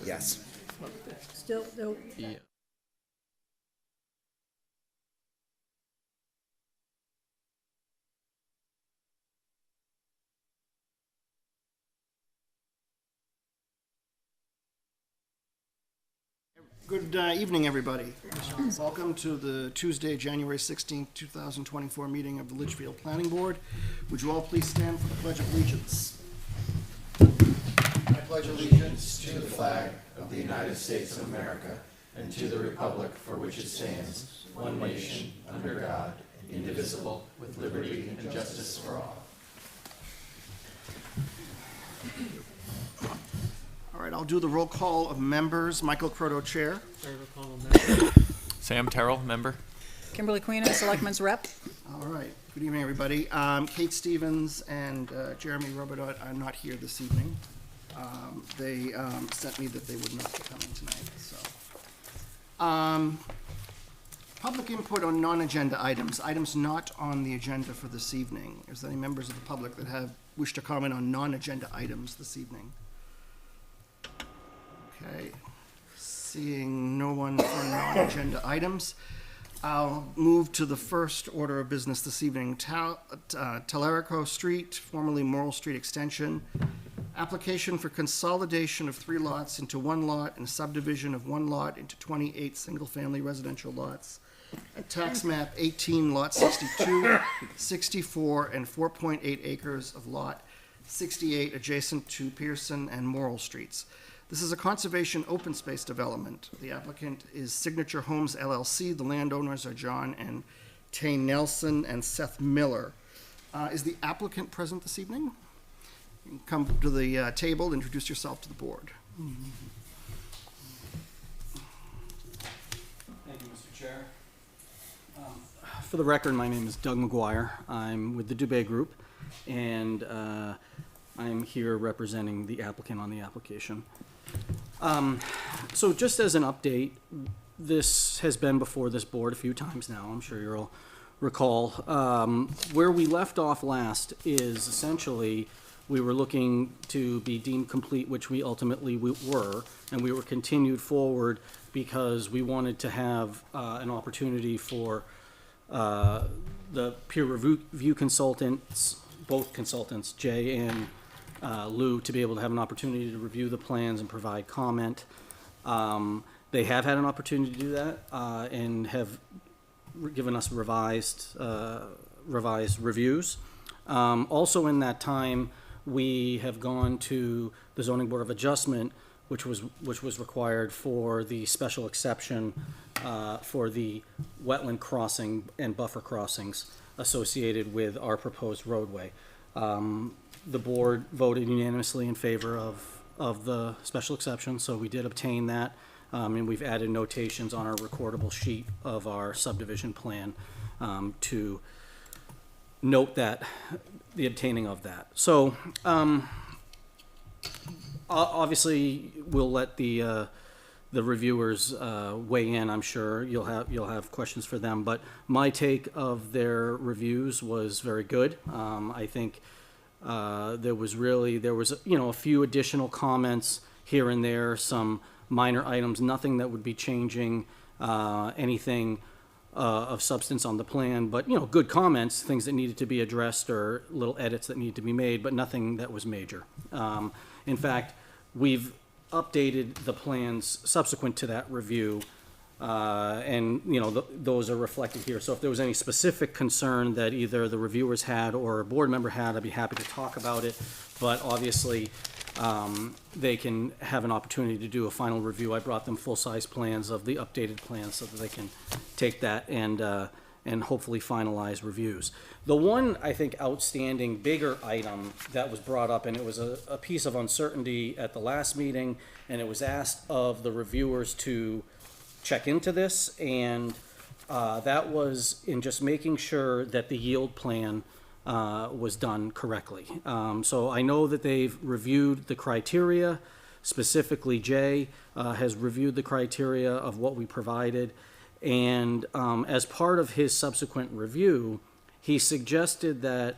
Yes. Still, no, Yeah. Good evening, everybody. Welcome to the Tuesday, January 16th, 2024 meeting of the Litchfield Planning Board. Would you all please stand for the Pledge of Allegiance? I pledge allegiance to the flag of the United States of America and to the republic for which it stands, one nation, under God, indivisible, with liberty and justice for all. All right, I'll do the roll call of members. Michael Croto, Chair. Sam Terrell, member. Kimberly Queen, Selectmen's Rep. All right, good evening, everybody. Kate Stevens and Jeremy Robidot are not here this evening. They sent me that they would not be coming tonight, so. Public input on non-agenda items not on the agenda for this evening. Is there any members of the public that wish to comment on non-agenda items this evening? Okay, seeing no one for non-agenda items, I'll move to the first order of business this evening. Talarico Street, formerly Morrill Street Extension. Application for consolidation of 3 lots into 1 lot and subdivision of 1 lot into 28 single-family residential lots. At tax map 18, lot 62, 64, and 4.8 acres of lot 68 adjacent to Pearson and Morrill Streets. This is a conservation open space development. The applicant is Signature Homes LLC. The landowners are John and Tane Nelson and Seth Miller. Is the applicant present this evening? You can come to the table, introduce yourself to the board. Thank you, Mr. Chair. For the record, my name is Doug McGuire. I'm with the Dubé Group, and I'm here representing the applicant on the application. So just as an update, this has been before this board a few times now. I'm sure you'll recall. Where we left off last is essentially we were looking to be deemed complete, which we ultimately were, and we were continued forward because we wanted to have an opportunity for the peer review consultants, both consultants, Jay and Lou, to be able to have an opportunity to review the plans and provide comment. They have had an opportunity to do that and have given us revised reviews. Also in that time, we have gone to the Zoning Board of Adjustment, which was required for the special exception for the wetland crossing and buffer crossings associated with our proposed roadway. The board voted unanimously in favor of the special exception, so we did obtain that, and we've added notations on our recordable sheet of our subdivision plan to note that the obtaining of that. So obviously we'll let the reviewers weigh in. I'm sure you'll have questions for them, but my take of their reviews was very good. I think there was a few additional comments here and there, some minor items, nothing that would be changing anything of substance on the plan, but good comments, things that needed to be addressed or little edits that needed to be made, but nothing that was major. In fact, we've updated the plans subsequent to that review, and those are reflected here. So if there was any specific concern that either the reviewers had or a board member had, I'd be happy to talk about it. But obviously, they can have an opportunity to do a final review. I brought them full-size plans of the updated plans so that they can take that and hopefully finalize reviews. The one, I think, outstanding bigger item that was brought up, and it was a piece of uncertainty at the last meeting, and it was asked of the reviewers to check into this, and that was in just making sure that the yield plan was done correctly. So I know that they've reviewed the criteria. Specifically, Jay has reviewed the criteria of what we provided, and as part of his subsequent review, he suggested that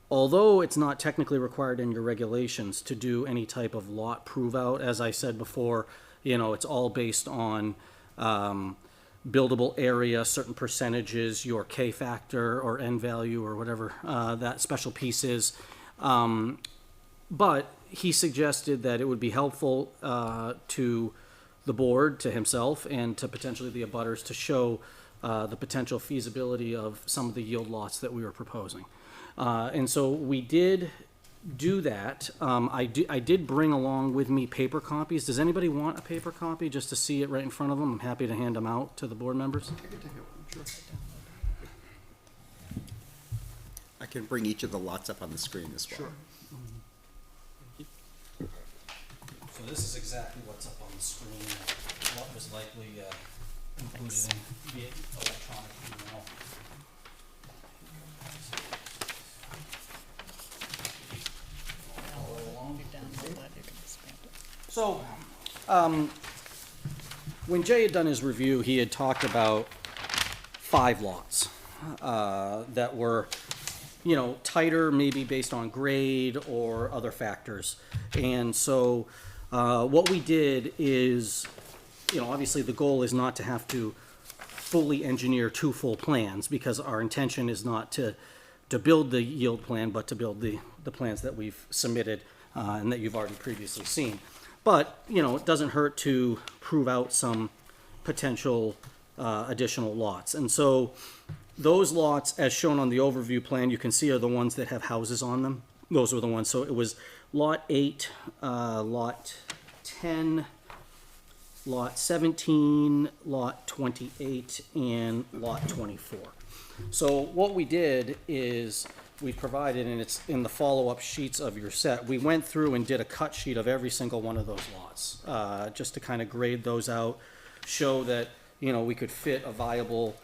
although it's not technically required in your regulations to do any type of lot prove-out, as I said before, it's all based on buildable area, certain percentages, your K factor or N value or whatever that special piece is. But he suggested that it would be helpful to the board, to himself, and to potentially the abutters to show the potential feasibility of some of the yield lots that we were proposing. And so we did do that. I did bring along with me paper copies. Does anybody want a paper copy just to see it right in front of them? I'm happy to hand them out to the board members. I can take it, sure. I can bring each of the lots up on the screen as well. Sure. So this is exactly what's up on the screen, what was likely included in via electronic email. So, when Jay had done his review, he had talked about 5 lots that were, tighter, maybe based on grade or other factors. And so, what we did is, obviously the goal is not to have to fully engineer 2 full plans, because our intention is not to build the yield plan, but to build the plans that we've submitted and that you've already previously seen. But, it doesn't hurt to prove out some potential additional lots. And so those lots, as shown on the overview plan, you can see are the ones that have houses on them. Those were the ones. So it was Lot 8, Lot 10, Lot 17, Lot 28, and Lot 24. So what we did is we provided, and it's in the follow-up sheets of your set, we went through and did a cut sheet of every single one of those lots, just to kind of grade those out, show that, we could fit a viable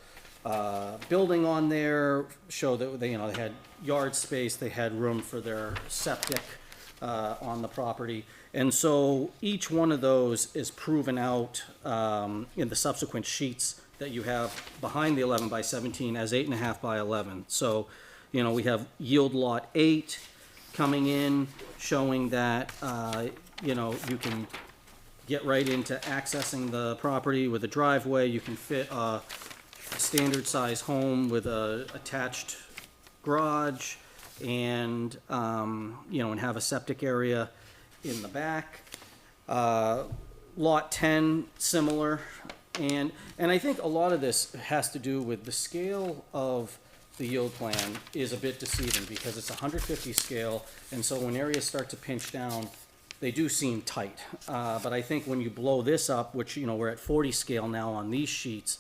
building on there, show that they, they had yard space, they had room for their septic on the property. And so each one of those is proven out in the subsequent sheets that you have behind the 11 by 17 as 8.5 by 11. So, we have yield lot 8 coming in, showing that, you can get right into accessing the property with a driveway. You can fit a standard size home with a attached garage and, and have a septic area in the back. Lot 10, similar. And I think a lot of this has to do with the scale of the yield plan is a bit deceiving, because it's 150 scale, and so when areas start to pinch down, they do seem tight. But I think when you blow this up, which, we're at 40 scale now on these sheets,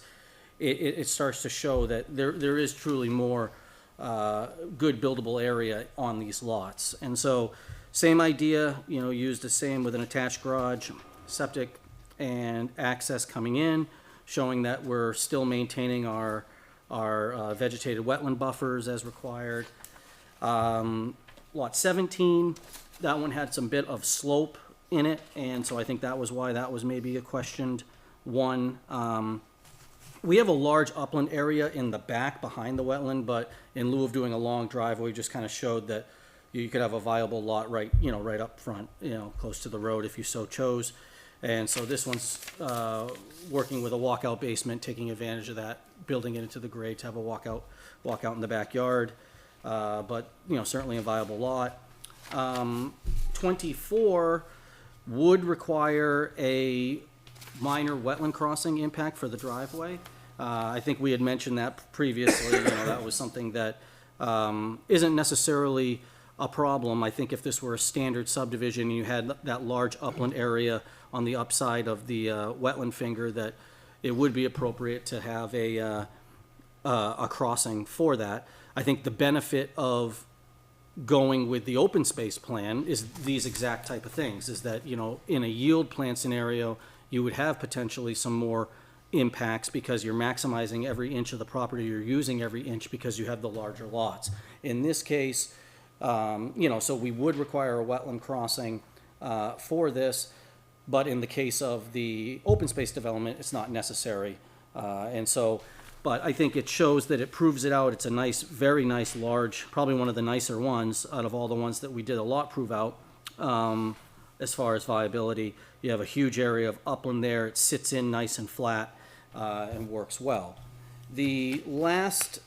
it starts to show that there is truly more good buildable area on these lots. And so, same idea, used the same with an attached garage, septic, and access coming in, showing that we're still maintaining our vegetated wetland buffers as required. Lot 17, that one had some bit of slope in it, and so I think that was why that was maybe a questioned one. We have a large upland area in the back behind the wetland, but in lieu of doing a long driveway, we just kind of showed that you could have a viable lot right up front, close to the road if you so chose. And so this one's working with a walkout basement, taking advantage of that, building it into the grade to have a walkout in the backyard. But, certainly a viable lot. 24 would require a minor wetland crossing impact for the driveway. I think we had mentioned that previously. That was something that isn't necessarily a problem. I think if this were a standard subdivision, you had that large upland area on the upside of the wetland finger, that it would be appropriate to have a crossing for that. I think the benefit of going with the open space plan is these exact type of things, is that, in a yield plan scenario, you would have potentially some more impacts because you're maximizing every inch of the property, you're using every inch because you have the larger lots. In this case, so we would require a wetland crossing for this, but in the case of the open space development, it's not necessary. And so But I think it shows that it proves it out. It's a nice, very nice, large, probably one of the nicer ones out of all the ones that we did a lot prove out. As far as viability, you have a huge area of upland there. It sits in nice and flat and works well. The last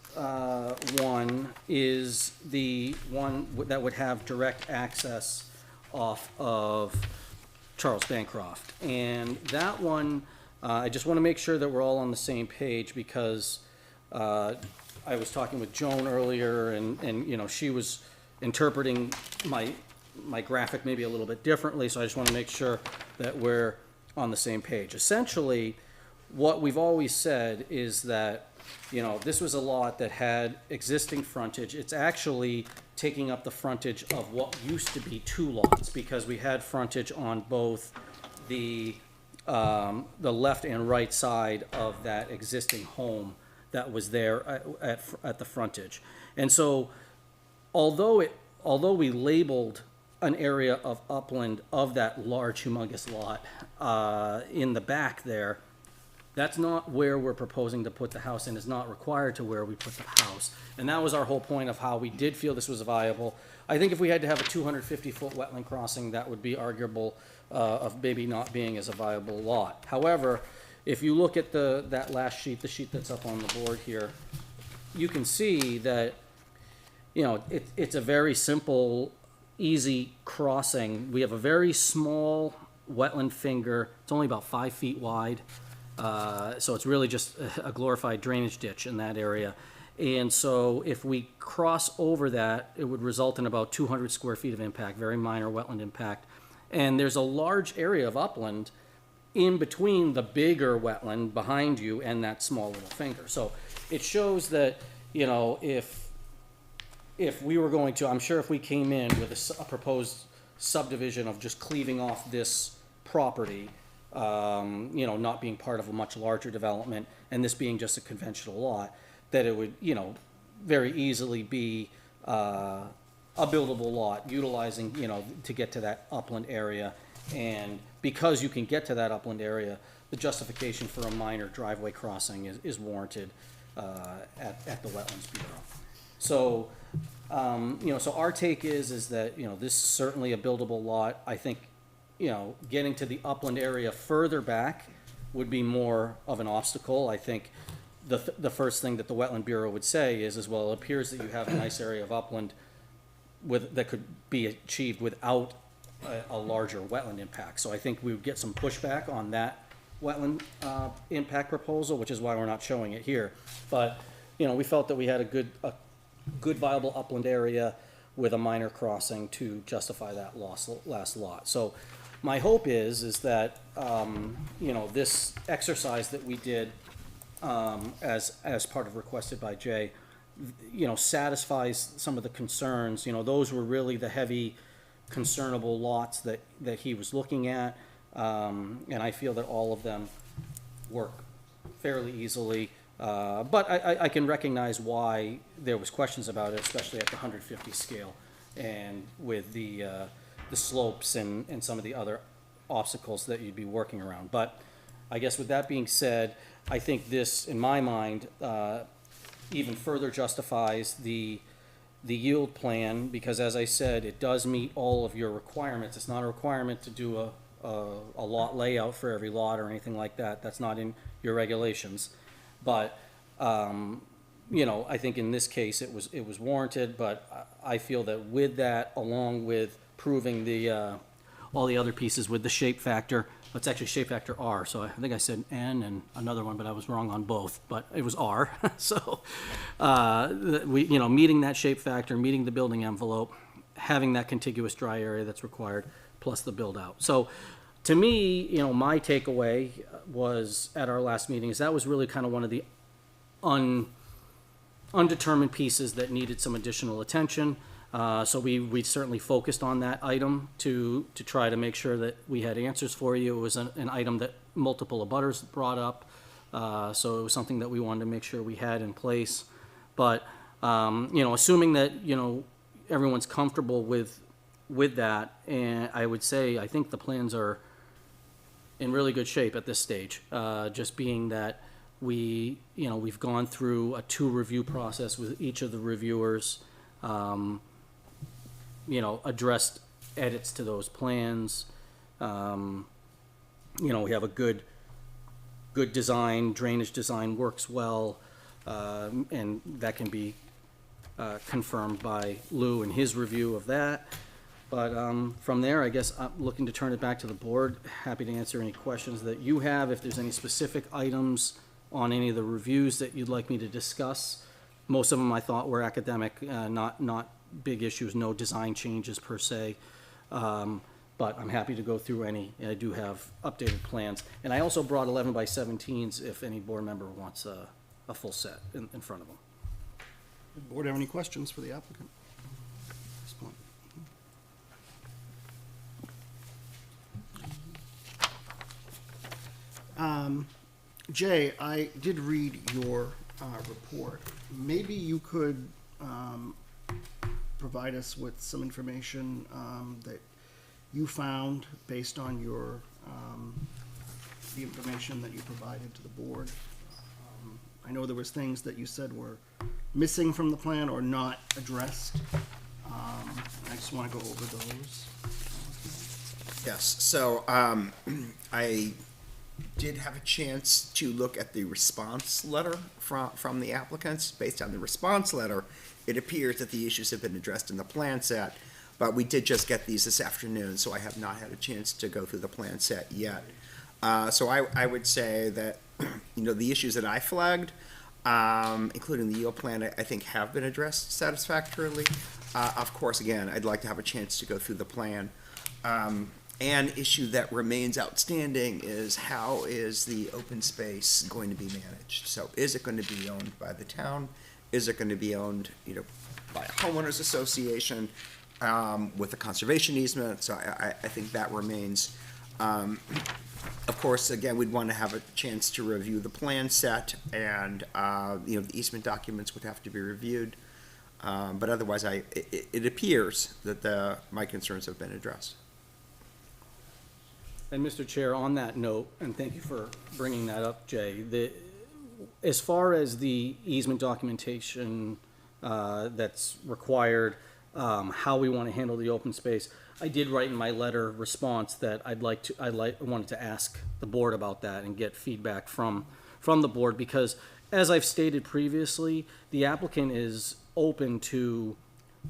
one is the one that would have direct access off of Charles Bancroft. And that one, I just want to make sure that we're all on the same page because I was talking with Joan earlier and you know, she was interpreting my graphic maybe a little bit differently, so I just want to make sure that we're on the same page. Essentially, what we've always said is that, you know, this was a lot that had existing frontage. It's actually taking up the frontage of what used to be 2 lots because we had frontage on both the left and right side of that existing home that was there at the frontage. And so, although we labeled an area of upland of that large, humongous lot in the back there, that's not where we're proposing to put the house and is not required to where we put the house. And that was our whole point of how we did feel this was viable. I think if we had to have a 250-foot wetland crossing, that would be arguable of maybe not being as a viable lot. However, if you look at that last sheet, the sheet that's up on the board here, you can see that, you know, it's a very simple, easy crossing. We have a very small wetland finger. It's only about 5 feet wide. So it's really just a glorified drainage ditch in that area. And so if we cross over that, it would result in about 200 square feet of impact, very minor wetland impact. And there's a large area of upland in between the bigger wetland behind you and that small little finger. So it shows that, you know, if we were going to, I'm sure if we came in with a proposed subdivision of just cleaving off this property, you know, not being part of a much larger development, and this being just a conventional lot, that it would, you know, very easily be a buildable lot, utilizing, you know, to get to that upland area. And because you can get to that upland area, the justification for a minor driveway crossing is warranted at the Wetlands Bureau. So, you know, so our take is that, you know, this is certainly a buildable lot. I think, you know, getting to the upland area further back would be more of an obstacle. I think the first thing that the Wetland Bureau would say is well, it appears that you have a nice area of upland that could be achieved without a larger wetland impact. So I think we would get some pushback on that wetland impact proposal, which is why we're not showing it here. But, you know, we felt that we had a good viable upland area with a minor crossing to justify that last lot. So my hope is that, you know, this exercise that we did as part of requested by Jay, you know, satisfies some of the concerns. You know, those were really the heavy concernable lots that he was looking at. And I feel that all of them work fairly easily. But I can recognize why there was questions about it, especially at the 150 scale and with the slopes and some of the other obstacles that you'd be working around. But I guess with that being said, I think this, in my mind, even further justifies the yield plan, because as I said, it does meet all of your requirements. It's not a requirement to do a lot layout for every lot or anything like that. That's not in your regulations. But, you know, I think in this case it was warranted, but I feel that with that, along with proving all the other pieces with the shape factor, it's actually shape factor R, so I think I said N and another one, but I was wrong on both, but it was R. So, you know, meeting that shape factor, meeting the building envelope, having that contiguous dry area that's required, plus the build out. So, to me, you know, my takeaway was at our last meeting is that was really kind of one of the undetermined pieces that needed some additional attention. So we certainly focused on that item to try to make sure that we had answers for you. It was an item that multiple abutters brought up, so it was something that we wanted to make sure we had in place. But you know, assuming that, you know, everyone's comfortable with that, and I would say I think the plans are in really good shape at this stage. Just being that we've gone through a 2 review process with each of the reviewers, addressed edits to those plans. We have a good design, drainage design works well, and that can be confirmed by Lou in his review of that. But from there, I guess I'm looking to turn it back to the board. Happy to answer any questions that you have. If there's any specific items on any of the reviews that you'd like me to discuss. Most of them I thought were academic, not big issues, no design changes per se. But I'm happy to go through any, and I do have updated plans. And I also brought 11 by 17s if any board member wants a full set in front of them. Board have any questions for the applicant at this point? Jay, I did read your report. Maybe you could provide us with some information that you found based on your the information that you provided to the board. I know there was things that you said were missing from the plan or not addressed. I just want to go over those. Yes, so I did have a chance to look at the response letter from the applicants. Based on the response letter, it appears that the issues have been addressed in the plan set, but we did just get these this afternoon, so I have not had a chance to go through the plan set yet. So I would say that, the issues that I flagged, including the yield plan, I think have been addressed satisfactorily. Of course, again, I'd like to have a chance to go through the plan. An issue that remains outstanding is how is the open space going to be managed? So is it going to be owned by the town? Is it going to be owned, by a homeowners association with a conservation easement? So I think that remains. Of course, again, we'd want to have a chance to review the plan set, and the easement documents would have to be reviewed. But otherwise, it appears that my concerns have been addressed. And Mr. Chair, on that note, and thank you for bringing that up, Jay, as far as the easement documentation that's required, how we want to handle the open space, I did write in my letter response that I wanted to ask the board about that and get feedback from the board, because as I've stated previously, the applicant is open to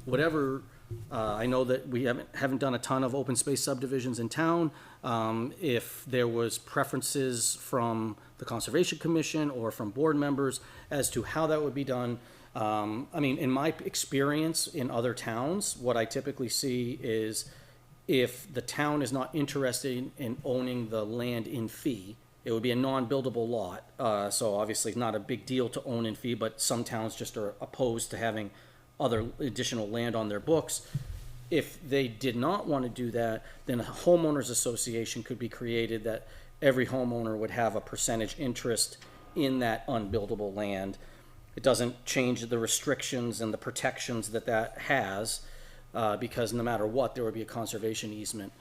whatever. I know that we haven't done a ton of open space subdivisions in town. If there was preferences from the Conservation Commission or from board members as to how that would be done, in my experience in other towns, what I typically see is if the town is not interested in owning the land in fee, it would be a non-buildable lot. So obviously not a big deal to own in fee, but some towns just are opposed to having other additional land on their books. If they did not want to do that, then a homeowners association could be created that every homeowner would have a percentage interest in that unbuildable land. It doesn't change the restrictions and the protections that has, because no matter what, there would be a conservation easement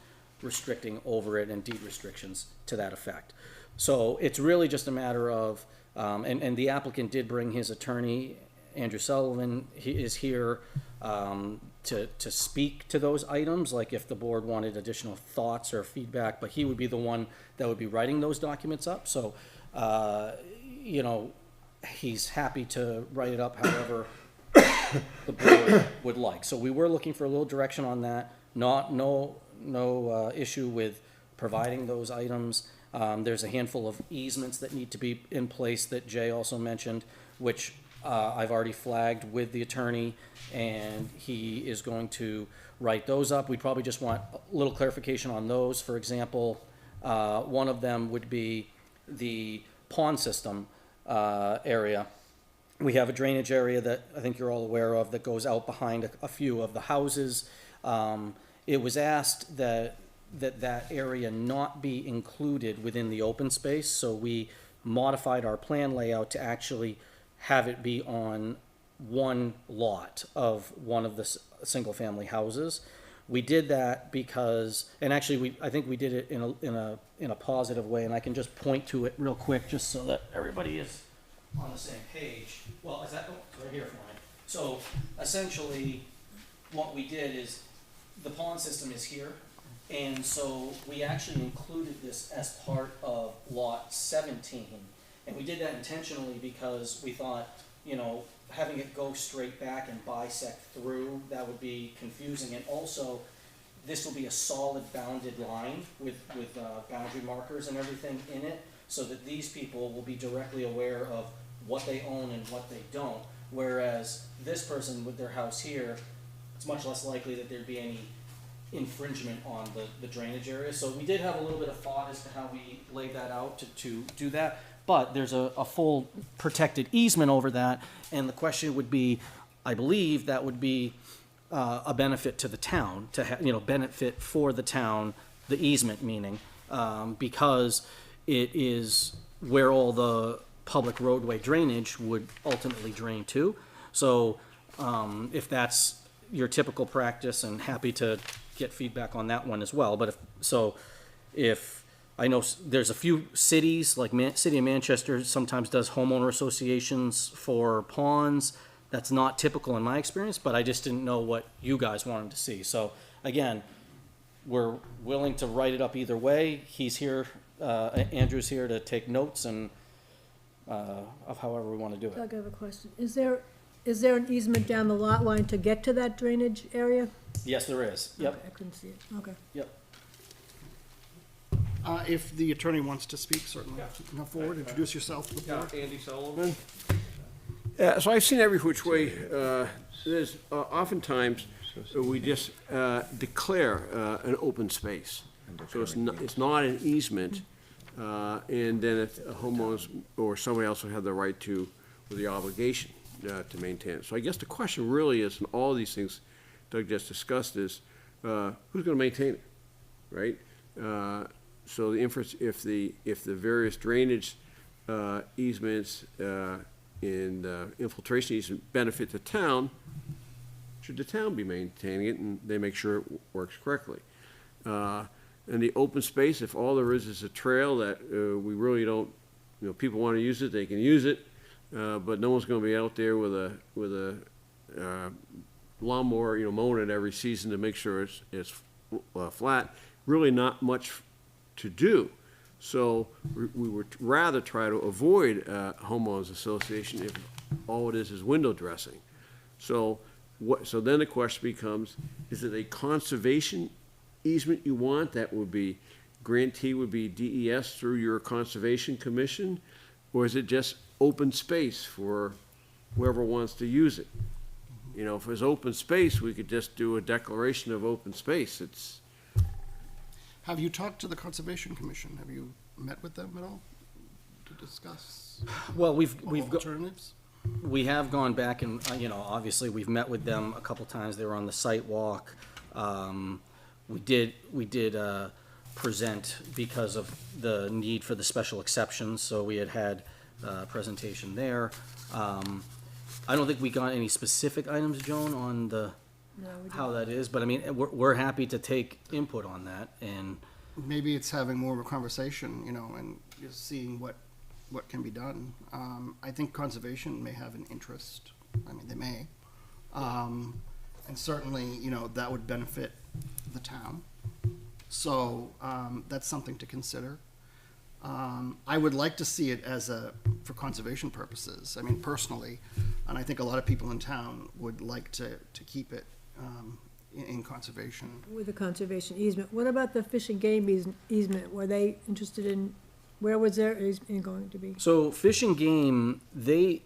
restricting over it and deed restrictions to that effect. So it's really just a matter of, and the applicant did bring his attorney, Andrew Sullivan. He is here to speak to those items, like if the board wanted additional thoughts or feedback, but he would be the one that would be writing those documents up. So, he's happy to write it up however the board would like. So we were looking for a little direction on that. No issue with providing those items. There's a handful of easements that need to be in place that Jay also mentioned, which I've already flagged with the attorney, and he is going to write those up. We probably just want a little clarification on those. For example, one of them would be the pond system area. We have a drainage area that I think you're all aware of that goes out behind a few of the houses. It was asked that area not be included within the open space, so we modified our plan layout to actually have it be on one lot of one of the single-family houses. we did that because, and actually I think we did it in a positive way, and I can just point to it real quick, just so that everybody is on the same page. Well, is that, oh, it's right here for me. So essentially, what we did is, the pond system is here, and so we actually included this as part of lot 17. And we did that intentionally because we thought, having it go straight back and bisect through, that would be confusing. And also, this will be a solid bounded line with boundary markers and everything in it, so that these people will be directly aware of what they own and what they don't. Whereas this person with their house here, it's much less likely that there'd be any infringement on the drainage area. So we did have a little bit of thought as to how we laid that out to do that. But there's a full protected easement over that, and the question would be, I believe that would be a benefit to the town, to benefit for the town, the easement meaning, because it is where all the public roadway drainage would ultimately drain to. So if that's your typical practice, and happy to get feedback on that one as well. But if I know there's a few cities, like City of Manchester sometimes does homeowner associations for ponds. That's not typical in my experience, but I just didn't know what you guys wanted to see. So again, we're willing to write it up either way. He's here, Andrew's here to take notes and of however we want to do it. Doug, I have a question. Is there an easement down the lot line to get to that drainage area? Yes, there is. Yep. Okay, I couldn't see it. Okay. Yep. If the attorney wants to speak, certainly come forward, introduce yourself to the board. Andy Sullivan. So I've seen every which way. There's oftentimes we just declare an open space. So it's not an easement, and then if homeowners or somebody else will have the right to, or the obligation to maintain it. So I guess the question really is, in all these things Doug just discussed, is who's going to maintain it, right? So the inference, if the various drainage easements and infiltration easements benefit the town, should the town be maintaining it and they make sure it works correctly? And the open space, if all there is a trail that we really don't, people want to use it, they can use it, but no one's going to be out there with a lawnmower, mowing it every season to make sure it's flat. Really not much to do. So we would rather try to avoid homeowners association if all it is window dressing. So then the question becomes, is it a conservation easement you want? That would be, grantee would be DES through your conservation commission, or is it just open space for whoever wants to use it? If it was open space, we could just do a declaration of open space. Have you talked to the Conservation Commission? Have you met with them at all to discuss Well, we've alternatives? We have gone back and, obviously we've met with them a couple times. They were on the site walk. We did present because of the need for the special exceptions, so we had a presentation there. I don't think we got any specific items, Joan, on No, we how that is, but I mean, we're happy to take input on that, and Maybe it's having more of a conversation, and just seeing what can be done. I think conservation may have an interest. I mean, they may. And certainly, that would benefit the town. So that's something to consider. I would like to see it for conservation purposes. I mean, personally, and I think a lot of people in town would like to keep it in conservation. With the conservation easement. What about the fish and game easement? Were they interested in, where was their easement going to be? so Fish and Game, they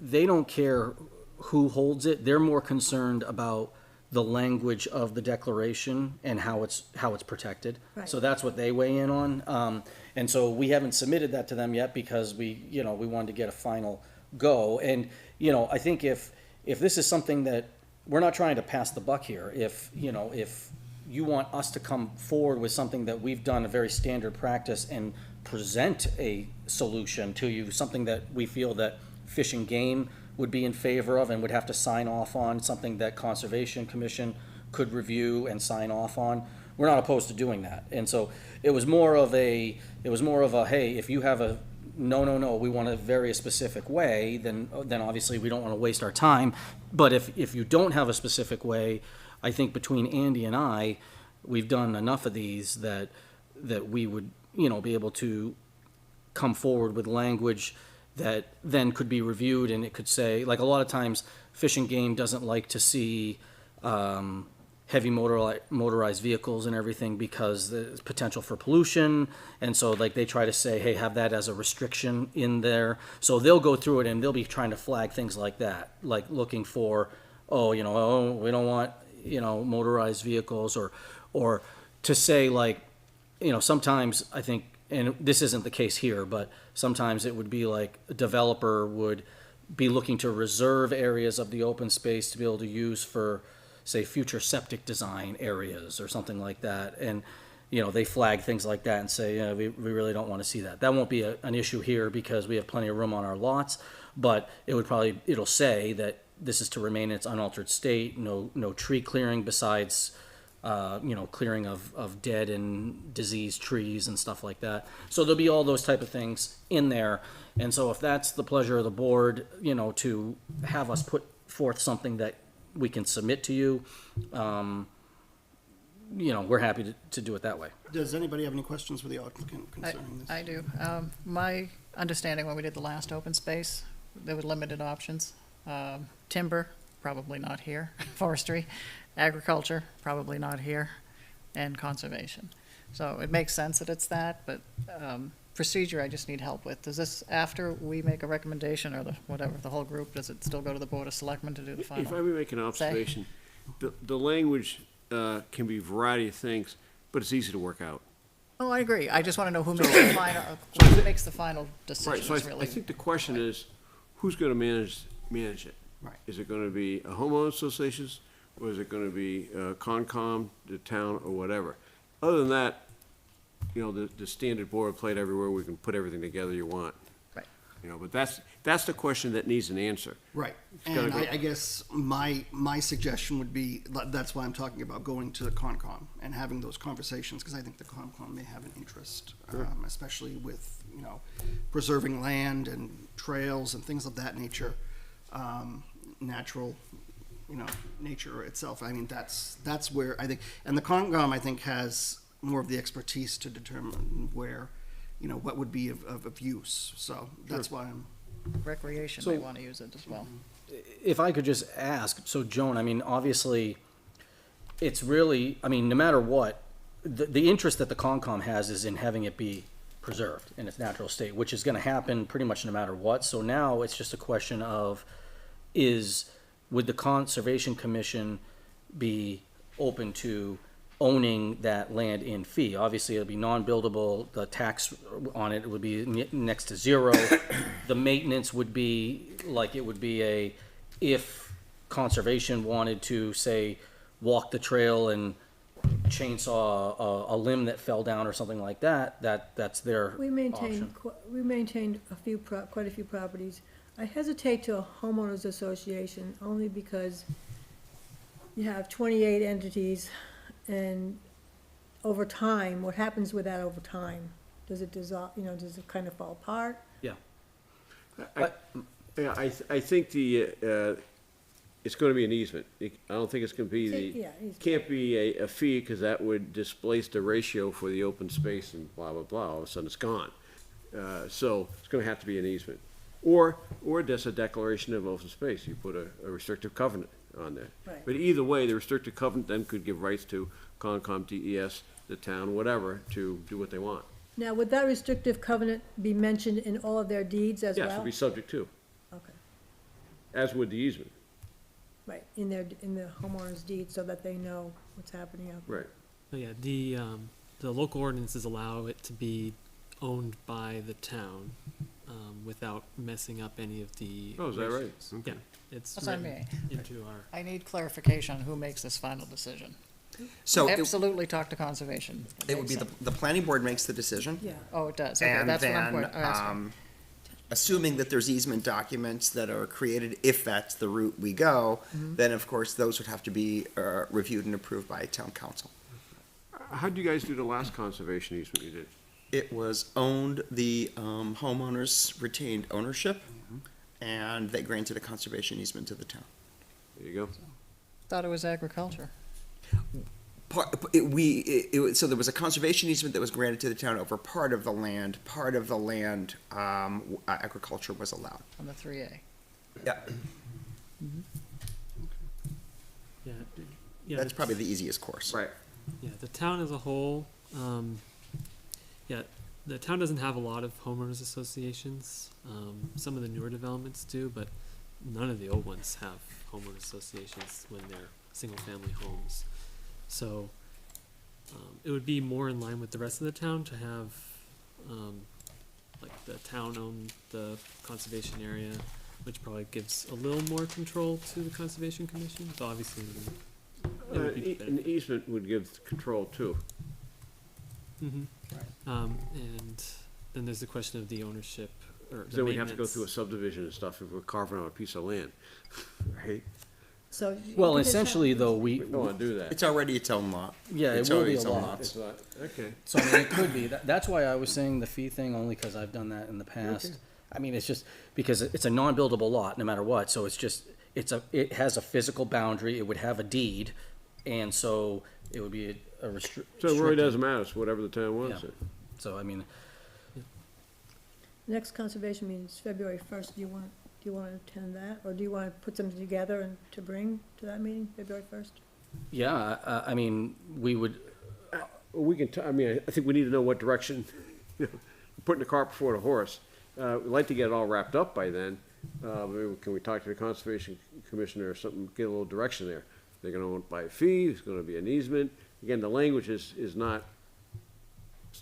don't care who holds it. They're more concerned about the language of the declaration and how it's protected. Right. So that's what they weigh in on. And so we haven't submitted that to them yet because we wanted to get a final go. And, I think if this is something that, we're not trying to pass the buck here. If you want us to come forward with something that we've done a very standard practice and present a solution to you, something that we feel that Fish and Game would be in favor of and would have to sign off on, something that Conservation Commission could review and sign off on. We're not opposed to doing that. And so it was more of a, hey, if you have a, no, we want a very specific way, then obviously we don't want to waste our time. But if you don't have a specific way, I think between Andy and I, we've done enough of these that we would, be able to come forward with language that then could be reviewed, and it could say, like, a lot of times Fish and Game doesn't like to see heavy motorized vehicles and everything because there's potential for pollution, and so like they try to say, hey, have that as a restriction in there. So they'll go through it and they'll be trying to flag things like that, like looking for, we don't want motorized vehicles, or to say, like, sometimes I think, and this isn't the case here, but sometimes it would be like a developer would be looking to reserve areas of the open space to be able to use for, say, future septic design areas or something like that. And, they flag things like that and say, we really don't want to see that. That won't be an issue here because we have plenty of room on our lots, but it'll say that this is to remain in its unaltered state, no tree clearing besides, clearing of dead and diseased trees and stuff like that. So there'll be all those type of things in there. And so if that's the pleasure of the board, to have us put forth something that we can submit to you, we're happy to do it that way. Does anybody have any questions for the applicant concerning this? I do. My understanding when we did the last open space, there were limited options. Timber, probably not here. Forestry, agriculture, probably not here, and conservation. So it makes sense that it's that, but procedure I just need help with. Does this, after we make a recommendation, or the whole group, does it still go to the Board of Selectmen to do the final? If I may make an observation, the language can be a variety of things, but it's easy to work out. Oh, I agree. I just want to know who makes the final Right, decision. so I think the question is, who's gonna manage it? Right. Is it gonna be a homeowner associations, or is it gonna be Concom, the town, or whatever? Other than that, the standard boilerplate everywhere, we can put everything together you want. Right. But that's the question that needs an answer. Right, gotta and go- I guess my suggestion would be, that's why I'm talking about going to the Concom and having those conversations, because I think the Concom may have an interest, especially with, preserving land and trails and things of that nature, natural, nature itself. I mean, that's where I think, and the Concom, I think, has more of the expertise to determine where, what would be of use. So that's why I'm. Recreation, So- they want to use it as well. If I could just ask, so Joan, I mean, obviously, it's really, I mean, no matter what, the interest that the Concom has is in having it be preserved in its natural state, which is gonna happen pretty much no matter what. So now it's just a question of, would the Conservation Commission be open to owning that land in fee? Obviously, it'll be non-buildable, the tax on it would be next to zero. The maintenance would be, like, it would be if conservation wanted to, say, walk the trail and chainsaw a limb that fell down or something like that, that's their We maintain, option. we maintained quite a few properties. I hesitate to a homeowners association only because you have 28 entities, and over time, what happens with that over time? Does it dissolve, does it kind of fall apart? Yeah. Yeah, I think it's gonna be an easement. I don't think it's gonna be Yeah, easement. can't be a fee, because that would displace the ratio for the open space and blah, blah, blah, all of a sudden it's gone. So it's gonna have to be an easement. Or just a declaration of open space, you put a restrictive covenant on there. Right. But either way, the restrictive covenant then could give rights to Concom, DES, the town, whatever, to do what they want. Now, would that restrictive covenant be mentioned in all of their deeds as well? Yes, it'd be subject to, Okay, as would the easement, right, in the homeowner's deed, so that they know what's happening out there. right. Oh, yeah, the local ordinances allow it to be owned by the town, without messing up any of the. Oh, is that right? ratios. Okay. Yeah, it's That's what I written mean. into our. I need clarification on who makes this final decision. So Absolutely talk to conservation. it would be the planning board makes the decision. Yeah, Oh, it does. Okay, And that's what I'm then, asking. assuming that there's easement documents that are created, if that's the route we go, then of course those would have to be reviewed and approved by town council. How'd you guys do the last conservation easement you did? It was owned, the homeowners retained ownership, and they granted a conservation easement to the town. There you go. Thought it was agriculture. So there was a conservation easement that was granted to the town over part of the land. Part of the land, agriculture was allowed. On the 3A. Yeah, Yeah, yeah. that's probably the easiest course. Right. Yeah, the town as a whole, yeah, the town doesn't have a lot of homeowners associations. Some of the newer developments do, but none of the old ones have homeowners associations when they're single-family homes. So, it would be more in line with the rest of the town to have, like the town own the conservation area, which probably gives a little more control to the Conservation Commission, but obviously it would be better. An easement would give control too. And then there's the question of the ownership or the So we'd have to go maintenance. through a subdivision and stuff if we're carving out a piece of land, right? So. Well, you could essentially, have- though, We don't wanna do that. It's already its own lot. yeah, it It's will already be a its own lot. It's not, okay. So I mean, it could be. That's why I was saying the fee thing, only because I've done that in the past. I mean, it's just because it's a non-buildable lot, no matter what. So it's just it has a physical boundary. It would have a deed, and so it would be a restrict. So it really doesn't matter, it's whatever the town wants Yeah. it. So I mean, Next conservation meeting is February 1st. Do you want to attend that, or do you want to put something together and to bring to that meeting, February 1st? yeah. I mean, we would. Well, we can, I mean, I think we need to know what direction, putting the cart before the horse. We'd like to get it all wrapped up by then. Maybe can we talk to the Conservation Commissioner or something, get a little direction there? They're gonna own it by a fee, it's gonna be an easement. Again, the language is not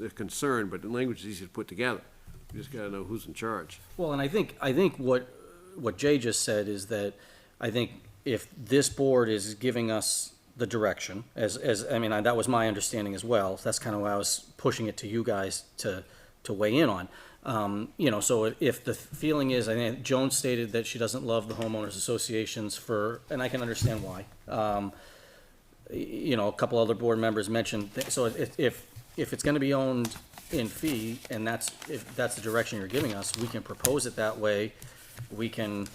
a concern, but the language is easy to put together. We just gotta know who's in charge. Well, and I think what Jay just said is that I think if this board is giving us the direction, as I mean, that was my understanding as well. That's kind of why I was pushing it to you guys to weigh in on. You know, so if the feeling is, I think Joan stated that she doesn't love the homeowners associations and I can understand why. You know, a couple other board members mentioned, so if it's gonna be owned in fee, and if that's the direction you're giving us, we can propose it that way. We can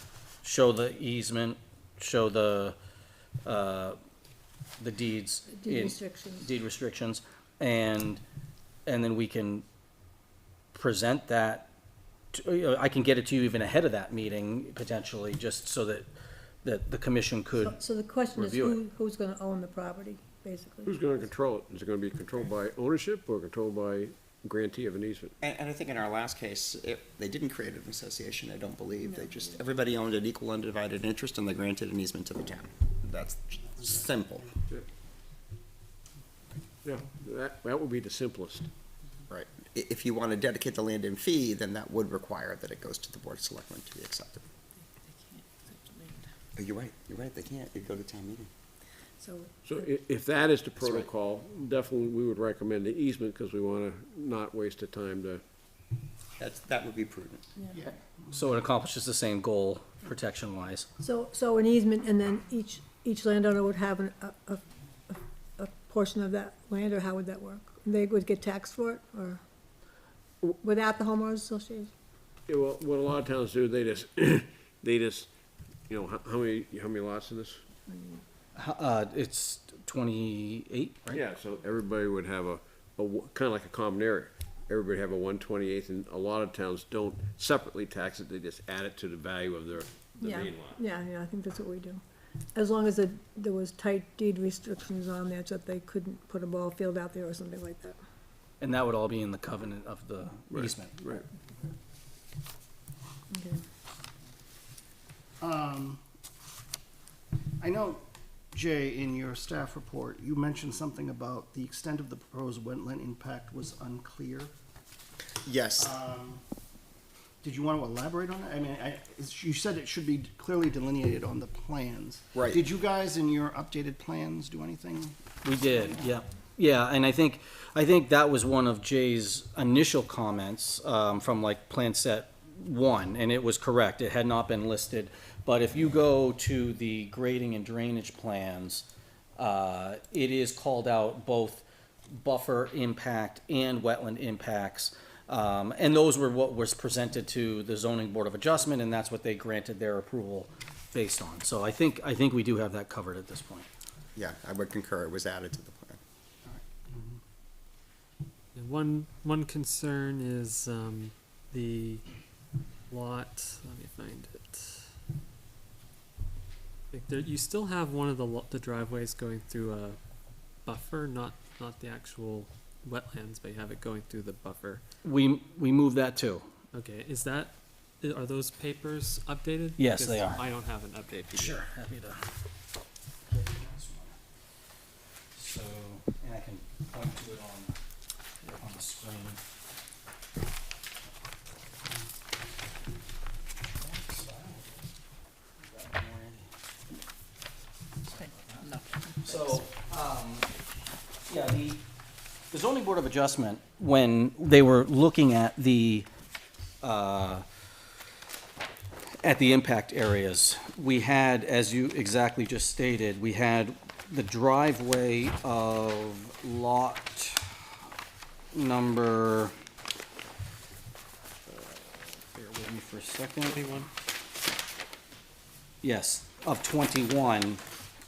show the easement, show the deeds. Deed restrictions. Deed restrictions, and then we can present that, I can get it to you even ahead of that meeting, potentially, just so that the commission could, So the question is, review who's going to own the property, basically? Who's gonna control it? Is it gonna be controlled by ownership or controlled by grantee of an easement? And I think in our last case, they didn't create an association, I don't believe. They just, everybody owned an equal undivided interest and they granted an easement to the town. That's simple. Yeah, that would be the simplest. Right. If you want to dedicate the land in fee, then that would require that it goes to the Board of Selectmen to be accepted. Oh, you're right, they can't, it'd go to town meeting. So, So if that is the right. protocol, definitely we would recommend the easement because we wanna not waste the time to. That would be prudent. yeah. so it accomplishes the same goal, protection-wise. So an easement, and then each landowner would have a portion of that land, or how would that work? They would get taxed for it, or without the homeowners association? Yeah, well, what a lot of towns do, they just, you know, how many lots in this? It's 28, right? Yeah, so everybody would have kinda like a common area. Everybody have a 1/28, and a lot of towns don't separately tax it, they just add it to the value of the Yeah. main lot. Yeah, I think that's what we do. As long as there was tight deed restrictions on there, so that they couldn't put a ball field out there or something like that. And that would all be in the covenant of the Right, easement. Right. Okay. I know, Jay, in your staff report, you mentioned something about the extent of the proposed wetland impact was unclear. Yes, Did you want to elaborate on that? I mean, you said it should be clearly delineated on the plans. Right. Did you guys, in your updated plans, do anything? We did, yeah. Yeah, and I think that was one of Jay's initial comments, from like Plan Set one, and it was correct, it had not been listed. But if you go to the grading and drainage plans, it is called out both buffer impact and wetland impacts. And those were what was presented to the zoning board of adjustment, and that's what they granted their approval based on. So I think we do have that covered at this point. Yeah, I would concur, it was added to the plan. And one concern is the lot. Let me find it. Like there, you still have one of the driveways going through a buffer, not the actual wetlands, but you have it going through the buffer. We moved that too. Okay, are those papers updated? Yes, Because they are. I don't have an update. PDF. Happy to. So, and I can point to it on the screen. No. So, yeah, the zoning board of adjustment, when they were looking at the impact areas, we had, as you exactly just stated, we had the driveway of lot number, bear with me for a second. 21. Yes, of 21,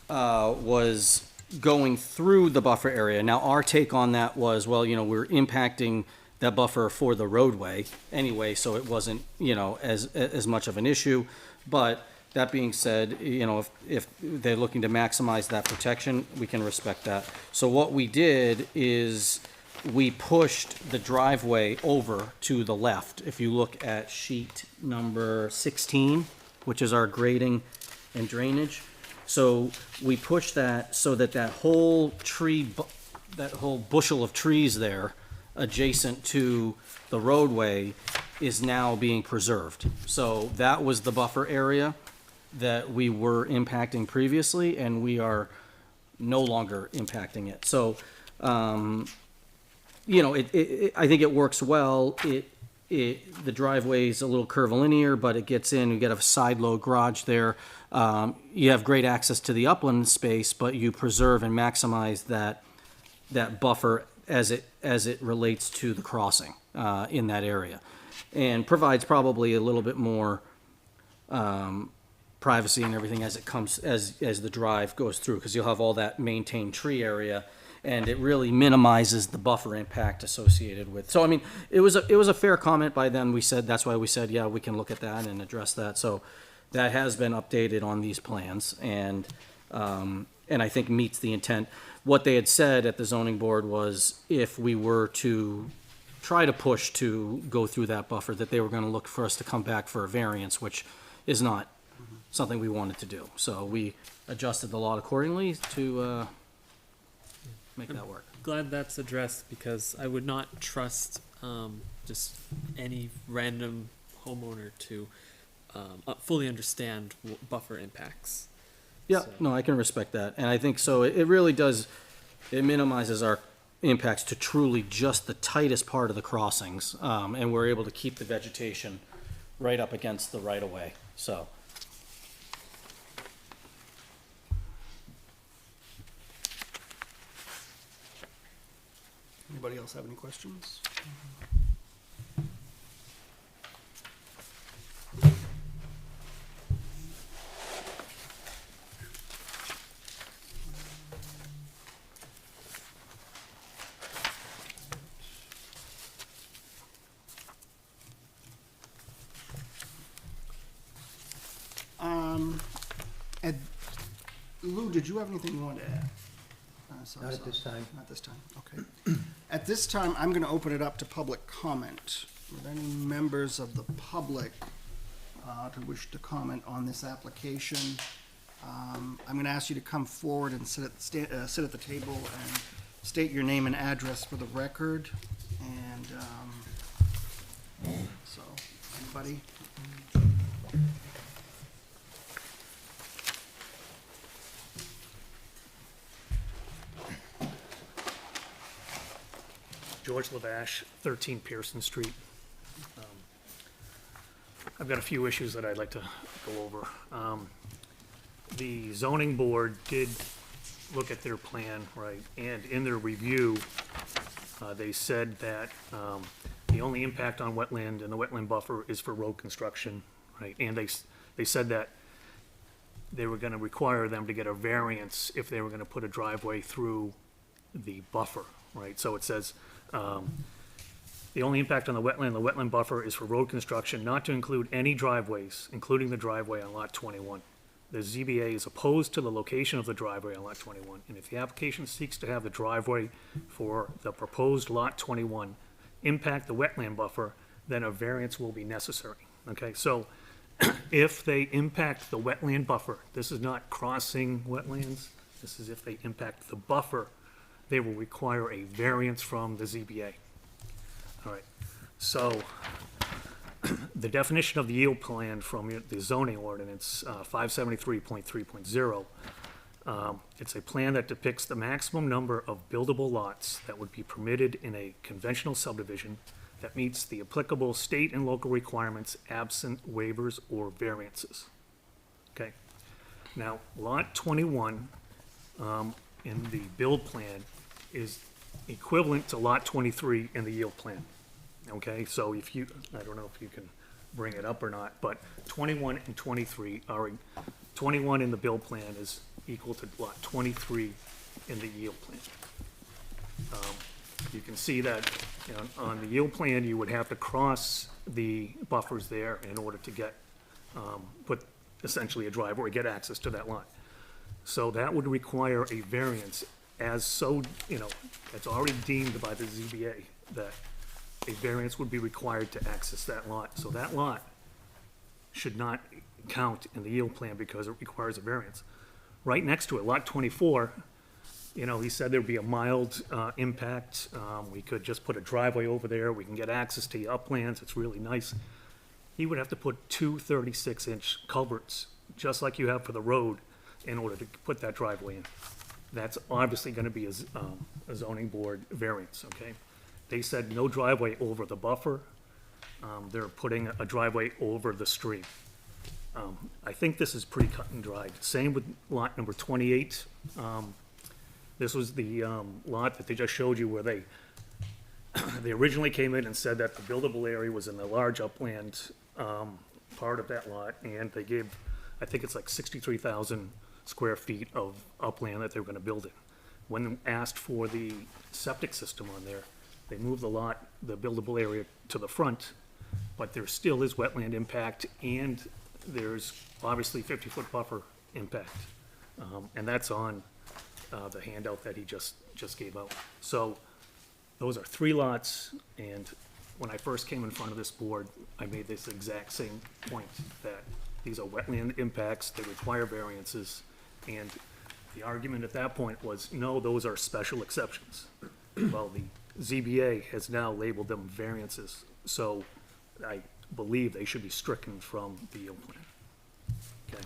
was going through the buffer area. Now, our take on that was, well, we're impacting that buffer for the roadway anyway, so it wasn't, as much of an issue. But that being said, if they're looking to maximize that protection, we can respect that. So what we did is we pushed the driveway over to the left. If you look at sheet number 16, which is our grading and drainage. So we pushed that so that that whole bushel of trees there adjacent to the roadway is now being preserved. So that was the buffer area that we were impacting previously, and we are no longer impacting it. So, I think it works well. The driveway's a little curvilinear, but it gets in, you get a side load garage there. You have great access to the upland space, but you preserve and maximize that buffer as it relates to the crossing in that area, and provides probably a little bit more privacy and everything as it comes as the drive goes through, because you'll have all that maintained tree area, and it really minimizes the buffer impact associated with. So I mean, it was a fair comment by them. That's why we said, yeah, we can look at that and address that. So that has been updated on these plans, and I think meets the intent. What they had said at the zoning board was, if we were to try to push to go through that buffer, that they were going to look for us to come back for a variance, which is not something we wanted to do. So we adjusted the lot accordingly to make that work. Glad that's addressed, because I would not trust just any random homeowner to fully understand buffer impacts. Yeah, So- no, I can respect that. And I think so. It really does, it minimizes our impacts to truly just the tightest part of the crossings. And we're able to keep the vegetation right up against the right of way. So. Anybody else have any questions? Ed, Lou, did you have anything you wanted to add? Not at this time. Not this time, okay. At this time, I'm gonna open it up to public comment. Would any members of the public to wish to comment on this application? I'm gonna ask you to come forward and sit at the table and state your name and address for the record. And, so, anybody? George Lavash, 13 Pearson Street. I've got a few issues that I'd like to go over. The zoning board did look at their plan, right, and in their review, they said that the only impact on wetland and the wetland buffer is for road construction, right? And they said that they were gonna require them to get a variance if they were gonna put a driveway through the buffer, right? So it says, the only impact on the wetland buffer is for road construction, not to include any driveways, including the driveway on lot 21. The ZBA is opposed to the location of the driveway on lot 21, and if the application seeks to have the driveway for the proposed lot 21 impact the wetland buffer, then a variance will be necessary, okay? So if they impact the wetland buffer, this is not crossing wetlands, this is if they impact the buffer, they will require a variance from the ZBA. All right, so the definition of the yield plan from the zoning ordinance, 573.3.0, it's a plan that depicts the maximum number of buildable lots that would be permitted in a conventional subdivision that meets the applicable state and local requirements absent waivers or variances. Okay, now lot 21 in the build plan is equivalent to lot 23 in the yield plan. Okay, so if you, I don't know if you can bring it up or not, but 21 and 23 are, 21 in the build plan is equal to lot 23 in the yield plan. You can see that, you know, on the yield plan, you would have to cross the buffers there in order to get, put essentially a driveway, get access to that lot. So that would require a variance as so, you know, it's already deemed by the ZBA that a variance would be required to access that lot. So that lot should not count in the yield plan because it requires a variance. Right next to it, lot 24, you know, he said there'd be a mild impact. We could just put a driveway over there. We can get access to the uplands. It's really nice. He would have to put two 36-inch culverts, just like you have for the road, in order to put that driveway in. That's obviously gonna be a zoning board variance, okay? They said no driveway over the buffer. They're putting a driveway over the stream. I think this is pretty cut and dried. Same with lot number 28. This was the lot that they just showed you where they originally came in and said that the buildable area was in the large upland part of that lot, and they gave, I think it's like 63,000 square feet of upland that they were gonna build it. When asked for the septic system on there, they moved the lot, the buildable area to the front, but there still is wetland impact, and there's obviously 50-foot buffer impact. And that's on the handout that he just gave out. So those are 3 lots, and when I first came in front of this board, I made this exact same point, that these are wetland impacts, they require variances, and the argument at that point was, no, those are special exceptions. Well, the ZBA has now labeled them variances, so I believe they should be stricken from the yield plan. Okay.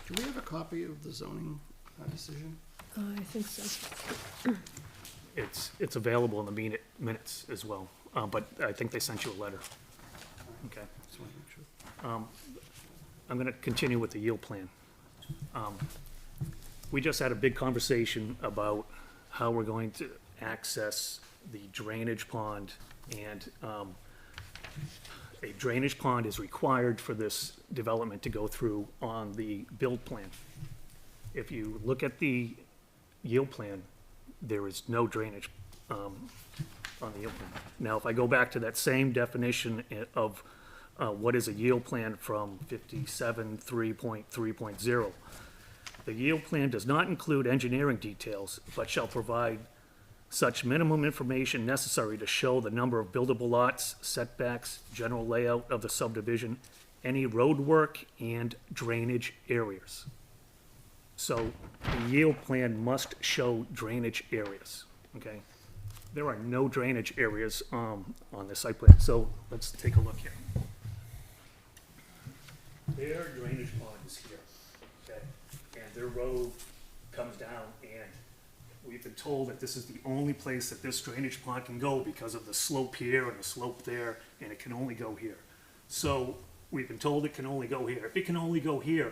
Do we have a copy of the zoning decision? I think so. It's available in the minutes as well, but I think they sent you a letter. Okay. Just wanna make sure. I'm gonna continue with the yield plan. We just had a big conversation about how we're going to access the drainage pond, and a drainage pond is required for this development to go through on the build plan. If you look at the yield plan, there is no drainage on the yield plan. Now, if I go back to that same definition of what is a yield plan from 57.3.3.0, the yield plan does not include engineering details, but shall provide such minimum information necessary to show the number of buildable lots, setbacks, general layout of the subdivision, any road work, and drainage areas. So the yield plan must show drainage areas, okay? There are no drainage areas on the site plan, so let's take a look here. Their drainage pond is here, okay? And their road comes down, and we've been told that this is the only place that this drainage pond can go because of the slope here and the slope there, and it can only go here. So we've been told it can only go here. If it can only go here,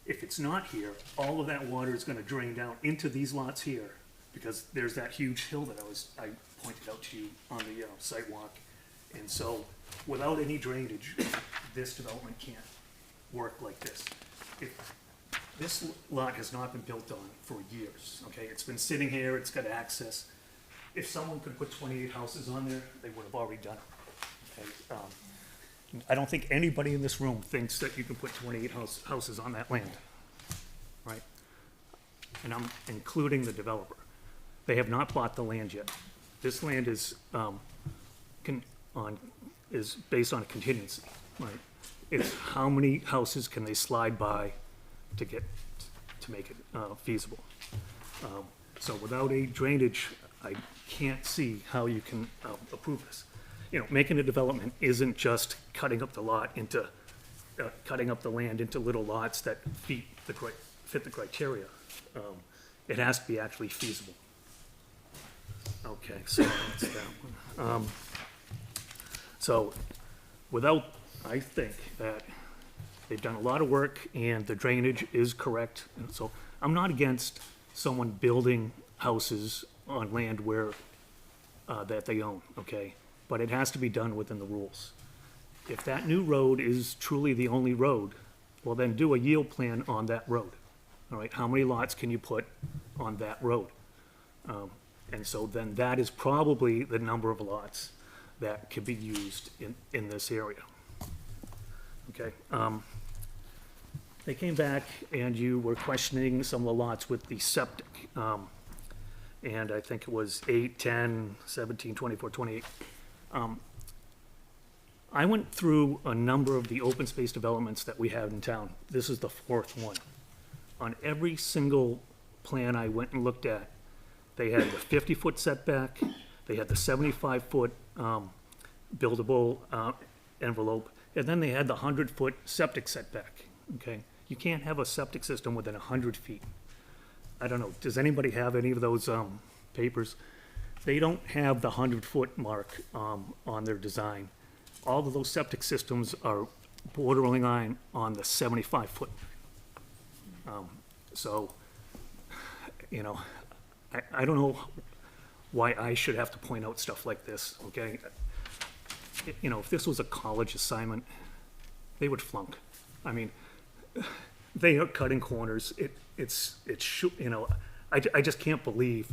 if it's not here, all of that water is gonna drain down into these lots here, because there's that huge hill that I pointed out to you on the sidewalk. And so, without any drainage, this development can't work like this. This lot has not been built on for years, okay? It's been sitting here, it's got access. If someone could put 28 houses on there, they would have already done it, okay? I don't think anybody in this room thinks that you can put 28 houses on that land, right? And I'm including the developer. They have not bought the land yet. This land is, is based on a contingency, right? It's how many houses can they slide by to make it feasible. So without a drainage, I can't see how you can approve this. You know, making a development isn't just cutting up the lot into, cutting up the land into little lots that fit the criteria. It has to be actually feasible. Okay, so that's that one. So I think that they've done a lot of work and the drainage is correct. And so I'm not against someone building houses on land where, that they own, okay? But it has to be done within the rules. If that new road is truly the only road, well then do a yield plan on that road. All right, how many lots can you put on that road? And so then that is probably the number of lots that could be used in this area. Okay, they came back and you were questioning some of the lots with the septic. And I think it was 8, 10, 17, 24, 28. I went through a number of the open space developments that we have in town. This is the 4th one. On every single plan I went and looked at, they had the 50-foot setback, they had the 75-foot buildable envelope, and then they had the 100-foot septic setback, okay? You can't have a septic system within 100 feet. I don't know, does anybody have any of those papers? They don't have the 100-foot mark on their design. All of those septic systems are bordering on the 75-foot. So, you know, I don't know why I should have to point out stuff like this, okay? You know, if this was a college assignment, they would flunk. I mean, they are cutting corners. You know, I just can't believe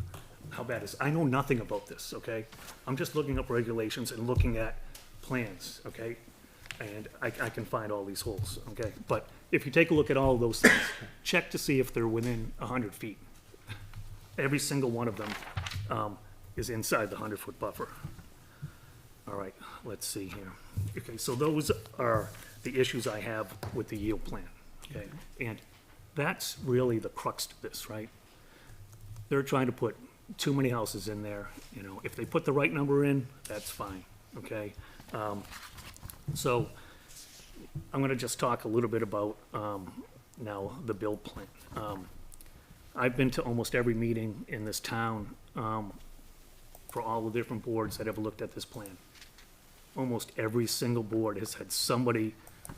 how bad it is. I know nothing about this, okay? I'm just looking up regulations and looking at plans, okay? And I can find all these holes, okay? But if you take a look at all of those things, check to see if they're within 100 feet. Every single one of them is inside the 100-foot buffer. All right, let's see here. Okay, so those are the issues I have with the yield plan, okay? And that's really the crux to this, right? They're trying to put too many houses in there, you know. If they put the right number in, that's fine, okay? So I'm gonna just talk a little bit about now the build plan. I've been to almost every meeting in this town for all the different boards that have looked at this plan. Almost every single board has had somebody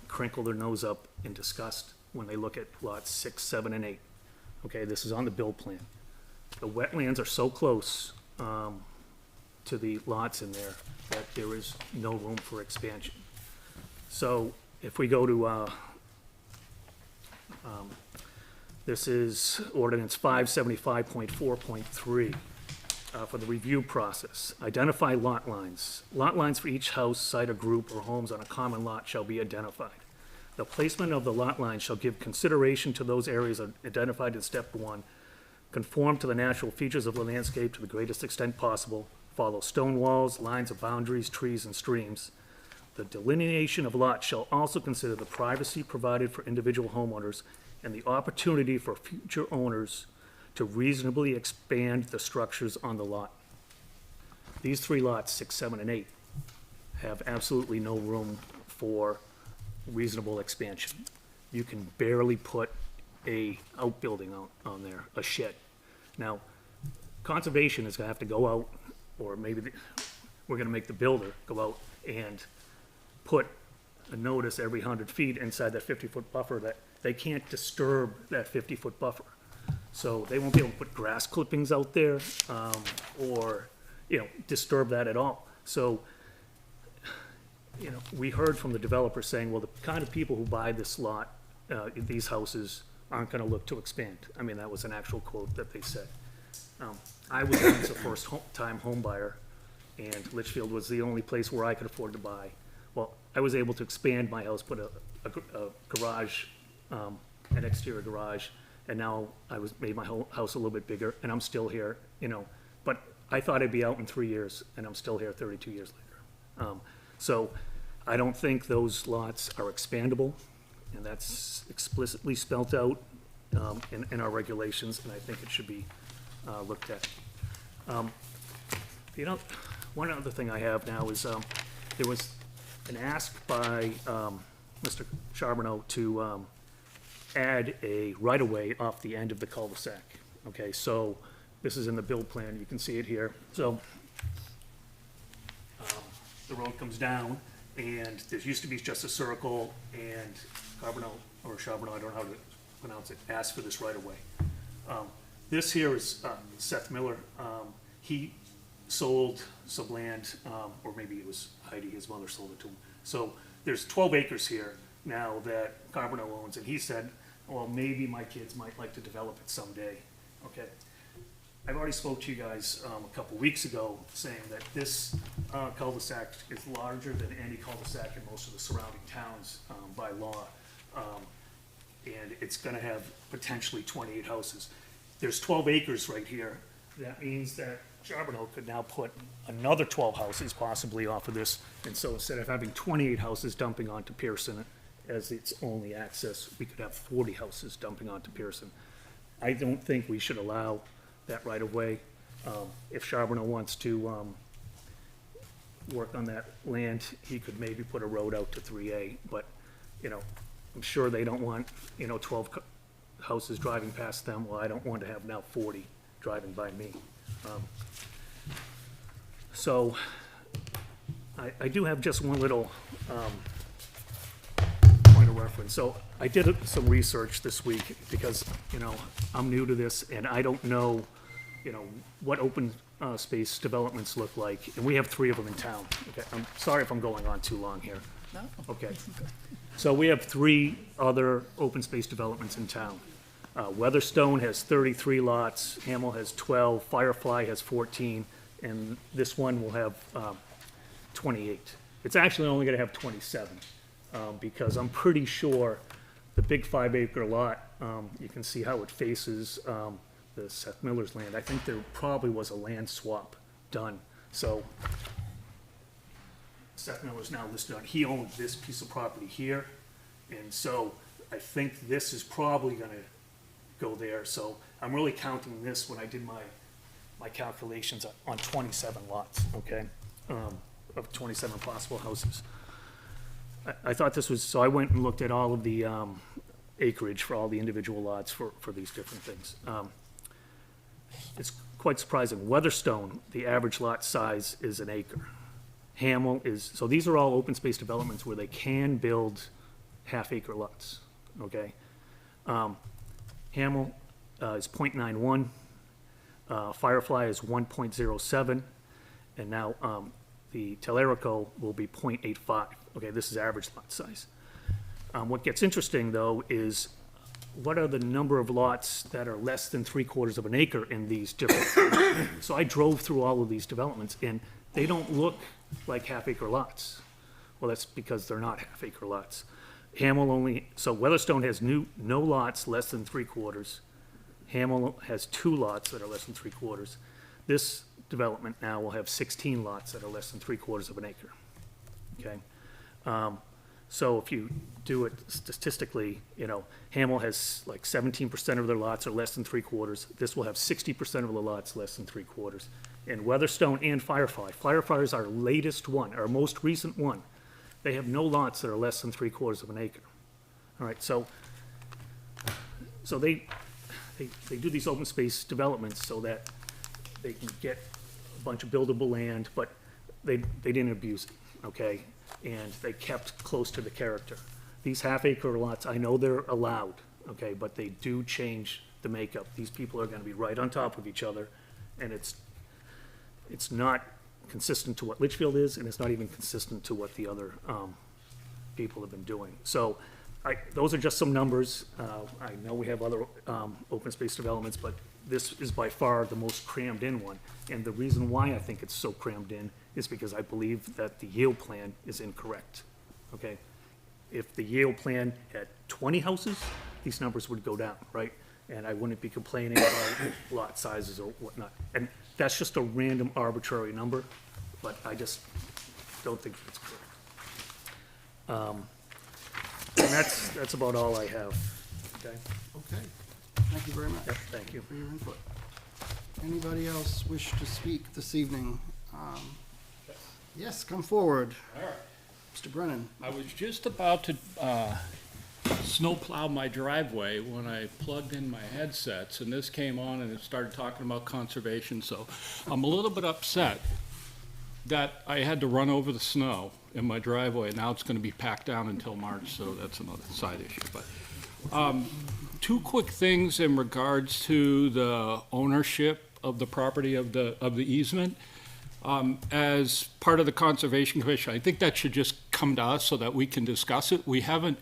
crinkle their nose up in disgust when they look at lots 6, 7, and 8. Okay, this is on the build plan. The wetlands are so close to the lots in there that there is no room for expansion. So if we go to, this is ordinance 575.4.3 for the review process. Identify lot lines. Lot lines for each house, site, or group, or homes on a common lot shall be identified. The placement of the lot line shall give consideration to those areas identified in step 1, conform to the natural features of the landscape to the greatest extent possible, follow stone walls, lines of boundaries, trees, and streams. The delineation of lots shall also consider the privacy provided for individual homeowners and the opportunity for future owners to reasonably expand the structures on the lot. These 3 lots, 6, 7, and 8, have absolutely no room for reasonable expansion. You can barely put a outbuilding on there, a shed. Now, conservation is gonna have to go out, or maybe we're gonna make the builder go out and put a notice every 100 feet inside that 50-foot buffer that they can't disturb that 50-foot buffer. So they won't be able to put grass clippings out there, or, disturb that at all. So, we heard from the developer saying, well, the kind of people who buy this lot, these houses, aren't gonna look to expand. I mean, that was an actual quote that they said. I was once a first-time home buyer, and Litchfield was the only place where I could afford to buy. Well, I was able to expand my house, put a garage, an exterior garage, and now made my whole house a little bit bigger, and I'm still here, But I thought I'd be out in 3 years, and I'm still here 32 years later. So I don't think those lots are expandable, and that's explicitly spelt out in our regulations, and I think it should be looked at. One other thing I have now is there was an ask by Mr. Charbonneau to add a right-of-way off the end of the cul-de-sac. Okay, so this is in the build plan, you can see it here. So the road comes down, and there used to be just a circle, and Charbonneau, I don't know how to pronounce it, asked for this right-of-way. This here is Seth Miller. He sold some land, or maybe it was Heidi, his mother sold it to him. So there's 12 acres here now that Charbonneau owns, and he said, well, maybe my kids might like to develop it someday, okay? I've already spoke to you guys a couple weeks ago saying that this cul-de-sac is larger than any cul-de-sac in most of the surrounding towns by law. And it's gonna have potentially 28 houses. There's 12 acres right here. That means that Charbonneau could now put another 12 houses possibly off of this. And so instead of having 28 houses dumping onto Pearson as its only access, we could have 40 houses dumping onto Pearson. I don't think we should allow that right of way. If Charbonneau wants to work on that land, he could maybe put a road out to 3A, but, I'm sure they don't want, 12 houses driving past them. Well, I don't want to have now 40 driving by me. So I do have just one little point of reference. So I did some research this week because, I'm new to this and I don't know, what open space developments look like. And we have 3 of them in town. Okay, I'm sorry if I'm going on too long here. No? Okay. So we have 3 other open space developments in town. Weatherstone has 33 lots, Hamel has 12, Firefly has 14, and this one will have 28. It's actually only gonna have 27, because I'm pretty sure the big 5-acre lot, you can see how it faces the Seth Miller's land. I think there probably was a land swap done, so Seth Miller's now listed on, he owned this piece of property here, and so I think this is probably gonna go there, so I'm really counting this when I did my calculations on 27 lots, okay? Of 27 possible houses. I thought this was, so I went and looked at all of the acreage for all the individual lots for these different things. It's quite surprising. Weatherstone, the average lot size is 1 acre. Hamel is, so these are all open space developments where they can build half-acre lots, okay? Hamel is 0.91, Firefly is 1.07, and now the Telerico will be 0.85. Okay, this is average lot size. What gets interesting, though, is what are the number of lots that are less than 3/4 of an acre in these different. So I drove through all of these developments, and they don't look like half-acre lots. Well, that's because they're not half-acre lots. Hamel only, so Weatherstone has no lots less than 3/4. Hamel has 2 lots that are less than 3/4. This development now will have 16 lots that are less than 3/4 of an acre. Okay? So if you do it statistically, Hamel has like 17% of their lots are less than 3/4. This will have 60% of the lots less than 3/4. And Weatherstone and Firefly. Firefly is our latest one, our most recent one. They have no lots that are less than 3/4 of an acre. All right, so they do these open space developments so that they can get a bunch of buildable land, but they didn't abuse it. okay? And they kept close to the character. These half-acre lots, I know they're allowed, okay, but they do change the makeup. These people are gonna be right on top of each other, and it's not consistent to what Litchfield is, and it's not even consistent to what the other, people have been doing. So, those are just some numbers. I know we have other, open space developments, but this is by far the most crammed in one. And the reason why I think it's so crammed in is because I believe that the yield plan is incorrect, okay? If the yield plan had 20 houses, these numbers would go down, right? And I wouldn't be complaining about lot sizes or whatnot. And that's just a random arbitrary number, but I just don't think it's correct. And that's about all I have, okay? Okay, thank you very much. Yep, thank you. For your input. Anybody else wish to speak this evening? Yes, come forward. Mr. Brennan. I was just about to snowplow my driveway when I plugged in my headsets, and this came on and it started talking about conservation, so I'm a little bit upset that I had to run over the snow in my driveway. Now it's gonna be packed down until March, so that's another side issue, but. Two quick things in regards to the ownership of the property of the easement. As part of the Conservation Commission, I think that should just come to us so that we can discuss it. We haven't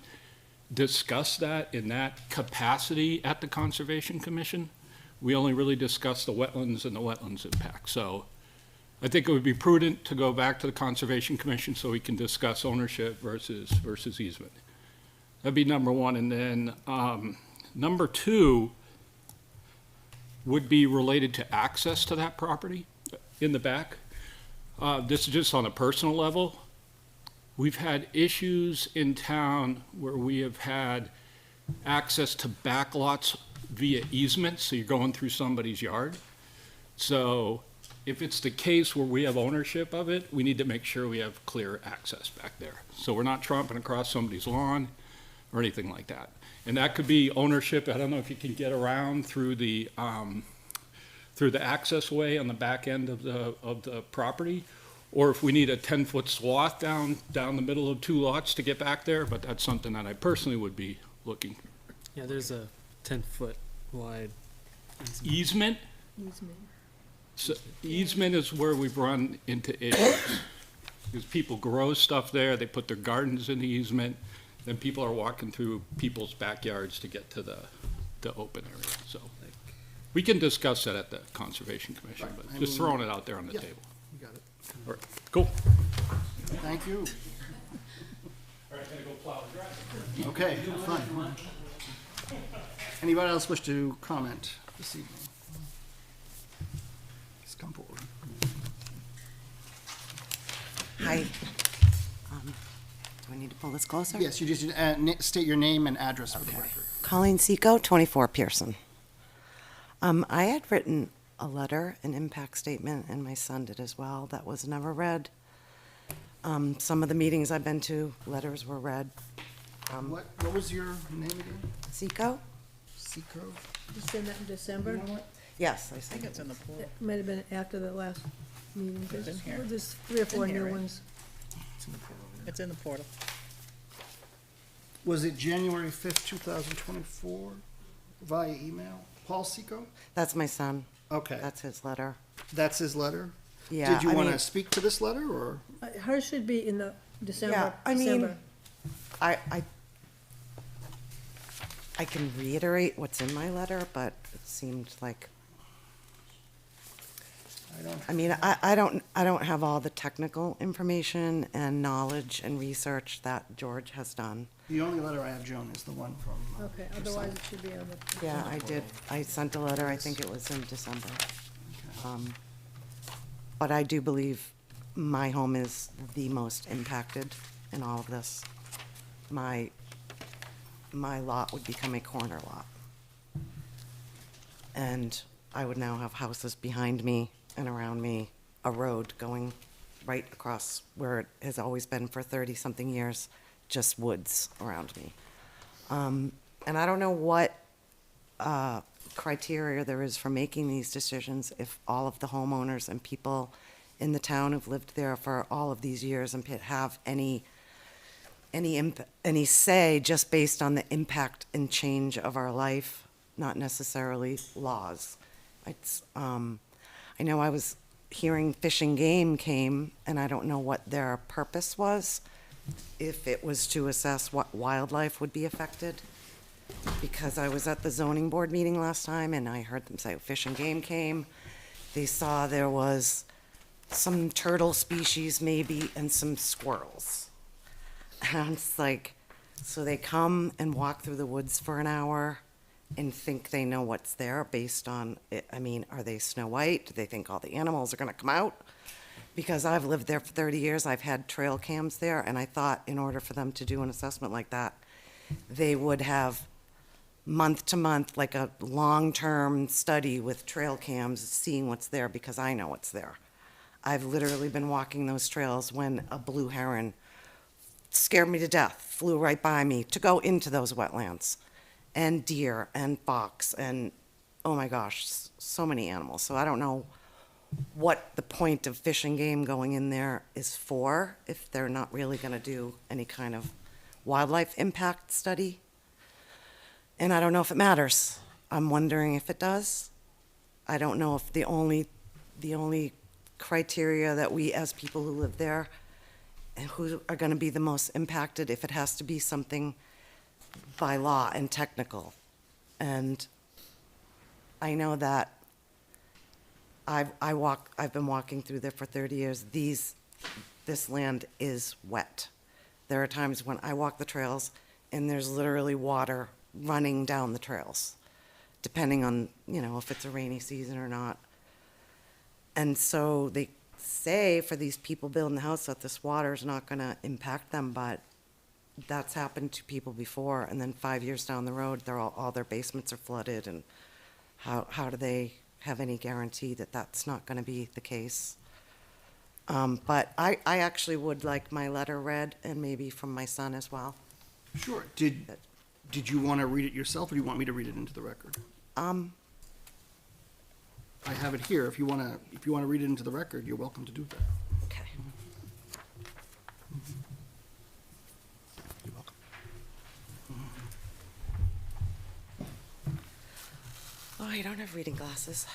discussed that in that capacity at the Conservation Commission. We only really discussed the wetlands and the wetlands impact. So I think it would be prudent to go back to the Conservation Commission so we can discuss ownership versus easement. That'd be number one. And then number two would be related to access to that property in the back. This is just on a personal level. We've had issues in town where we have had access to back lots via easements, so you're going through somebody's yard. So if it's the case where we have ownership of it, we need to make sure we have clear access back there. So we're not tromping across somebody's lawn or anything like that. And that could be ownership. I don't know if you can get around through the access way on the back end of the property, or if we need a 10-foot swath down the middle of two lots to get back there, but that's something that I personally would be looking. Yeah, there's a 10-foot wide Easement? Easement. So easement is where we've run into issues. Because people grow stuff there, they put their gardens in the easement, then people are walking through people's backyards to get to the open area, so. We can discuss that at the Conservation Commission, Right. but I just mean, throwing it out there on the yeah. table. You got it. All right, cool. Thank you. All right, gonna go plow the driveway. Okay, fine. Anybody else wish to comment this evening? Please come forward. Hi. Do I need to pull this closer? Yes, you just state your name and address for the record. Colleen Seco, 24 Pearson. I had written a letter, an impact statement, and my son did as well, that was never read. Some of the meetings I've been to, letters were read. What was your name again? Seco? Seco? You send that in December? You know what? Yes, I I think think it's in the pool. It might have been after the last meeting. It's in here. There's 3 or 4 in here, new right? ones. It's in the portal. Was it January 5th, 2024 via email? Paul Seco? that's my son. Okay, That's his letter. that's his letter? Yeah, Did you I want to mean- speak to this letter, or? Hers should be in the December. Yeah, I mean- December. I can reiterate what's in my letter, but it seemed like, I mean, I don't have all the technical information and knowledge and research that George has done. The only letter I have, Joan, is the one from. Okay, otherwise it should be on the. Yeah, I did. I sent a letter, I think it was in December. But I do believe my home is the most impacted in all of this. My lot would become a corner lot. And I would now have houses behind me and around me, a road going right across where it has always been for 30-something years, just woods around me. And I don't know what criteria there is for making these decisions if all of the homeowners and people in the town who've lived there for all of these years and have any say just based on the impact and change of our life, not necessarily laws. I know I was hearing Fish and Game came, and I don't know what their purpose was, if it was to assess what wildlife would be affected. Because I was at the zoning board meeting last time, and I heard them say Fish and Game came. They saw there was some turtle species maybe, and some squirrels. And it's like, so they come and walk through the woods for an hour and think they know what's there based on it. I mean, are they Snow White? Do they think all the animals are gonna come out? Because I've lived there for 30 years, I've had trail cams there, and I thought in order for them to do an assessment like that, they would have month to month, like a long-term study with trail cams, seeing what's there, because I know what's there. I've literally been walking those trails when a blue heron scared me to death, flew right by me to go into those wetlands, and deer and fox and, oh my gosh, so many animals. So I don't know what the point of Fish and Game going in there is for, if they're not really gonna do any kind of wildlife impact study. And I don't know if it matters. I'm wondering if it does. I don't know if the only criteria that we as people who live there and who are gonna be the most impacted, if it has to be something by law and technical. And I know that I've been walking through there for 30 years. This land is wet. There are times when I walk the trails and there's literally water running down the trails, depending on, if it's a rainy season or not. And so they say for these people building the house that this water is not gonna impact them, but that's happened to people before, and then 5 years down the road, all their basements are flooded, and how do they have any guarantee that that's not gonna be the case? But I actually would like my letter read, and maybe from my son as well. Sure. Did you want to read it yourself, or do you want me to read it into the record? I have it here. If you want to read it into the record, you're welcome to do that. Okay. You're welcome. Oh, I don't have reading glasses,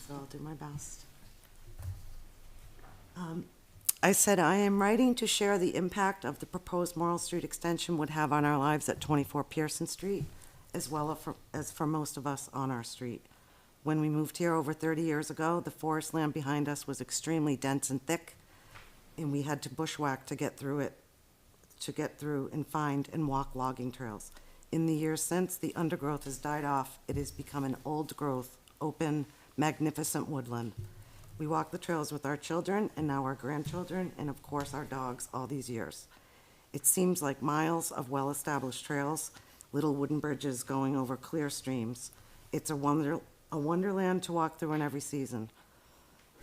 so I'll do my best. I said, I am writing to share the impact of the proposed Morrill Street extension would have on our lives at 24 Pearson Street, as well as for most of us on our street. When we moved here over 30 years ago, the forest land behind us was extremely dense and thick, and we had to bushwhack to get through and find and walk logging trails. In the years since, the undergrowth has died off. It has become an old growth, open, magnificent woodland. We walk the trails with our children and now our grandchildren, and of course our dogs all these years. It seems like miles of well-established trails, little wooden bridges going over clear streams. It's a wonderland to walk through in every season.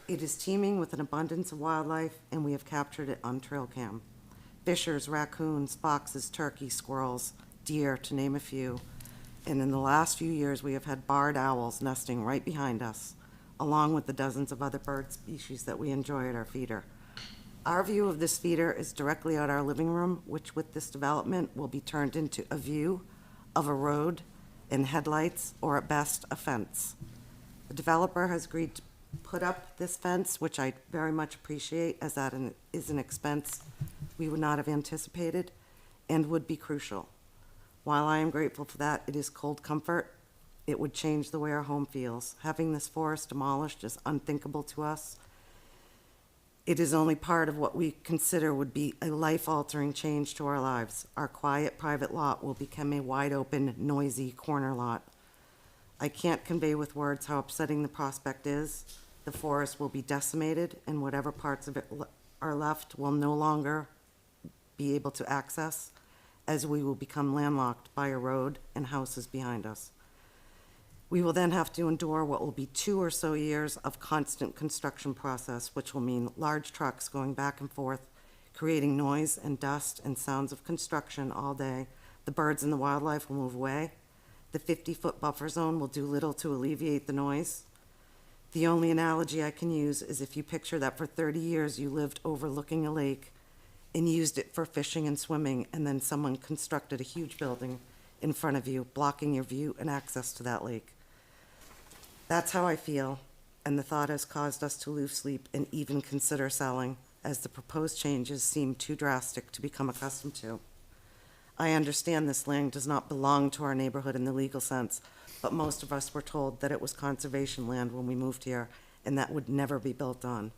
It is teeming with an abundance of wildlife, and we have captured it on trail cam. Fishers, raccoons, foxes, turkeys, squirrels, deer, to name a few. And in the last few years, we have had barred owls nesting right behind us, along with the dozens of other bird species that we enjoy at our feeder. Our view of this feeder is directly out our living room, which with this development will be turned into a view of a road and headlights, or at best, a fence. The developer has agreed to put up this fence, which I very much appreciate, as that is an expense we would not have anticipated and would be crucial. While I am grateful for that, it is cold comfort. It would change the way our home feels. Having this forest demolished is unthinkable to us. It is only part of what we consider would be a life-altering change to our lives. Our quiet private lot will become a wide-open, noisy corner lot. I can't convey with words how upsetting the prospect is. The forest will be decimated, and whatever parts of it are left will no longer be able to access, as we will become landlocked by a road and houses behind us. We will then have to endure what will be 2 or so years of constant construction process, which will mean large trucks going back and forth, creating noise and dust and sounds of construction all day. The birds and the wildlife will move away. The 50-foot buffer zone will do little to alleviate the noise. The only analogy I can use is if you picture that for 30 years you lived overlooking a lake and used it for fishing and swimming, and then someone constructed a huge building in front of you, blocking your view and access to that lake. That's how I feel, and the thought has caused us to lose sleep and even consider selling, as the proposed changes seem too drastic to become accustomed to. I understand this land does not belong to our neighborhood in the legal sense, but most of us were told that it was conservation land when we moved here, and that would never be built on.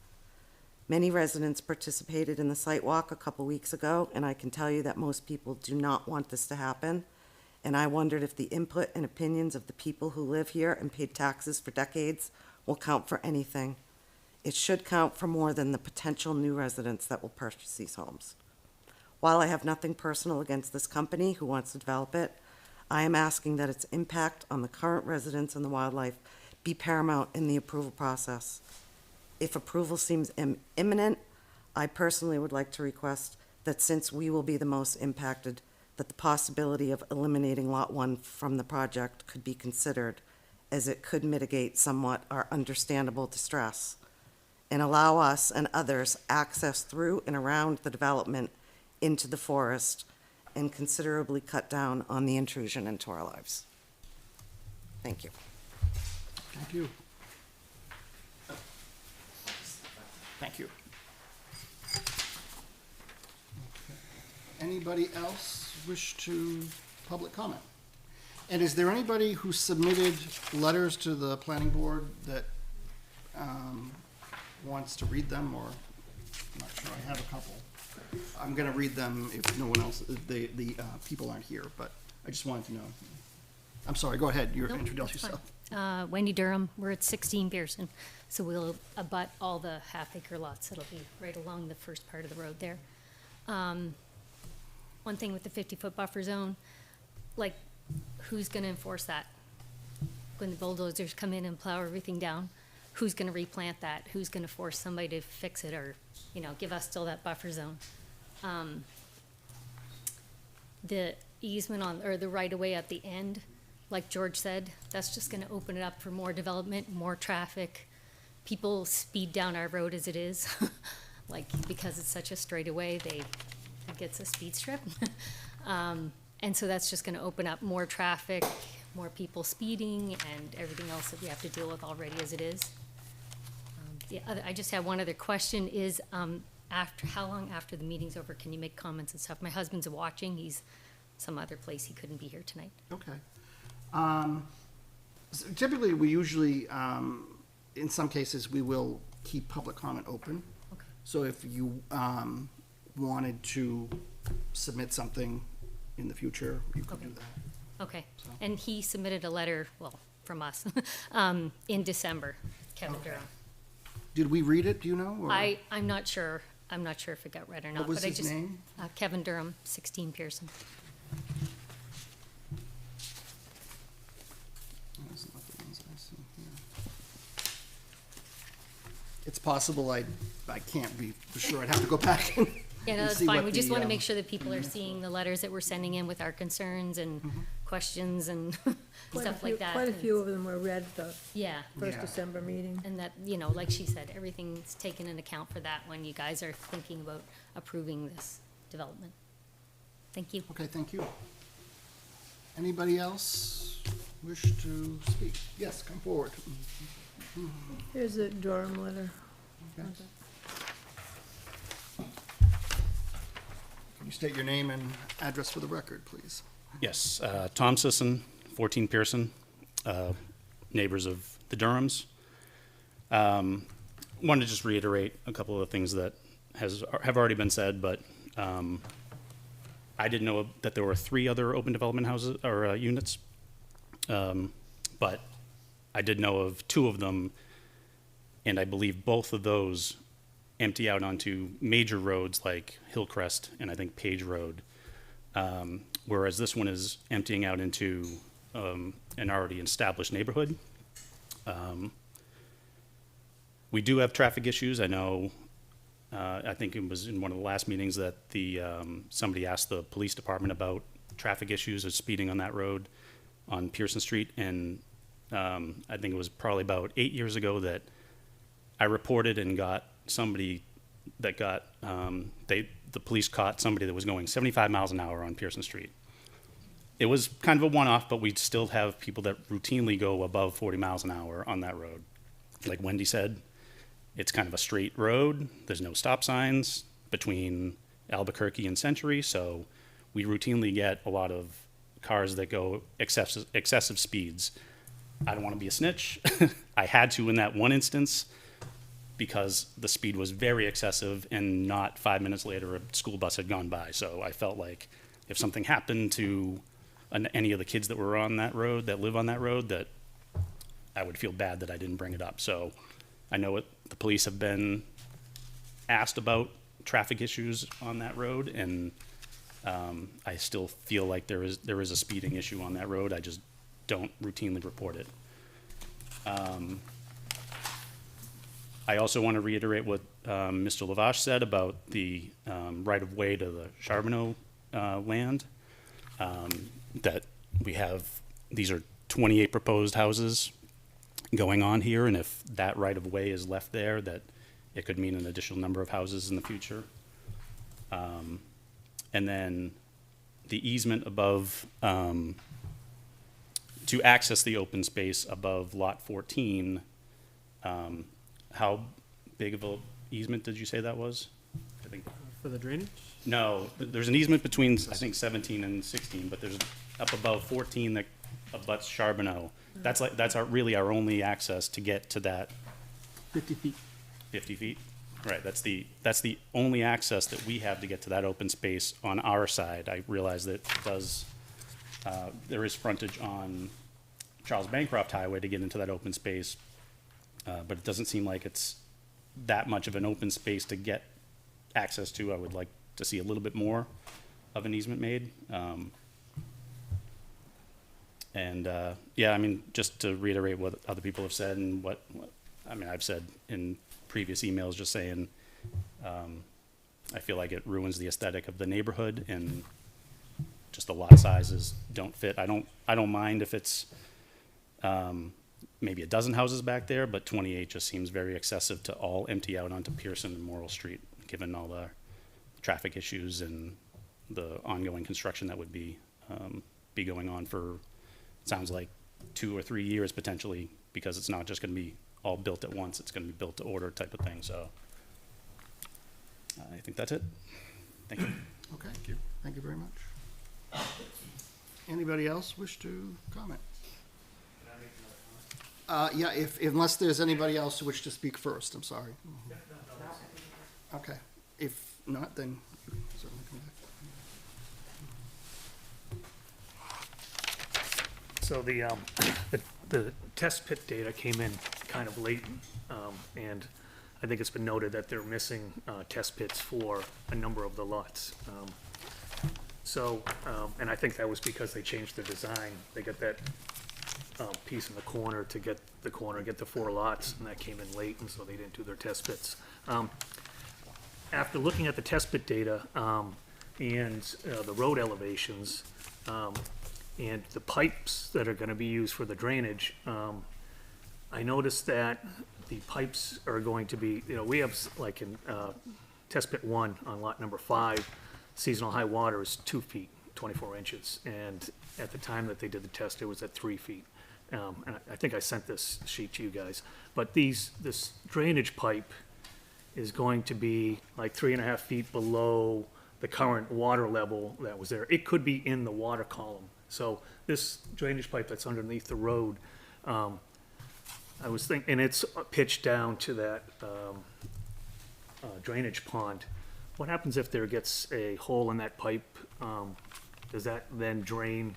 Many residents participated in the site walk a couple weeks ago, and I can tell you that most people do not want this to happen. And I wondered if the input and opinions of the people who live here and paid taxes for decades will count for anything. It should count for more than the potential new residents that will purchase these homes. While I have nothing personal against this company who wants to develop it, I am asking that its impact on the current residents and the wildlife be paramount in the approval process. If approval seems imminent, I personally would like to request that since we will be the most impacted, that the possibility of eliminating Lot 1 from the project could be considered, as it could mitigate somewhat our understandable distress and allow us and others access through and around the development into the forest and considerably cut down on the intrusion into our lives. Thank you. Thank you. Thank you. Anybody else wish to public comment? And is there anybody who submitted letters to the planning board that wants to read them, or I'm not sure, I have a couple. I'm gonna read them if no one else, the people aren't here, but I just wanted to know. I'm sorry, go ahead, you Nope, introduce that's yourself. fine. Wendy Durham, we're at 16 Pearson, so we'll abut all the half-acre lots. It'll be right along the first part of the road there. One thing with the 50-foot buffer zone, like, who's gonna enforce that? When the bulldozers come in and plow everything down, who's gonna replant that? Who's gonna force somebody to fix it or, give us still that buffer zone? The easement or the right-of-way at the end, like George said, that's just gonna open it up for more development, more traffic. People speed down our road as it is, because it's such a straightaway, it gets a speed strip. And so that's just gonna open up more traffic, more people speeding, and everything else that we have to deal with already as it is. I just have one other question, is, how long after the meeting's over can you make comments and stuff? My husband's watching, he's some other place, he couldn't be here tonight. Okay. So typically, we usually, in some cases, we will keep public comment open. Okay. So if you wanted to submit something in the future, you could do that. Okay, and he submitted a letter, well, from us, in December, Kevin Okay. Durham. Did we read it, do you know? or- I'm not sure if it got read or not. What was but I his just- name? Kevin Durham, 16 Pearson. Those are not the ones I see here. It's possible I can't be for sure, I'd have to go back and Yeah, no, and that's see fine. what We just the, want to make sure that people are seeing the letters that we're sending in with our concerns and questions and stuff like that. Quite a few of them were read at the Yeah, first Yeah. December meeting. and that, like she said, everything's taken into account for that when you guys are thinking about approving this development. Thank you. Okay, thank you. Anybody else wish to speak? Yes, come forward. Here's a Durham letter. Okay. Can you state your name and address for the record, please? Yes, Tom Sisson, 14 Pearson, neighbors of the Durhams. Wanted to just reiterate a couple of things that have already been said, but I didn't know that there were 3 other open development houses or units, but I did know of 2 of them, and I believe both of those empty out onto major roads like Hillcrest and I think Page Road. Whereas this one is emptying out into an already established neighborhood. We do have traffic issues. I know, I think it was in one of the last meetings that somebody asked the police department about traffic issues of speeding on that road on Pearson Street, and I think it was probably about 8 years ago that I reported and got somebody that got, the police caught somebody that was going 75 miles an hour on Pearson Street. It was kind of a one-off, but we still have people that routinely go above 40 miles an hour on that road. Like Wendy said, it's kind of a straight road. There's no stop signs between Albuquerque and Century, so we routinely get a lot of cars that go excessive speeds. I don't want to be a snitch. I had to in that one instance because the speed was very excessive, and not 5 minutes later a school bus had gone by. So I felt like if something happened to any of the kids that were on that road, that live on that road, that I would feel bad that I didn't bring it up. So I know the police have been asked about traffic issues on that road, and I still feel like there is a speeding issue on that road. I just don't routinely report it. I also want to reiterate what Mr. Lavash said about the right-of-way to the Charbonneau land. That we have, these are 28 proposed houses going on here, and if that right-of-way is left there, that it could mean an additional number of houses in the future. And then the easement above, to access the open space above Lot 14, how big of a easement did you say that was? I think. For the drainage? No, there's an easement between, I think, 17 and 16, but there's up above 14 that abuts Charbonneau. That's really our only access to get to that. 50 feet. 50 feet? Right, that's the only access that we have to get to that open space on our side. I realize that there is frontage on Charles Bancroft Highway to get into that open space, but it doesn't seem like it's that much of an open space to get access to. I would like to see a little bit more of an easement made. Yeah, I mean, just to reiterate what other people have said and what I've said in previous emails, just saying, I feel like it ruins the aesthetic of the neighborhood, and just the lot sizes don't fit. I don't mind if it's maybe a dozen houses back there, but 28 just seems very excessive to all empty out onto Pearson and Morrill Street, given all the traffic issues and the ongoing construction that would be going on for, it sounds like, 2 or 3 years potentially, because it's not just going to be all built at once. It's going to be built to order type of thing. So I think that's it. Thank you. Okay. Thank you very much. Anybody else wish to comment? Yeah, unless there's anybody else who wish to speak first, I'm sorry. Okay, if not, then you can certainly come back. So the test pit data came in kind of late, and I think it's been noted that they're missing test pits for a number of the lots. And I think that was because they changed the design. They got that piece in the corner to get the 4 lots, and that came in late, and so they didn't do their test pits. After looking at the test pit data and the road elevations and the pipes that are going to be used for the drainage, I noticed that the pipes are going to be, we have, like in test pit 1 on lot number 5, seasonal high water is 2 feet, 24 inches. And at the time that they did the test, it was at 3 feet. And I think I sent this sheet to you guys. But this drainage pipe is going to be like 3.5 feet below the current water level that was there. It could be in the water column. So this drainage pipe that's underneath the road, I was thinking, and it's pitched down to that drainage pond. What happens if there gets a hole in that pipe? Does that then drain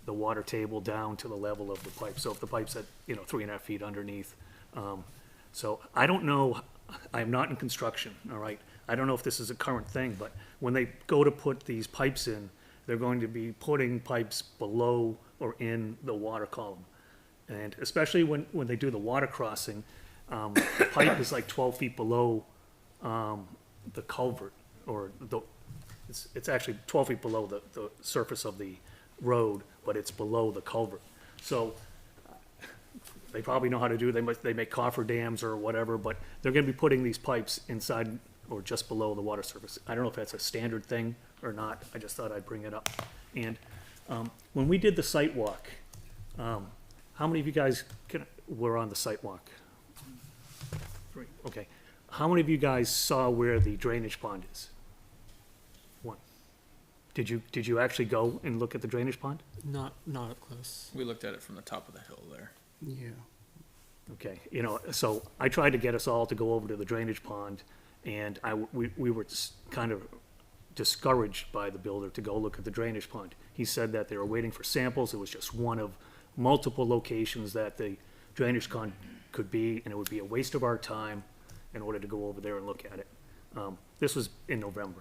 the water table down to the level of the pipe? So if the pipe's at 3.5 feet underneath, so I don't know. I'm not in construction. All right, I don't know if this is a current thing, but when they go to put these pipes in, they're going to be putting pipes below or in the water column. And especially when they do the water crossing, the pipe is like 12 feet below the culvert, or it's actually 12 feet below the surface of the road, but it's below the culvert. So they probably know how to do, they make coffer dams or whatever, but they're gonna be putting these pipes inside or just below the water surface. I don't know if that's a standard thing or not, I just thought I'd bring it up. And, when we did the site walk, how many of you guys were on the site walk? Three, okay. How many of you guys saw where the drainage pond is? One. Did you actually go and look at the drainage pond? Not up close. We looked at it from the top of the hill there. Yeah. Okay, so I tried to get us all to go over to the drainage pond, and we were kind of discouraged by the builder to go look at the drainage pond. He said that they were waiting for samples. It was just one of multiple locations that the drainage pond could be, and it would be a waste of our time in order to go over there and look at it. This was in November.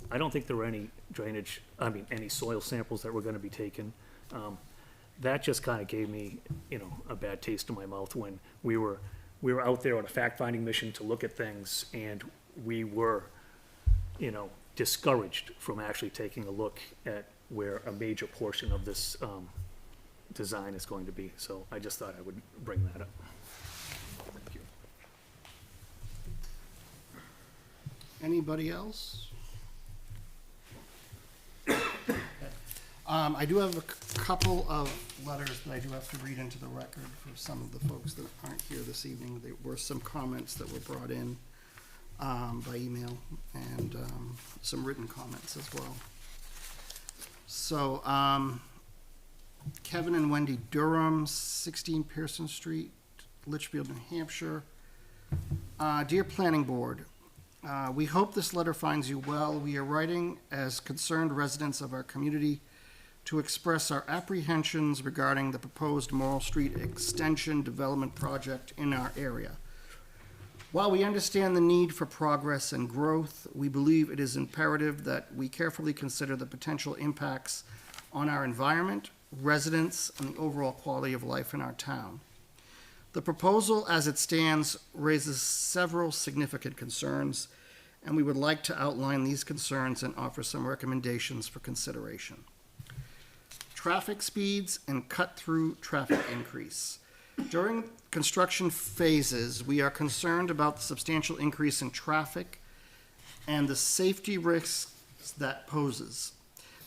I don't think there were any any soil samples that were gonna be taken. That just kind of gave me, a bad taste in my mouth when we were out there on a fact-finding mission to look at things, and we were, discouraged from actually taking a look at where a major portion of this design is going to be. So I just thought I would bring that up. Thank you. Anybody else? I do have a couple of letters that I do have to read into the record for some of the folks that aren't here this evening. There were some comments that were brought in by email and some written comments as well. So, Kevin and Wendy Durham, 16 Pearson Street, Litchfield, New Hampshire. Dear Planning Board, we hope this letter finds you well. We are writing as concerned residents of our community to express our apprehensions regarding the proposed Morrill Street Extension development project in our area. While we understand the need for progress and growth, we believe it is imperative that we carefully consider the potential impacts on our environment, residents, and the overall quality of life in our town. The proposal as it stands raises several significant concerns, and we would like to outline these concerns and offer some recommendations for consideration. Traffic speeds and cut-through traffic increase. During construction phases, we are concerned about the substantial increase in traffic and the safety risks that poses.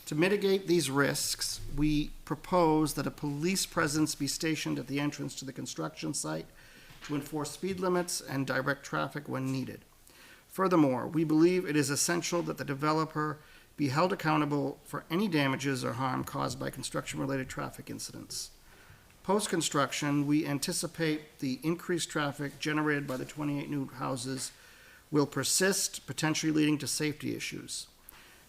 To mitigate these risks, we propose that a police presence be stationed at the entrance to the construction site to enforce speed limits and direct traffic when needed. Furthermore, we believe it is essential that the developer be held accountable for any damages or harm caused by construction-related traffic incidents. Post-construction, we anticipate the increased traffic generated by the 28 new houses will persist, potentially leading to safety issues.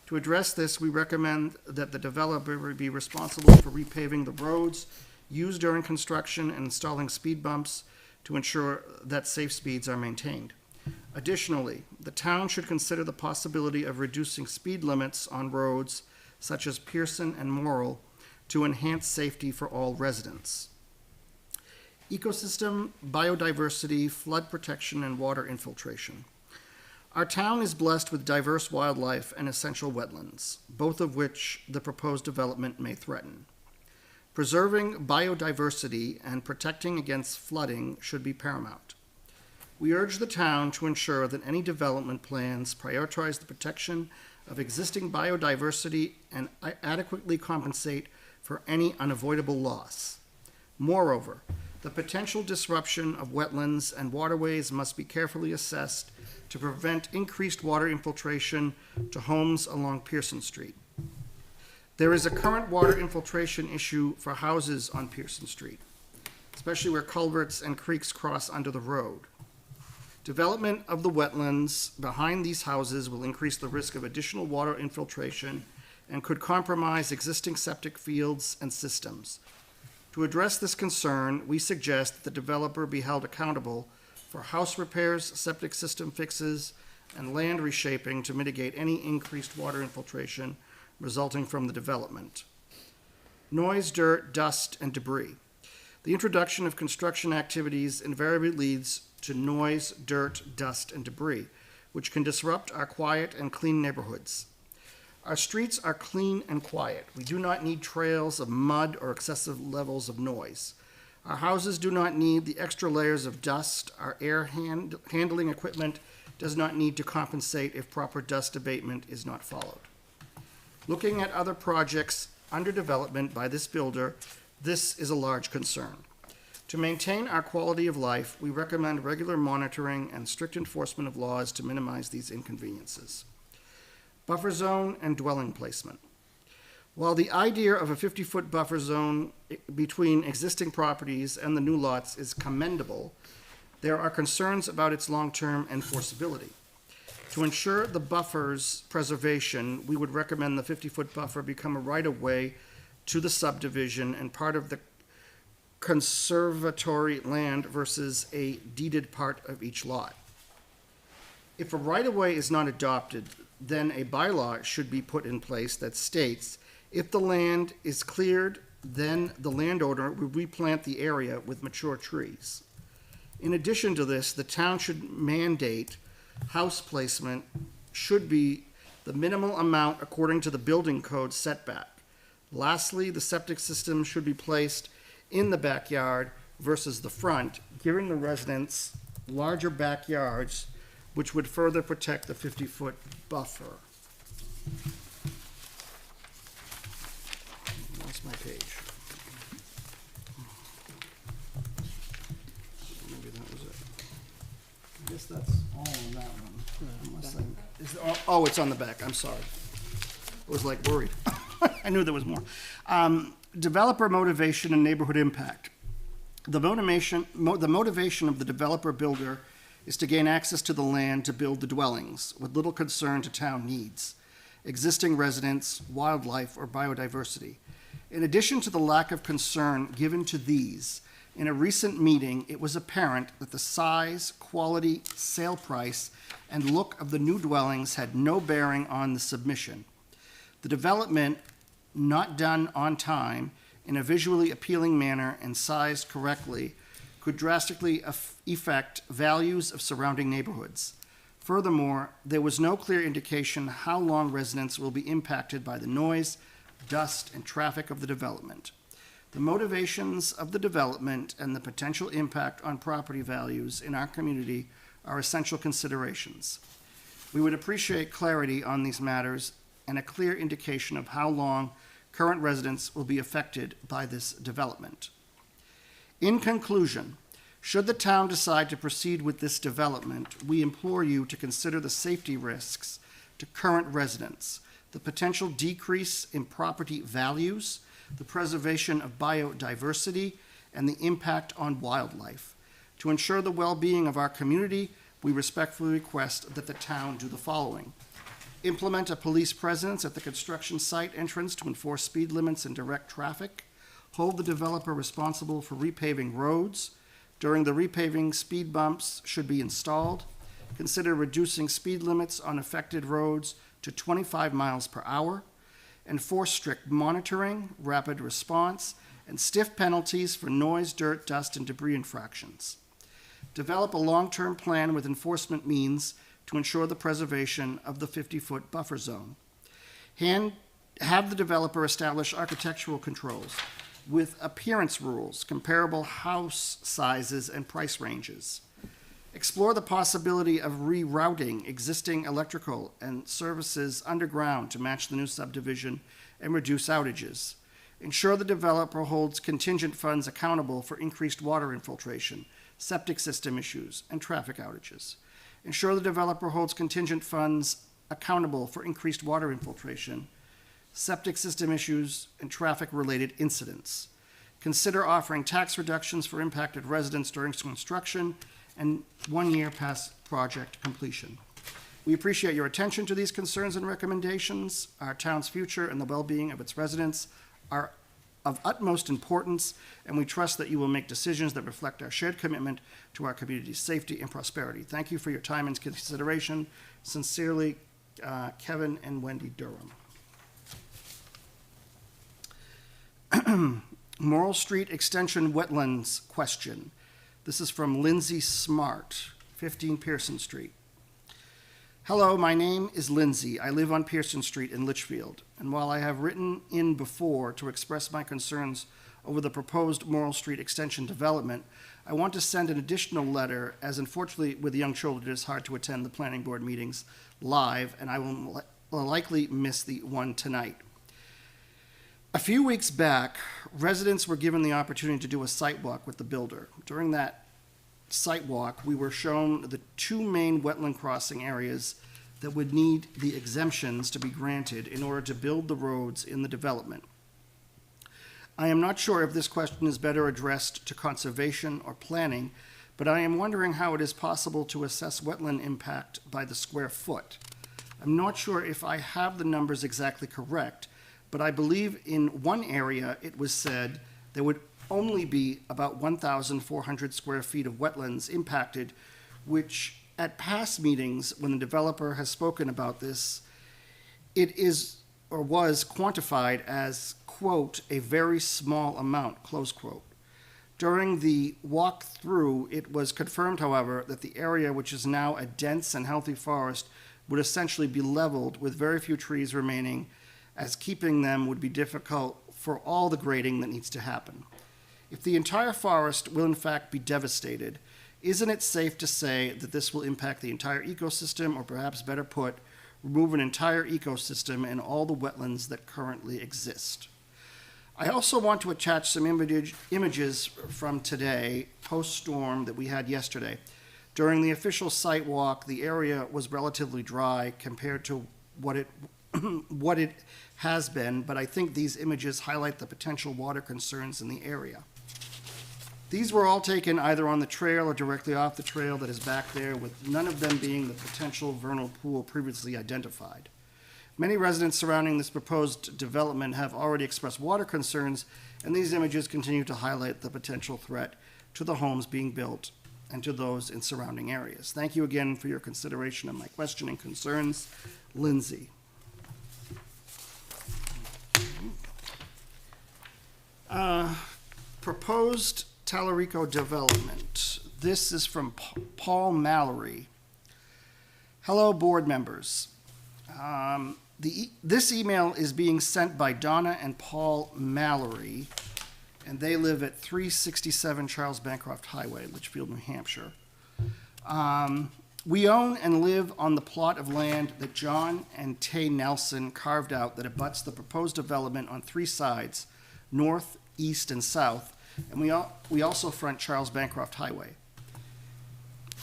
To address this, we recommend that the developer be responsible for repaving the roads used during construction and installing speed bumps to ensure that safe speeds are maintained. Additionally, the town should consider the possibility of reducing speed limits on roads such as Pearson and Morrill to enhance safety for all residents. Ecosystem, biodiversity, flood protection, and water infiltration. Our town is blessed with diverse wildlife and essential wetlands, both of which the proposed development may threaten. Preserving biodiversity and protecting against flooding should be paramount. We urge the town to ensure that any development plans prioritize the protection of existing biodiversity and adequately compensate for any unavoidable loss. Moreover, the potential disruption of wetlands and waterways must be carefully assessed to prevent increased water infiltration to homes along Pearson Street. There is a current water infiltration issue for houses on Pearson Street, especially where culverts and creeks cross under the road. Development of the wetlands behind these houses will increase the risk of additional water infiltration and could compromise existing septic fields and systems. To address this concern, we suggest that the developer be held accountable for house repairs, septic system fixes, and land reshaping to mitigate any increased water infiltration resulting from the development. Noise, dirt, dust, and debris. The introduction of construction activities invariably leads to noise, dirt, dust, and debris, which can disrupt our quiet and clean neighborhoods. Our streets are clean and quiet. We do not need trails of mud or excessive levels of noise. Our houses do not need the extra layers of dust. Our handling equipment does not need to compensate if proper dust abatement is not followed. Looking at other projects under development by this builder, this is a large concern. To maintain our quality of life, we recommend regular monitoring and strict enforcement of laws to minimize these inconveniences. Buffer zone and dwelling placement. While the idea of a 50-foot buffer zone between existing properties and the new lots is commendable, there are concerns about its long-term enforceability. To ensure the buffer's preservation, we would recommend the 50-foot buffer become a right-of-way to the subdivision and part of the conservatory land versus a deeded part of each lot. If a right-of-way is not adopted, then a bylaw should be put in place that states if the land is cleared, then the landowner will replant the area with mature trees. In addition to this, the town should mandate house placement should be the minimal amount according to the building code setback. Lastly, the septic system should be placed in the backyard versus the front, giving the residents larger backyards, which would further protect the 50-foot buffer. Lost my page. Maybe that was it. I guess that's all on that one. Unless it's on the back. I'm sorry. I was like worried. I knew there was more. Developer motivation and neighborhood impact. The motivation of the developer builder is to gain access to the land to build the dwellings with little concern to town needs, existing residents, wildlife, or biodiversity. In addition to the lack of concern given to these, in a recent meeting, it was apparent that the size, quality, sale price, and look of the new dwellings had no bearing on the submission. The development, not done on time, in a visually appealing manner and sized correctly, could drastically affect values of surrounding neighborhoods. Furthermore, there was no clear indication how long residents will be impacted by the noise, dust, and traffic of the development. The motivations of the development and the potential impact on property values in our community are essential considerations. We would appreciate clarity on these matters and a clear indication of how long current residents will be affected by this development. In conclusion, should the town decide to proceed with this development, we implore you to consider the safety risks to current residents, the potential decrease in property values, the preservation of biodiversity, and the impact on wildlife. To ensure the well-being of our community, we respectfully request that the town do the following: implement a police presence at the construction site entrance to enforce speed limits and direct traffic. Hold the developer responsible for repaving roads. During the repaving, speed bumps should be installed. Consider reducing speed limits on affected roads to 25 miles per hour. Enforce strict monitoring, rapid response, and stiff penalties for noise, dirt, dust, and debris infractions. Develop a long-term plan with enforcement means to ensure the preservation of the 50-foot buffer zone. Have the developer establish architectural controls with appearance rules, comparable house sizes, and price ranges. Explore the possibility of rerouting existing electrical and services underground to match the new subdivision and reduce outages. Ensure the developer holds contingent funds accountable for increased water infiltration, septic system issues, and traffic outages. Ensure the developer holds contingent funds accountable for increased water infiltration, septic system issues, and traffic-related incidents. Consider offering tax reductions for impacted residents during construction and 1 year past project completion. We appreciate your attention to these concerns and recommendations. Our town's future and the well-being of its residents are of utmost importance, and we trust that you will make decisions that reflect our shared commitment to our community's safety and prosperity. Thank you for your time and consideration. Sincerely, Kevin and Wendy Durham. Morrill Street Extension Wetlands question. This is from Lindsay Smart, 15 Pearson Street. Hello, my name is Lindsay. I live on Pearson Street in Litchfield. And while I have written in before to express my concerns over the proposed Morrill Street extension development, I want to send an additional letter, as unfortunately with young children it is hard to attend the planning board meetings live, and I will likely miss the one tonight. A few weeks back, residents were given the opportunity to do a site walk with the builder. During that site walk, we were shown the two main wetland crossing areas that would need the exemptions to be granted in order to build the roads in the development. I am not sure if this question is better addressed to conservation or planning, but I am wondering how it is possible to assess wetland impact by the square foot. I'm not sure if I have the numbers exactly correct, but I believe in one area it was said there would only be about 1,400 square feet of wetlands impacted, which at past meetings, when the developer has spoken about this, it is or was quantified as, quote, a very small amount, close quote. During the walk-through, it was confirmed, however, that the area, which is now a dense and healthy forest, would essentially be leveled with very few trees remaining, as keeping them would be difficult for all the grading that needs to happen. If the entire forest will in fact be devastated, isn't it safe to say that this will impact the entire ecosystem, or perhaps better put, remove an entire ecosystem and all the wetlands that currently exist? I also want to attach some images from today, post-storm, that we had yesterday. During the official site walk, the area was relatively dry compared to what it has been, but I think these images highlight the potential water concerns in the area. These were all taken either on the trail or directly off the trail that is back there, with none of them being the potential vernal pool previously identified. Many residents surrounding this proposed development have already expressed water concerns, and these images continue to highlight the potential threat to the homes being built and to those in surrounding areas. Thank you again for your consideration of my question and concerns. Lindsay. Proposed Talarico development. This is from Paul Mallory. Hello, board members. This email is being sent by Donna and Paul Mallory, and they live at 367 Charles Bancroft Highway, Litchfield, New Hampshire. We own and live on the plot of land that John and Tay Nelson carved out that abuts the proposed development on three sides, north, east, and south, and we also front Charles Bancroft Highway.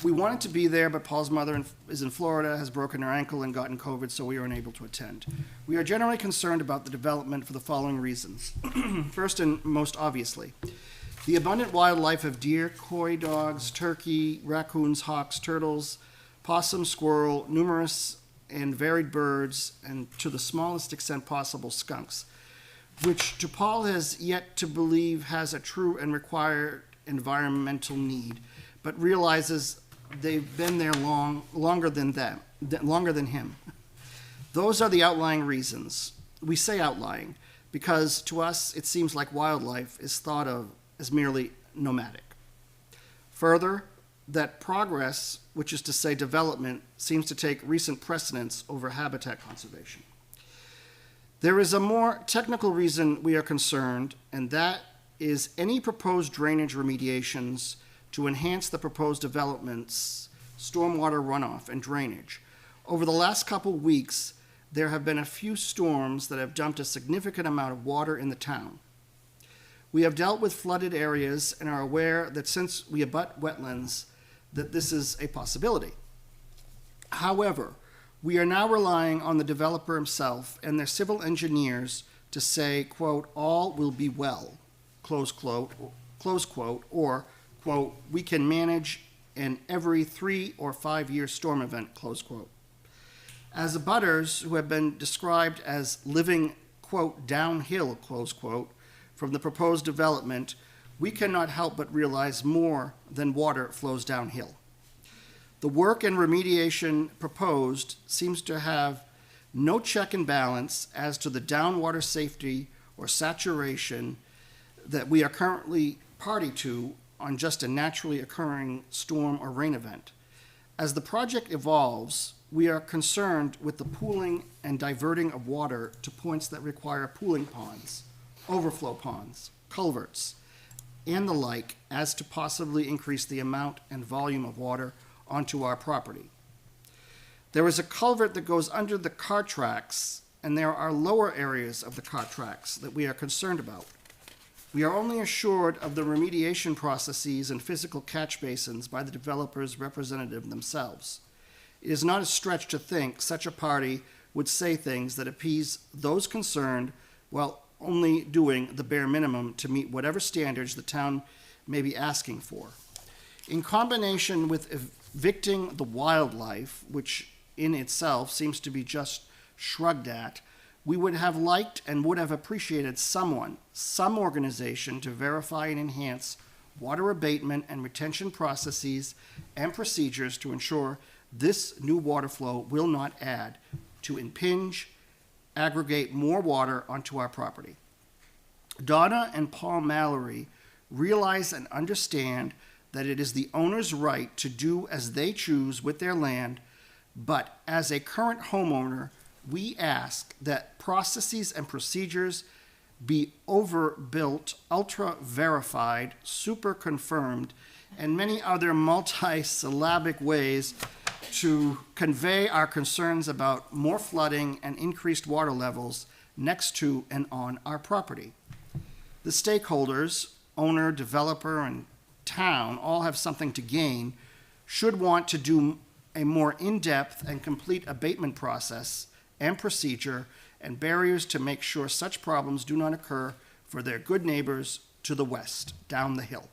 We wanted to be there, but Paul's mother is in Florida, has broken her ankle and gotten COVID, so we are unable to attend. We are generally concerned about the development for the following reasons. First and most obviously, the abundant wildlife of deer, coy dogs, turkey, raccoons, hawks, turtles, possum, squirrel, numerous and varied birds, and to the smallest extent possible, skunks, which to Paul has yet to believe has a true and required environmental need, but realizes they've been there longer than him. Those are the outlying reasons. We say outlying because to us it seems like wildlife is thought of as merely nomadic. Further, that progress, which is to say development, seems to take recent precedence over habitat conservation. There is a more technical reason we are concerned, and that is any proposed drainage remediations to enhance the proposed development's stormwater runoff and drainage. Over the last couple weeks, there have been a few storms that have dumped a significant amount of water in the town. We have dealt with flooded areas and are aware that since we abut wetlands, that this is a possibility. However, we are now relying on the developer himself and their civil engineers to say, quote, all will be well, close quote, or, quote, we can manage an every 3 or 5 year storm event, close quote. As abutters who have been described as living, quote, downhill, close quote, from the proposed development, we cannot help but realize more than water flows downhill. The work and remediation proposed seems to have no check and balance as to the downwater safety or saturation that we are currently party to on just a naturally occurring storm or rain event. As the project evolves, we are concerned with the pooling and diverting of water to points that require pooling ponds, overflow ponds, culverts, and the like, as to possibly increase the amount and volume of water onto our property. There is a culvert that goes under the car tracks, and there are lower areas of the car tracks that we are concerned about. We are only assured of the remediation processes and physical catch basins by the developer's representative themselves. It is not a stretch to think such a party would say things that appease those concerned while only doing the bare minimum to meet whatever standards the town may be asking for. In combination with evicting the wildlife, which in itself seems to be just shrugged at, we would have liked and would have appreciated someone, some organization to verify and enhance water abatement and retention processes and procedures to ensure this new water flow will not add to impinge, aggregate more water onto our property. Donna and Paul Mallory realize and understand that it is the owner's right to do as they choose with their land, but as a current homeowner, we ask that processes and procedures be overbuilt, ultra-verified, super-confirmed, and many other multi-syllabic ways to convey our concerns about more flooding and increased water levels next to and on our property. The stakeholders, owner, developer, and town, all have something to gain, should want to do a more in-depth and complete abatement process and procedure and barriers to make sure such problems do not occur for their good neighbors to the west, down the hill.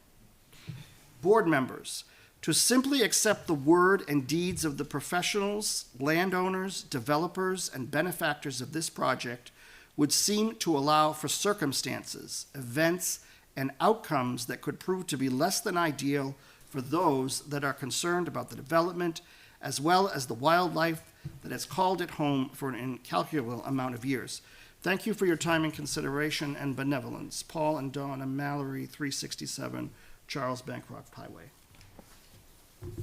Board members, to simply accept the word and deeds of the professionals, landowners, developers, and benefactors of this project would seem to allow for circumstances, events, and outcomes that could prove to be less than ideal for those that are concerned about the development, as well as the wildlife that has called it home for an incalculable amount of years. Thank you for your time and consideration and benevolence. Paul and Donna Mallory, 367 Charles Bancroft Highway. Okay,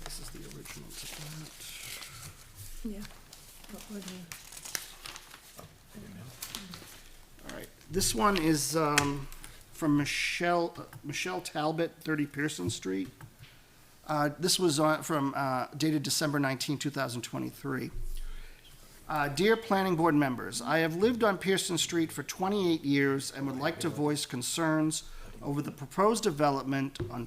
this is the original to that. Yeah. Oh, original. All right, this one is from Michelle Talbot, 30 Pearson Street. This was dated December 19, 2023. Dear Planning Board members, I have lived on Pearson Street for 28 years and would like to voice concerns over the proposed development on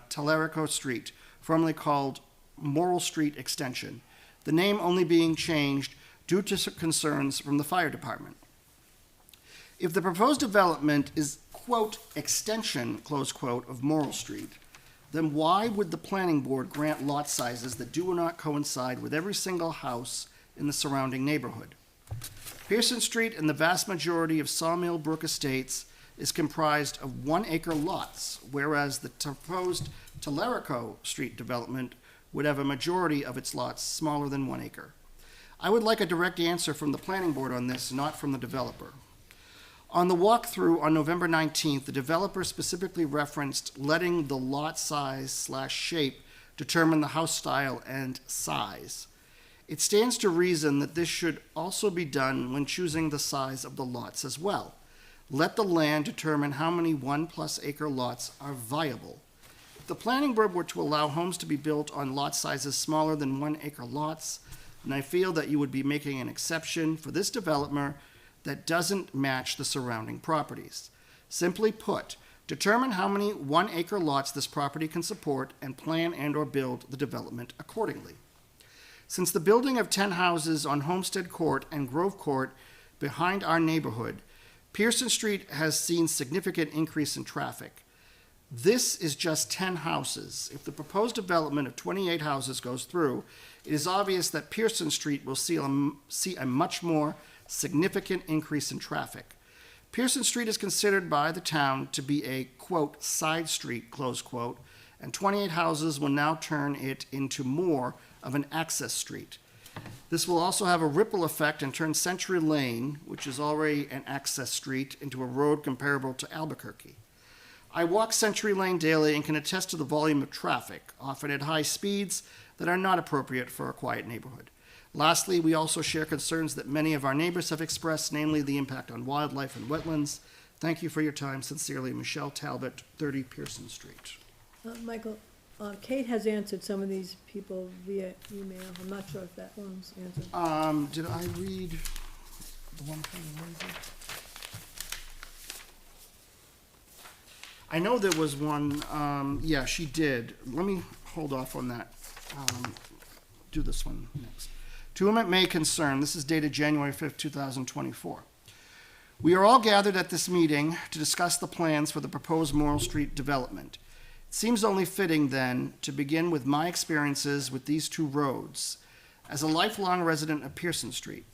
Tellerico Street, formerly called Morrill Street Extension, the name only being changed due to concerns from the fire department. If the proposed development is, quote, extension, close quote, of Morrill Street, then why would the planning board grant lot sizes that do not coincide with every single house in the surrounding neighborhood? Pearson Street and the vast majority of Sawmill Brook Estates is comprised of 1 acre lots, whereas the proposed Tellerico Street development would have a majority of its lots smaller than 1 acre. I would like a direct answer from the planning board on this, not from the developer. On the walkthrough on November 19th, the developer specifically referenced letting the lot size / shape determine the house style and size. It stands to reason that this should also be done when choosing the size of the lots as well. Let the land determine how many 1+ acre lots are viable. If the planning board were to allow homes to be built on lot sizes smaller than 1 acre lots, then I feel that you would be making an exception for this developer that doesn't match the surrounding properties. Simply put, determine how many 1 acre lots this property can support and plan and/or build the development accordingly. Since the building of 10 houses on Homestead Court and Grove Court behind our neighborhood, Pearson Street has seen significant increase in traffic. This is just 10 houses. If the proposed development of 28 houses goes through, it is obvious that Pearson Street will see a much more significant increase in traffic. Pearson Street is considered by the town to be a, quote, side street, close quote, and 28 houses will now turn it into more of an access street. This will also have a ripple effect and turn Century Lane, which is already an access street, into a road comparable to Albuquerque. I walk Century Lane daily and can attest to the volume of traffic, often at high speeds, that are not appropriate for a quiet neighborhood. Lastly, we also share concerns that many of our neighbors have expressed, namely the impact on wildlife and wetlands. Thank you for your time. Sincerely, Michelle Talbot, 30 Pearson Street. Michael, Kate has answered some of these people via email. I'm not sure if that one's answered. Did I read the one from Lindsay? I know there was one, yeah, she did. Let me hold off on that. Do this one next. To whom it may concern, this is dated January 5th, 2024. We are all gathered at this meeting to discuss the plans for the proposed Morrill Street development. It seems only fitting, then, to begin with my experiences with these two roads. As a lifelong resident of Pearson Street,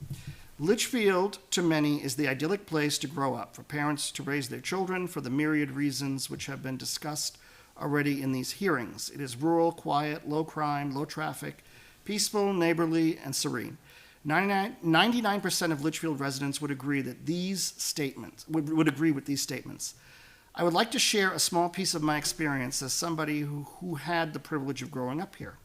Litchfield, to many, is the idyllic place to grow up, for parents to raise their children for the myriad reasons which have been discussed already in these hearings. It is rural, quiet, low crime, low traffic, peaceful, neighborly, and serene. 99% of Litchfield residents would agree that these statements would agree with these statements. I would like to share a small piece of my experience as somebody who had the privilege of growing up here.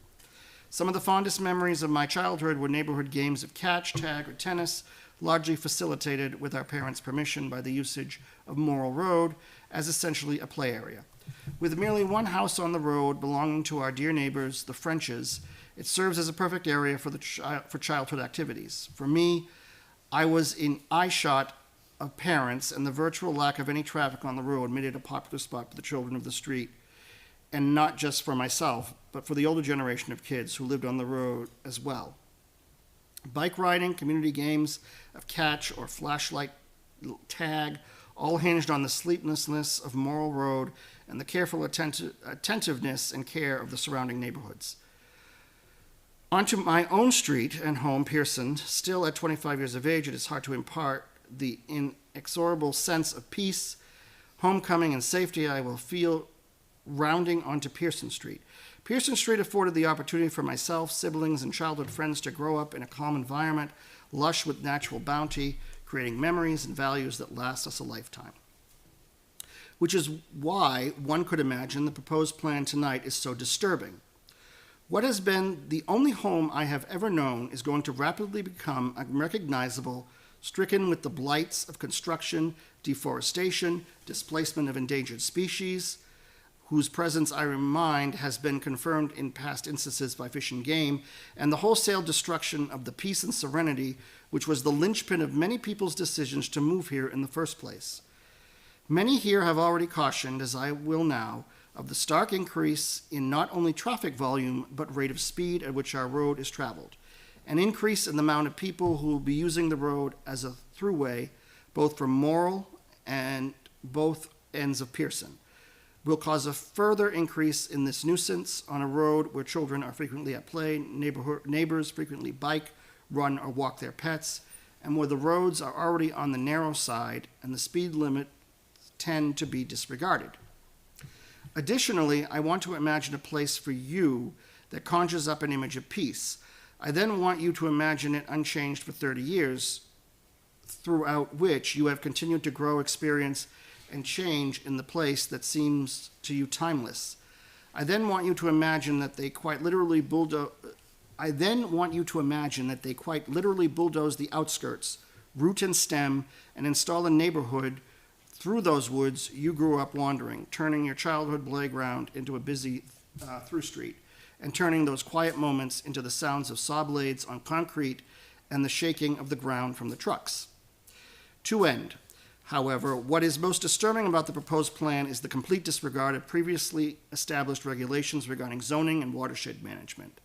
Some of the fondest memories of my childhood were neighborhood games of catch, tag, or tennis, largely facilitated with our parents' permission by the usage of Morrill Road as essentially a play area. With merely one house on the road belonging to our dear neighbors, the Frenches, it serves as a perfect area for childhood activities. For me, I was in eyeshot of parents, and the virtual lack of any traffic on the road made it a popular spot for the children of the street, and not just for myself, but for the older generation of kids who lived on the road as well. Bike riding, community games of catch or flashlight tag, all hinged on the sleeplessness of Morrill Road and the careful attentiveness and care of the surrounding neighborhoods. Onto my own street and home, Pearson, still at 25 years of age, it is hard to impart the inexorable sense of peace, homecoming, and safety I will feel rounding onto Pearson Street. Pearson Street afforded the opportunity for myself, siblings, and childhood friends to grow up in a calm environment, lush with natural bounty, creating memories and values that last us a lifetime. Which is why one could imagine the proposed plan tonight is so disturbing. What has been the only home I have ever known is going to rapidly become unrecognizable, stricken with the blights of construction, deforestation, displacement of endangered species, whose presence, I remind, has been confirmed in past instances by Fish and Game, and the wholesale destruction of the peace and serenity which was the linchpin of many people's decisions to move here in the first place. Many here have already cautioned, as I will now, of the stark increase in not only traffic volume, but rate of speed at which our road is traveled. An increase in the amount of people who will be using the road as a throughway, both from Morrill and both ends of Pearson, will cause a further increase in this nuisance on a road where children are frequently at play, neighbors frequently bike, run, or walk their pets, and where the roads are already on the narrow side and the speed limit tend to be disregarded. Additionally, I want to imagine a place for you that conjures up an image of peace. I then want you to imagine it unchanged for 30 years, throughout which you have continued to grow, experience, and change in the place that seems to you timeless. I then want you to imagine that they quite literally bulldoze the outskirts, root and stem, and install a neighborhood through those woods you grew up wandering, turning your childhood playground into a busy through street, and turning those quiet moments into the sounds of saw blades on concrete and the shaking of the ground from the trucks. To end, however, what is most disturbing about the proposed plan is the complete disregard of previously established regulations regarding zoning and watershed management.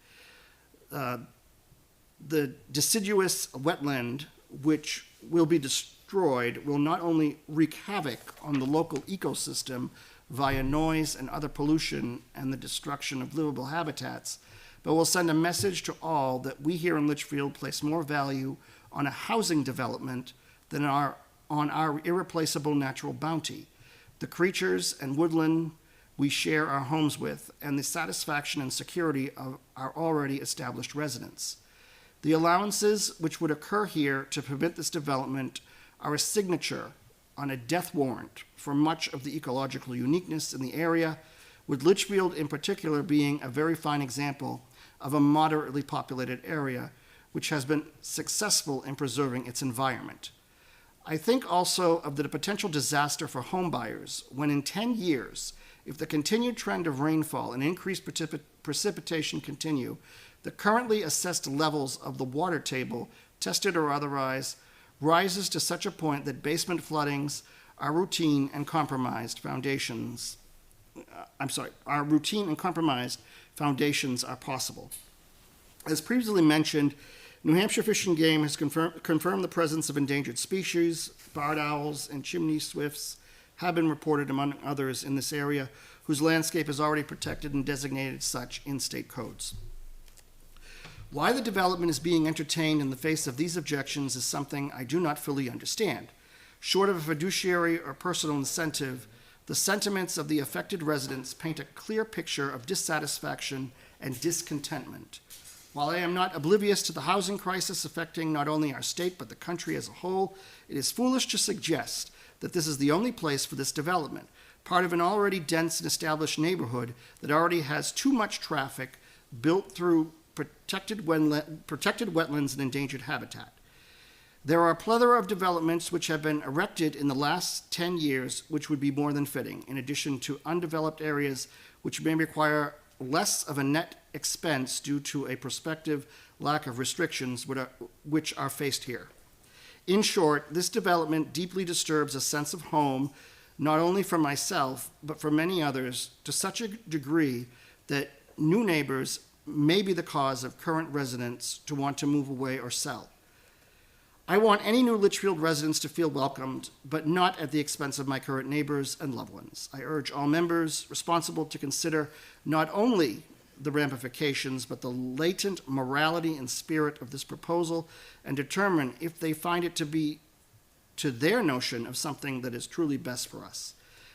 The deciduous wetland, which will be destroyed, will not only wreak havoc on the local ecosystem via noise and other pollution and the destruction of livable habitats, but will send a message to all that we here in Litchfield place more value on a housing development than on our irreplaceable natural bounty, the creatures and woodland we share our homes with, and the satisfaction and security of our already established residents. The allowances which would occur here to prevent this development are a signature on a death warrant for much of the ecological uniqueness in the area, with Litchfield in particular being a very fine example of a moderately populated area which has been successful in preserving its environment. I think also of the potential disaster for homebuyers when in 10 years, if the continued trend of rainfall and increased precipitation continue, the currently assessed levels of the water table, tested or otherwise, rises to such a point that basement floodings are routine and compromised foundations are possible. As previously mentioned, New Hampshire Fish and Game has confirmed the presence of endangered species. Barred owls and chimney swifts have been reported, among others, in this area, whose landscape is already protected and designated such in state codes. Why the development is being entertained in the face of these objections is something I do not fully understand. Short of a fiduciary or personal incentive, the sentiments of the affected residents paint a clear picture of dissatisfaction and discontentment. While I am not oblivious to the housing crisis affecting not only our state but the country as a whole, it is foolish to suggest that this is the only place for this development, part of an already dense and established neighborhood that already has too much traffic built through protected wetlands and endangered habitat. There are a plethora of developments which have been erected in the last 10 years which would be more than fitting, in addition to undeveloped areas which may require less of a net expense due to a prospective lack of restrictions which are faced here. In short, this development deeply disturbs a sense of home, not only for myself, but for many others, to such a degree that new neighbors may be the cause of current residents to want to move away or sell. I want any new Litchfield residents to feel welcomed, but not at the expense of my current neighbors and loved ones. I urge all members responsible to consider not only the ramifications, but the latent morality and spirit of this proposal, and determine if they find it to be to their notion of something that is truly best for us.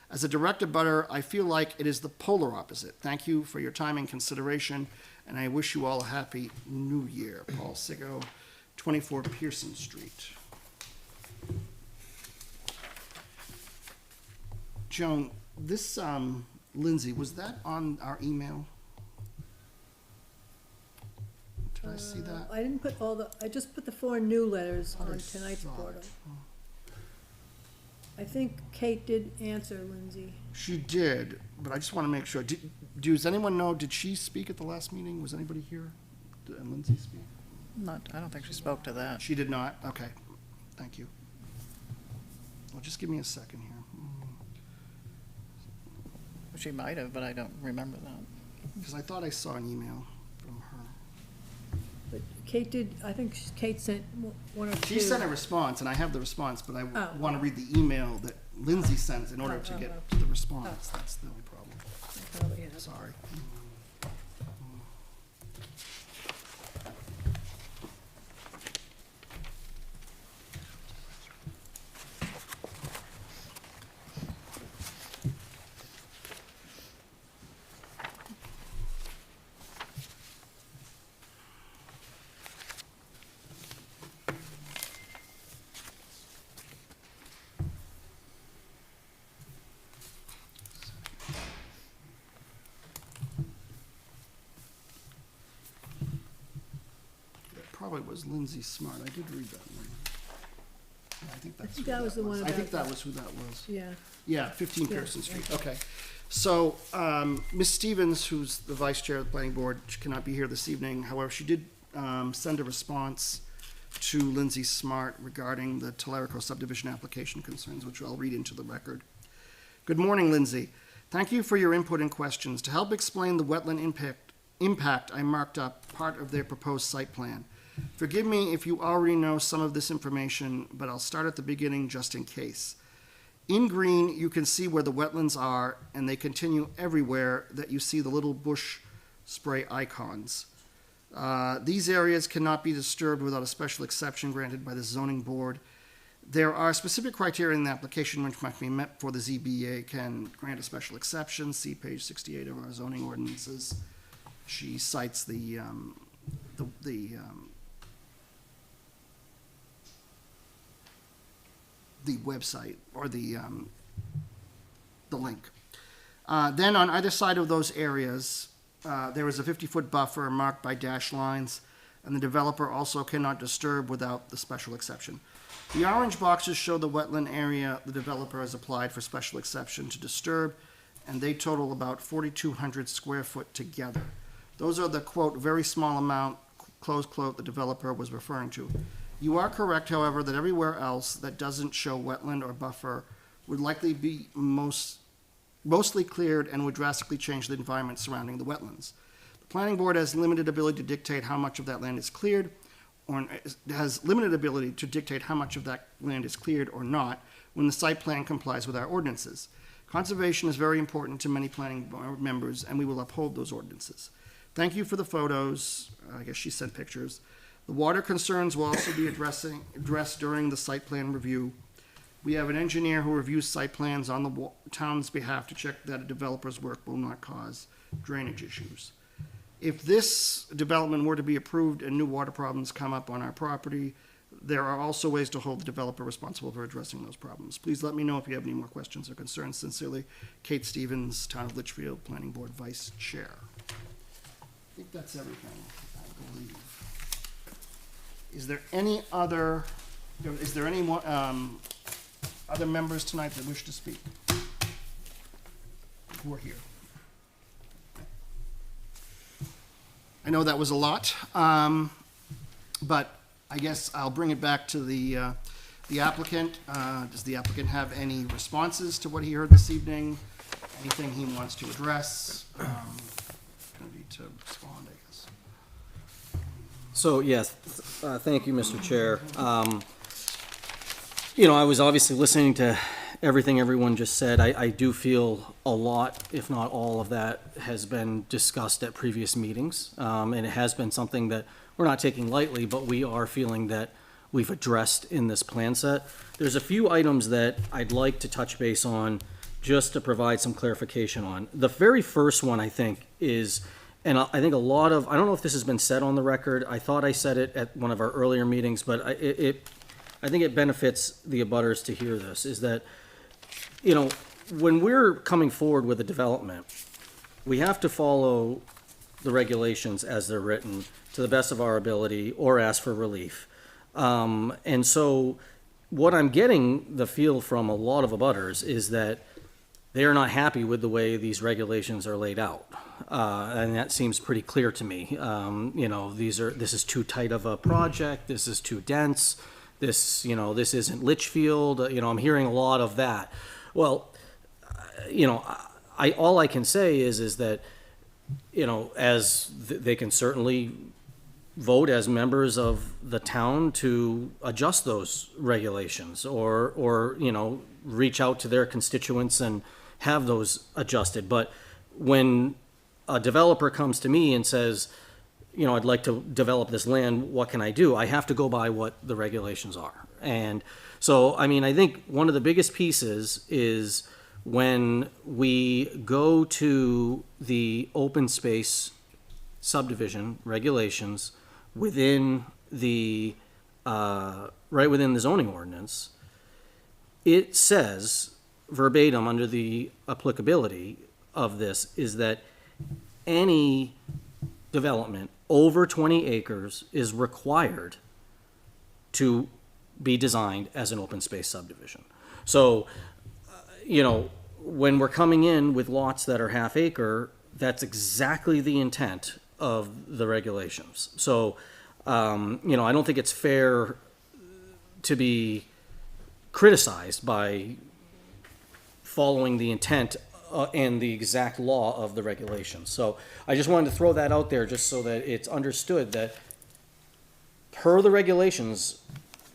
As a direct abutter, I feel like it is the polar opposite. Thank you for your time and consideration, and I wish you all a happy new year. Paul Sigo, 24 Pearson Street. Joan, this, Lindsay, was that on our email? Did I see that? I didn't put I just put the 4 new letters Thought I on tonight's saw it. portal. I think Kate did answer Lindsay. She did, but I just want to make sure. Does anyone know, did she speak at the last meeting? Was anybody here? Did Lindsay speak? I don't think she spoke to that. She did not? Okay, thank you. Well, just give me a second here. She might have, but I don't remember that. Because I thought I saw an email from her. But Kate did, I think Kate sent one or two. She sent a response, and I have the response, but I Oh. want to read the email that Lindsay sent in order to get to the response. That's the only problem. I probably have. Sorry. Probably was Lindsay Smart. I did read that one. Yeah, I think that's think who that was the one I think about that was who that was. Yeah. Yeah, 15 Yeah, Pearson Street, yeah. okay. So, Ms. Stevens, who's the vice chair of the planning board, she cannot be here this evening. However, she did send a response to Lindsay Smart regarding the Telerico subdivision application concerns, which I'll read into the record. Good morning, Lindsay. Thank you for your input and questions. To help explain the wetland impact, I marked up part of their proposed site plan. Forgive me if you already know some of this information, but I'll start at the beginning just in case. In green, you can see where the wetlands are, and they continue everywhere that you see the little bush spray icons. These areas cannot be disturbed without a special exception granted by the zoning board. There are specific criteria in the application which must be met before the ZBA can grant a special exception. See page 68 of our zoning ordinances. She cites the the website or the link. Then on either side of those areas, there is a 50-foot buffer marked by dashed lines, and the developer also cannot disturb without the special exception. The orange boxes show the wetland area the developer has applied for special exception to disturb, and they total about 4,200 square foot together. Those are the, quote, very small amount, close quote, the developer was referring to. You are correct, however, that everywhere else that doesn't show wetland or buffer would likely be mostly cleared and would drastically change the environment surrounding the wetlands. The planning board has limited ability to dictate how much of that land is cleared, or has limited ability to dictate how much of that land is cleared or not when the site plan complies with our ordinances. Conservation is very important to many planning board members, and we will uphold those ordinances. Thank you for the photos. I guess she sent pictures. The water concerns will also be addressed during the site plan review. We have an engineer who reviews site plans on the town's behalf to check that a developer's work will not cause drainage issues. If this development were to be approved and new water problems come up on our property, there are also ways to hold the developer responsible for addressing those problems. Please let me know if you have any more questions or concerns. Sincerely, Kate Stevens, Town of Litchfield Planning Board Vice Chair. I think that's everything, I believe. Is there any other other members tonight that wish to speak? Who are here? I know that was a lot, but I guess I'll bring it back to the applicant. Does the applicant have any responses to what he heard this evening? Anything he wants to address? Gonna need to respond, I guess. So, yes, thank you, Mr. Chair. You know, I was obviously listening to everything everyone just said. I do feel a lot, if not all of that, has been discussed at previous meetings. And it has been something that we're not taking lightly, but we are feeling that we've addressed in this plan set. There's a few items that I'd like to touch base on just to provide some clarification on. The very first one, I think, is, and I think a lot of, I don't know if this has been said on the record. I thought I said it at one of our earlier meetings, but I think it benefits the abutters to hear this, is that, you know, when we're coming forward with a development, we have to follow the regulations as they're written to the best of our ability or ask for relief. And so what I'm getting the feel from a lot of abutters is that they are not happy with the way these regulations are laid out. And that seems pretty clear to me. You know, this is too tight of a project, this is too dense, this isn't Litchfield, I'm hearing a lot of that. Well, all I can say is that, they can certainly vote as members of the town to adjust those regulations or reach out to their constituents and have those adjusted. But when a developer comes to me and says, I'd like to develop this land, what can I do? I have to go by what the regulations are. And so, I think one of the biggest pieces is when we go to the open space subdivision regulations within the, right within the zoning ordinance, it says verbatim under the applicability of this is that any development over 20 acres is required to be designed as an open space subdivision. So, when we're coming in with lots that are half acre, that's exactly the intent of the regulations. So, I don't think it's fair to be criticized by following the intent and the exact law of the regulations. So I just wanted to throw that out there just so that it's understood that per the regulations,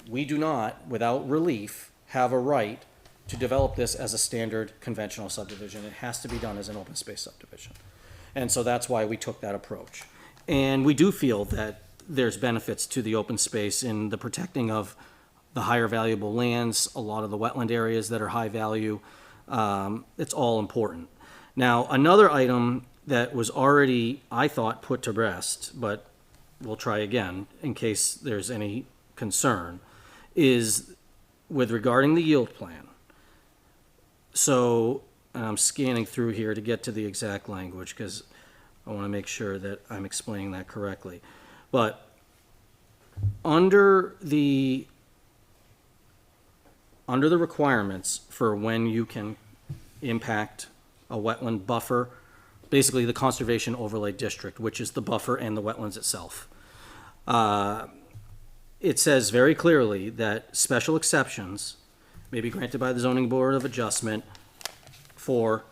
we do not, without relief, have a right to develop this as a standard conventional subdivision. It has to be done as an open space subdivision. And so that's why we took that approach. And we do feel that there's benefits to the open space in the protecting of the higher valuable lands, a lot of the wetland areas that are high value. It's all important. Now, another item that was already, I thought, put to rest, but we'll try again in case there's any concern, is with regarding the yield plan, so I'm scanning through here to get to the exact language because I want to make sure that I'm explaining that correctly. But under the requirements for when you can impact a wetland buffer, basically the conservation overlay district, which is the buffer and the wetlands itself, it says very clearly that special exceptions may be granted by the zoning board of adjustment for,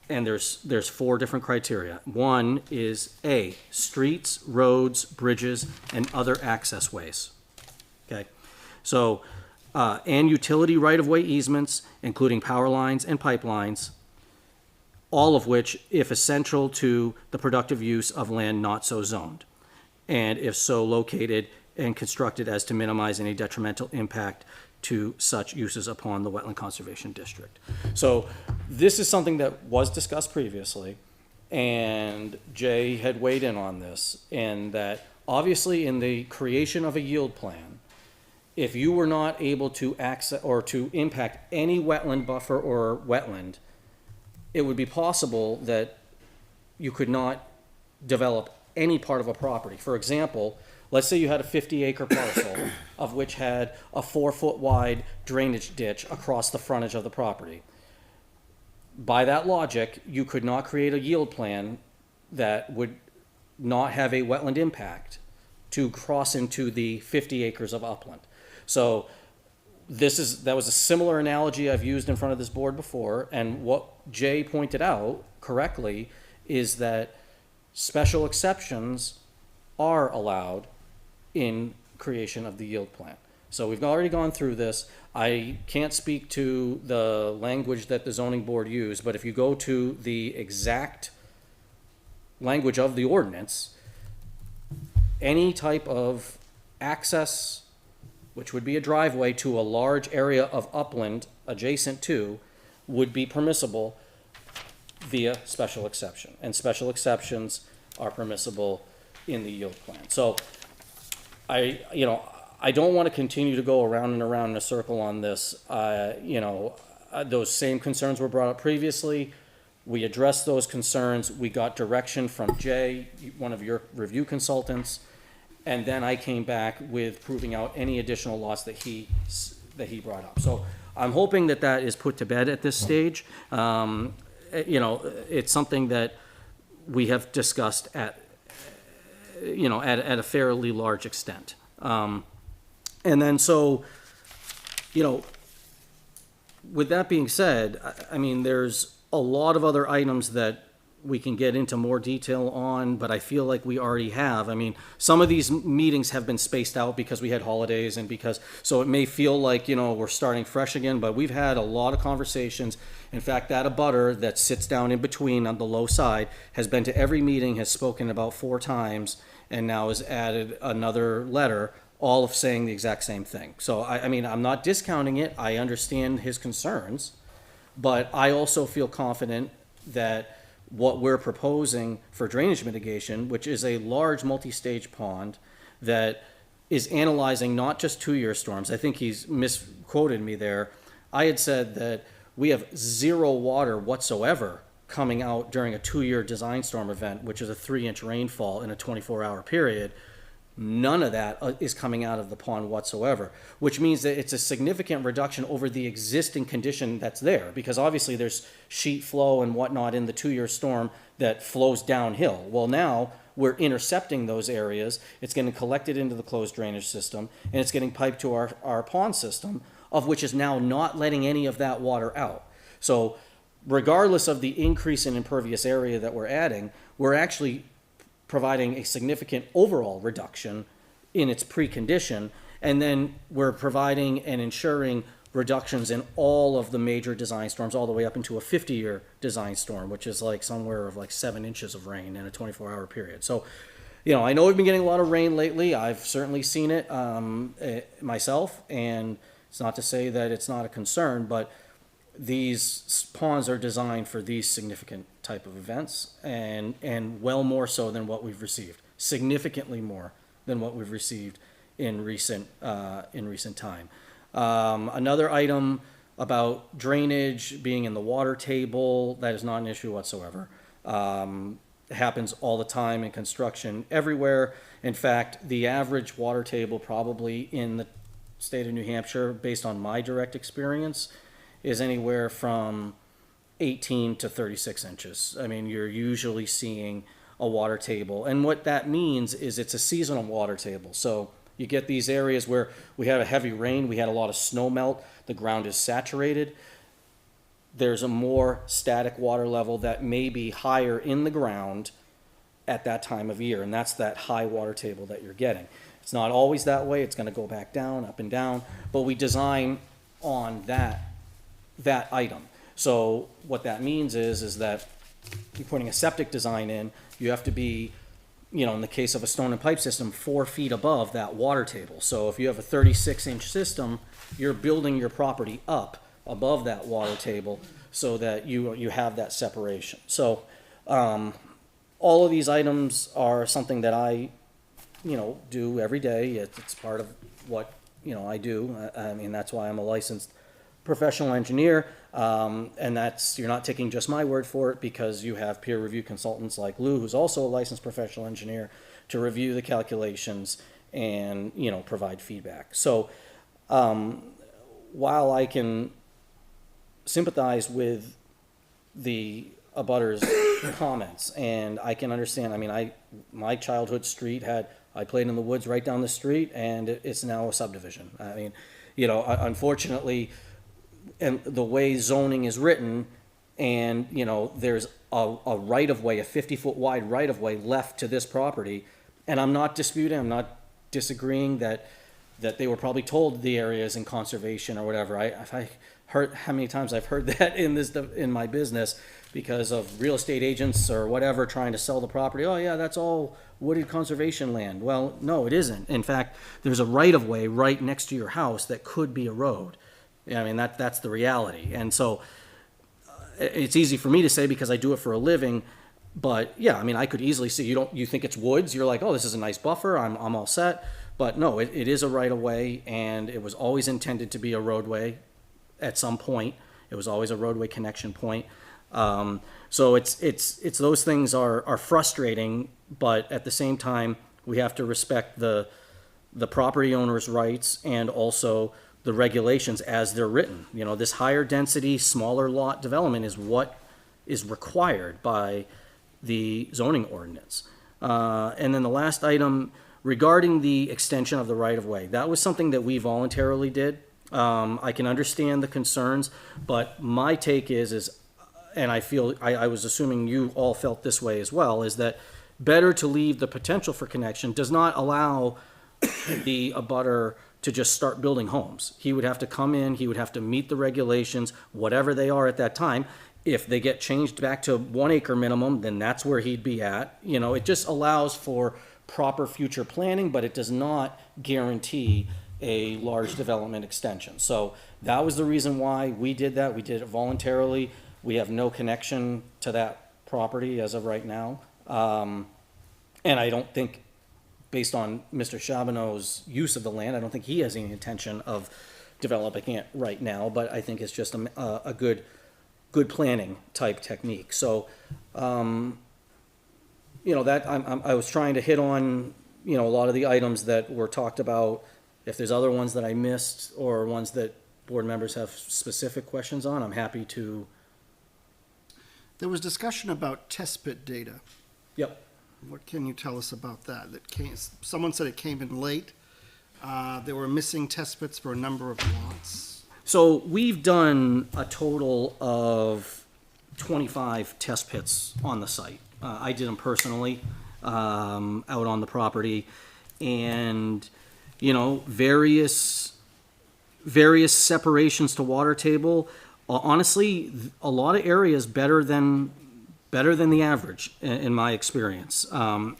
and there's 4 different criteria. One is A, streets, roads, bridges, and other access ways. Okay, so, and utility right-of-way easements, including power lines and pipelines, all of which, if essential to the productive use of land not so zoned, and if so located and constructed as to minimize any detrimental impact to such uses upon the wetland conservation district. So this is something that was discussed previously, and Jay had weighed in on this, and that obviously in the creation of a yield plan, if you were not able to access or to impact any wetland buffer or wetland, it would be possible that you could not develop any part of a property. For example, let's say you had a 50-acre parcel of which had a 4-foot wide drainage ditch across the frontage of the property. By that logic, you could not create a yield plan that would not have a wetland impact to cross into the 50 acres of upland. So that was a similar analogy I've used in front of this board before, and what Jay pointed out correctly is that special exceptions are allowed in creation of the yield plan. So we've already gone through this. I can't speak to the language that the zoning board used, but if you go to the exact language of the ordinance, any type of access, which would be a driveway to a large area of upland adjacent to, would be permissible via special exception. And special exceptions are permissible in the yield plan. So I don't want to continue to go around and around in a circle on this. Those same concerns were brought up previously. We addressed those concerns. We got direction from Jay, one of your review consultants, and then I came back with proving out any additional loss that he brought up. So I'm hoping that is put to bed at this stage. It's something that we have discussed at a fairly large extent. And then with that being said, I mean, there's a lot of other items that we can get into more detail on, but I feel like we already have. I mean, some of these meetings have been spaced out because we had holidays and so it may feel like, we're starting fresh again, but we've had a lot of conversations. In fact, that abutter that sits down in between on the low side has been to every meeting, has spoken about 4 times, and now has added another letter, all of saying the exact same thing. So, I mean, I'm not discounting it. I understand his concerns, but I also feel confident that what we're proposing for drainage mitigation, which is a large multi-stage pond that is analyzing not just 2-year storms. I think he's misquoted me there. I had said that we have 0 water whatsoever coming out during a 2-year design storm event, which is a 3-inch rainfall in a 24-hour period. None of that is coming out of the pond whatsoever, which means that it's a significant reduction over the existing condition that's there, because obviously there's sheet flow and whatnot in the 2-year storm that flows downhill. Well, now we're intercepting those areas. It's getting collected into the closed drainage system, and it's getting piped to our pond system, of which is now not letting any of that water out. So regardless of the increase in impervious area that we're adding, we're actually providing a significant overall reduction in its precondition, and then we're providing and ensuring reductions in all of the major design storms all the way up into a 50-year design storm, which is like somewhere of like 7 inches of rain in a 24-hour period. So, I know we've been getting a lot of rain lately. I've certainly seen it myself, and it's not to say that it's not a concern, but these ponds are designed for these significant type of events, and well more so than what we've received, significantly more than what we've received in recent time. Another item about drainage being in the water table, that is not an issue whatsoever. It happens all the time in construction everywhere. In fact, the average water table probably in the state of New Hampshire, based on my direct experience, is anywhere from 18 to 36 inches. I mean, you're usually seeing a water table. And what that means is it's a seasonal water table. So you get these areas where we had a heavy rain, we had a lot of snow melt, the ground is saturated. There's a more static water level that may be higher in the ground at that time of year, and that's that high water table that you're getting. It's not always that way, it's gonna go back down, up and down, but we design on that item. So what that means is that you're putting a septic design in, you have to be, you know, in the case of a stone and pipe system, 4 feet above that water table. So if you have a 36-inch system, you're building your property up above that water table so that you have that separation. So all of these items are something that I, you know, do every day. It's part of what, you know, I do. I mean, that's why I'm a licensed professional engineer. And that's, you're not taking just my word for it, because you have peer review consultants like Lou, who's also a licensed professional engineer, to review the calculations and, you know, provide feedback. So while I can sympathize with the abutters comments, and I can understand, I mean, my childhood street I played in the woods right down the street, and it's now a subdivision. I mean, you know, unfortunately, and the way zoning is written, and, you know, there's a right-of-way, a 50-foot wide right-of-way left to this property, and I'm not disputing, I'm not disagreeing that they were probably told the area is in conservation or whatever. I heard how many times I've heard that in my business, because of real estate agents or whatever trying to sell the property. Oh yeah, that's all wooded conservation land. Well, no, it isn't. In fact, there's a right-of-way right next to your house that could be a road. I mean, that's the reality. And so it's easy for me to say because I do it for a living, but yeah, I mean, I could easily see, you think it's woods, you're like, oh, this is a nice buffer, I'm all set. But no, it is a right-of-way, and it was always intended to be a roadway at some point. It was always a roadway connection point. So it's those things are frustrating, but at the same time, we have to respect the property owner's rights and also the regulations as they're written. You know, this higher density, smaller lot development is what is required by the zoning ordinance. And then the last item regarding the extension of the right-of-way, that was something that we voluntarily did. I can understand the concerns, but my take is, and I feel, I was assuming you all felt this way as well, is that better to leave the potential for connection does not allow the abutter to just start building homes. He would have to come in, he would have to meet the regulations, whatever they are at that time. If they get changed back to 1 acre minimum, then that's where he'd be at. You know, it just allows for proper future planning, but it does not guarantee a large development extension. So that was the reason why we did that. We did it voluntarily. We have no connection to that property as of right now. And I don't think, based on Mr. Charbonneau's use of the land, I don't think he has any intention of developing it right now, but I think it's just a good planning type technique. So, you know, that I was trying to hit on, you know, a lot of the items that were talked about. If there's other ones that I missed or ones that board members have specific questions on, I'm happy to. There was discussion about test pit data. Yep. What can you tell us about that? Someone said it came in late. There were missing test pits for a number of lots. So we've done a total of 25 test pits on the site. I did them personally out on the property, and you know, various separations to water table. Honestly, a lot of areas better than the average in my experience.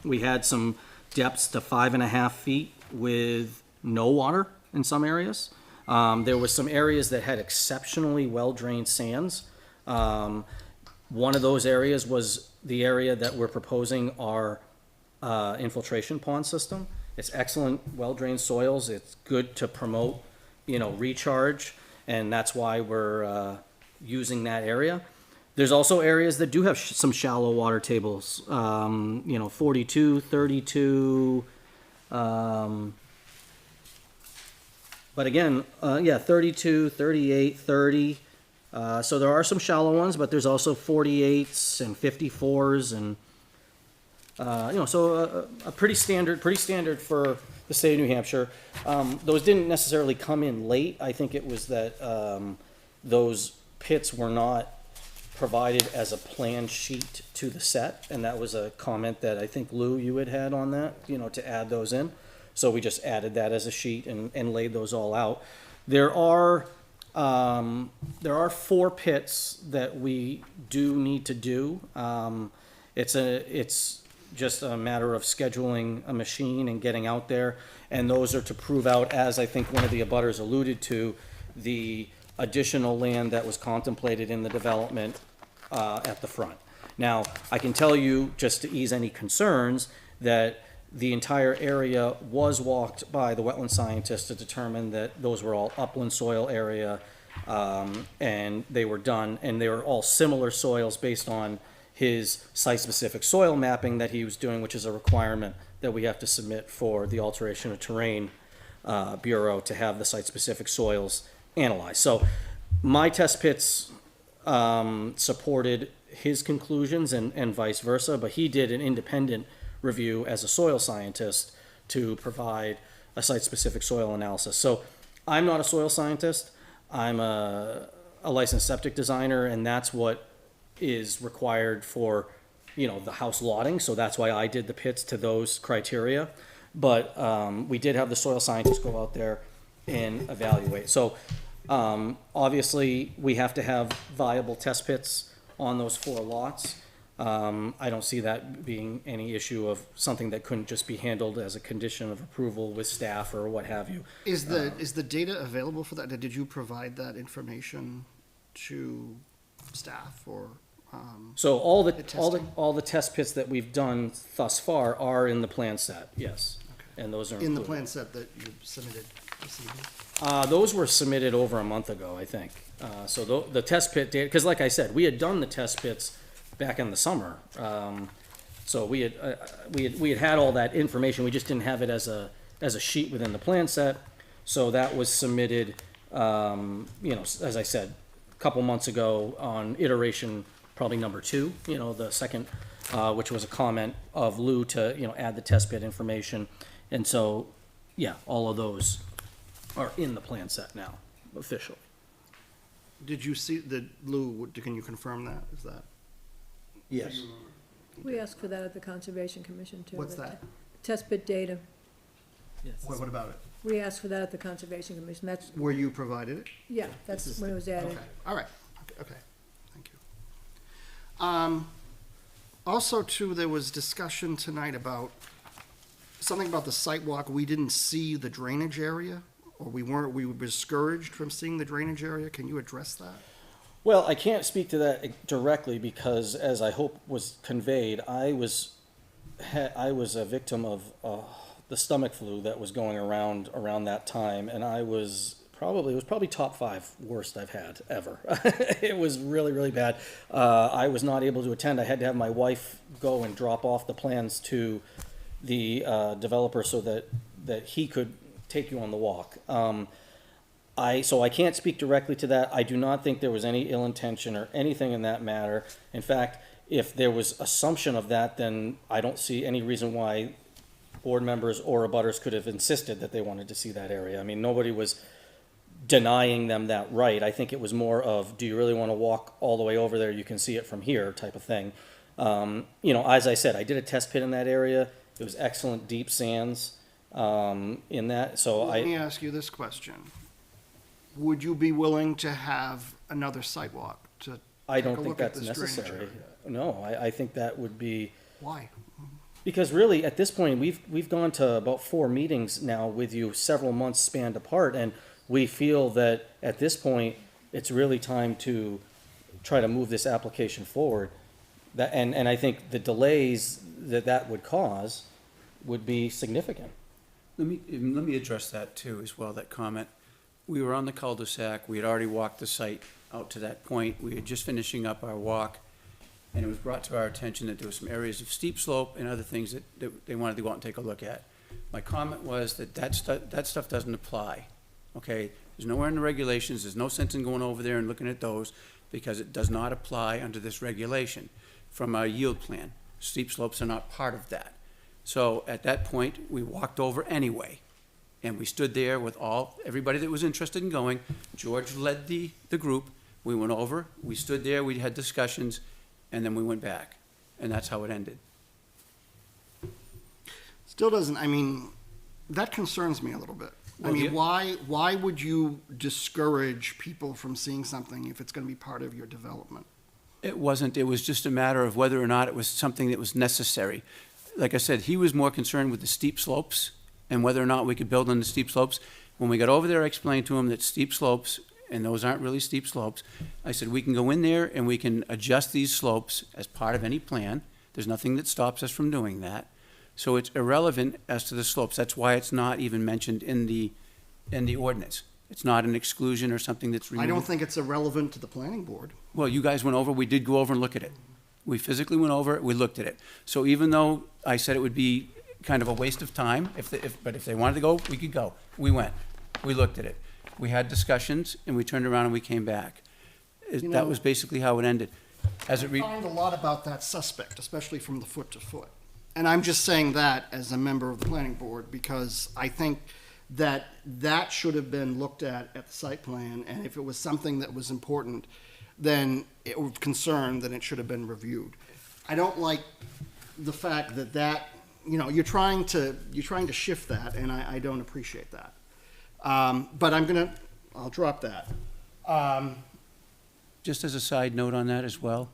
We had some depths to 5.5 feet with no water in some areas. There was some areas that had exceptionally well-drained sands. One of those areas was the area that we're proposing our infiltration pond system. It's excellent, well-drained soils. It's good to promote recharge, and that's why we're using that area. There's also areas that do have some shallow water tables, 42, 32, but again, 32, 38, 30. So there are some shallow ones, but there's also 48s and 54s, and so a pretty standard for the state of New Hampshire. Those didn't necessarily come in late. I think it was that those pits were not provided as a plan sheet to the set, and that was a comment that I think Lou, you had on that, to add those in. So we just added that as a sheet and laid those all out. There are 4 pits that we do need to do. It's just a matter of scheduling a machine and getting out there, and those are to prove out, as I think one of the abutters alluded to, the additional land that was contemplated in the development at the front. Now, I can tell you, just to ease any concerns, that the entire area was walked by the wetland scientist to determine that those were all upland soil area, and they were done, and they were all similar soils based on his site-specific soil mapping that he was doing, which is a requirement that we have to submit for the Alteration of Terrain Bureau to have the site-specific soils analyzed. So my test pits supported his conclusions and vice versa, but he did an independent review as a soil scientist to provide a site-specific soil analysis. So I'm not a soil scientist. I'm a licensed septic designer, and that's what is required for, the house lotting. So that's why I did the pits to those criteria. But we did have the soil scientists go out there and evaluate. So obviously, we have to have viable test pits on those 4 lots. I don't see that being any issue of something that couldn't just be handled as a condition of approval with staff or what have you. Is the data available for that? Did you provide that information to staff or? So all the testing? all the test pits that we've done thus far are in the plan set, yes, and those are In the included. plan set that you submitted this evening? Those were submitted over a month ago, I think. So the test pit data, because like I said, we had done the test pits back in the summer. So we had all that information. We just didn't have it as a sheet within the plan set. So that was submitted, as I said, a couple months ago on iteration probably number 2. The second, which was a comment of Lou to add the test pit information, and so all of those are in the plan set now officially. Did you see Lou, can you confirm that? Is that? Yes. We asked for that at the Conservation Commission too. What's but that? Test pit data. What about it? We asked for that at the Conservation Commission. That's, Were you provided it? yeah, that's when it was added. Okay, all right, okay, thank you. Also, too, there was discussion tonight about something about the site walk. We didn't see the drainage area, or we were discouraged from seeing the drainage area. Can you address that? Well, I can't speak to that directly because, as I hope was conveyed, I was a victim of the stomach flu that was going around that time, and it was probably top 5 worst I've had ever. It was really, really bad. I was not able to attend. I had to have my wife go and drop off the plans to the developer so that he could take you on the walk. So I can't speak directly to that. I do not think there was any ill intention or anything in that matter. In fact, if there was assumption of that, then I don't see any reason why board members or abutters could have insisted that they wanted to see that area. I mean, nobody was denying them that right. I think it was more of, do you really want to walk all the way over there? You can see it from here type of thing. As I said, I did a test pit in that area. It was excellent deep sands in that. So Let me ask you this question. Would you be willing to have another site walk to I take don't a think look at that's this drainage necessary. area? No, I think that would be, Why? because really at this point we've gone to about 4 meetings now with you, several months spanned apart, and we feel that at this point it's really time to try to move this application forward. And I think the delays that would cause would be significant. Let me address that too as well, that comment. we were on the cul-de-sac, we had already walked the site out to that point, we were just finishing up our walk, and it was brought to our attention that there were some areas of steep slope and other things that they wanted to go out and take a look at. My comment was that stuff doesn't apply, okay? There's nowhere in the regulations, there's no sense in going over there and looking at those, because it does not apply under this regulation from our yield plan. Steep slopes are not part of that. So at that point, we walked over anyway, and we stood there with everybody that was interested in going. George led the group. We went over, we stood there, we had discussions, and then we went back. And that's how it ended. Still doesn't, I mean, that concerns me a little bit. I Well, mean, the- why would you discourage people from seeing something if it's gonna be part of your development? It wasn't, it was just a matter of whether or not it was something that was necessary. Like I said, he was more concerned with the steep slopes and whether or not we could build on the steep slopes. When we got over there, I explained to him that steep slopes, and those aren't really steep slopes, I said, we can go in there and we can adjust these slopes as part of any plan. There's nothing that stops us from doing that. So it's irrelevant as to the slopes. That's why it's not even mentioned in the ordinance. It's not an exclusion or something that's removed. I don't think it's irrelevant to the planning board. Well, you guys went over, we did go over and look at it. We physically went over it, we looked at it. So even though I said it would be kind of a waste of time, but if they wanted to go, we could go. We went, we looked at it. We had discussions, and we turned around and we came back. You That know- was basically how it ended. As it I re- find a lot about that suspect, especially from the foot to foot. And I'm just saying that as a member of the planning board, because I think that that should have been looked at the site plan, and if it was something that was important, then it was concerned, then it should have been reviewed. I don't like the fact that, you know, you're trying to shift that, and I don't appreciate that. But I'll drop that. Just as a side note on that as well,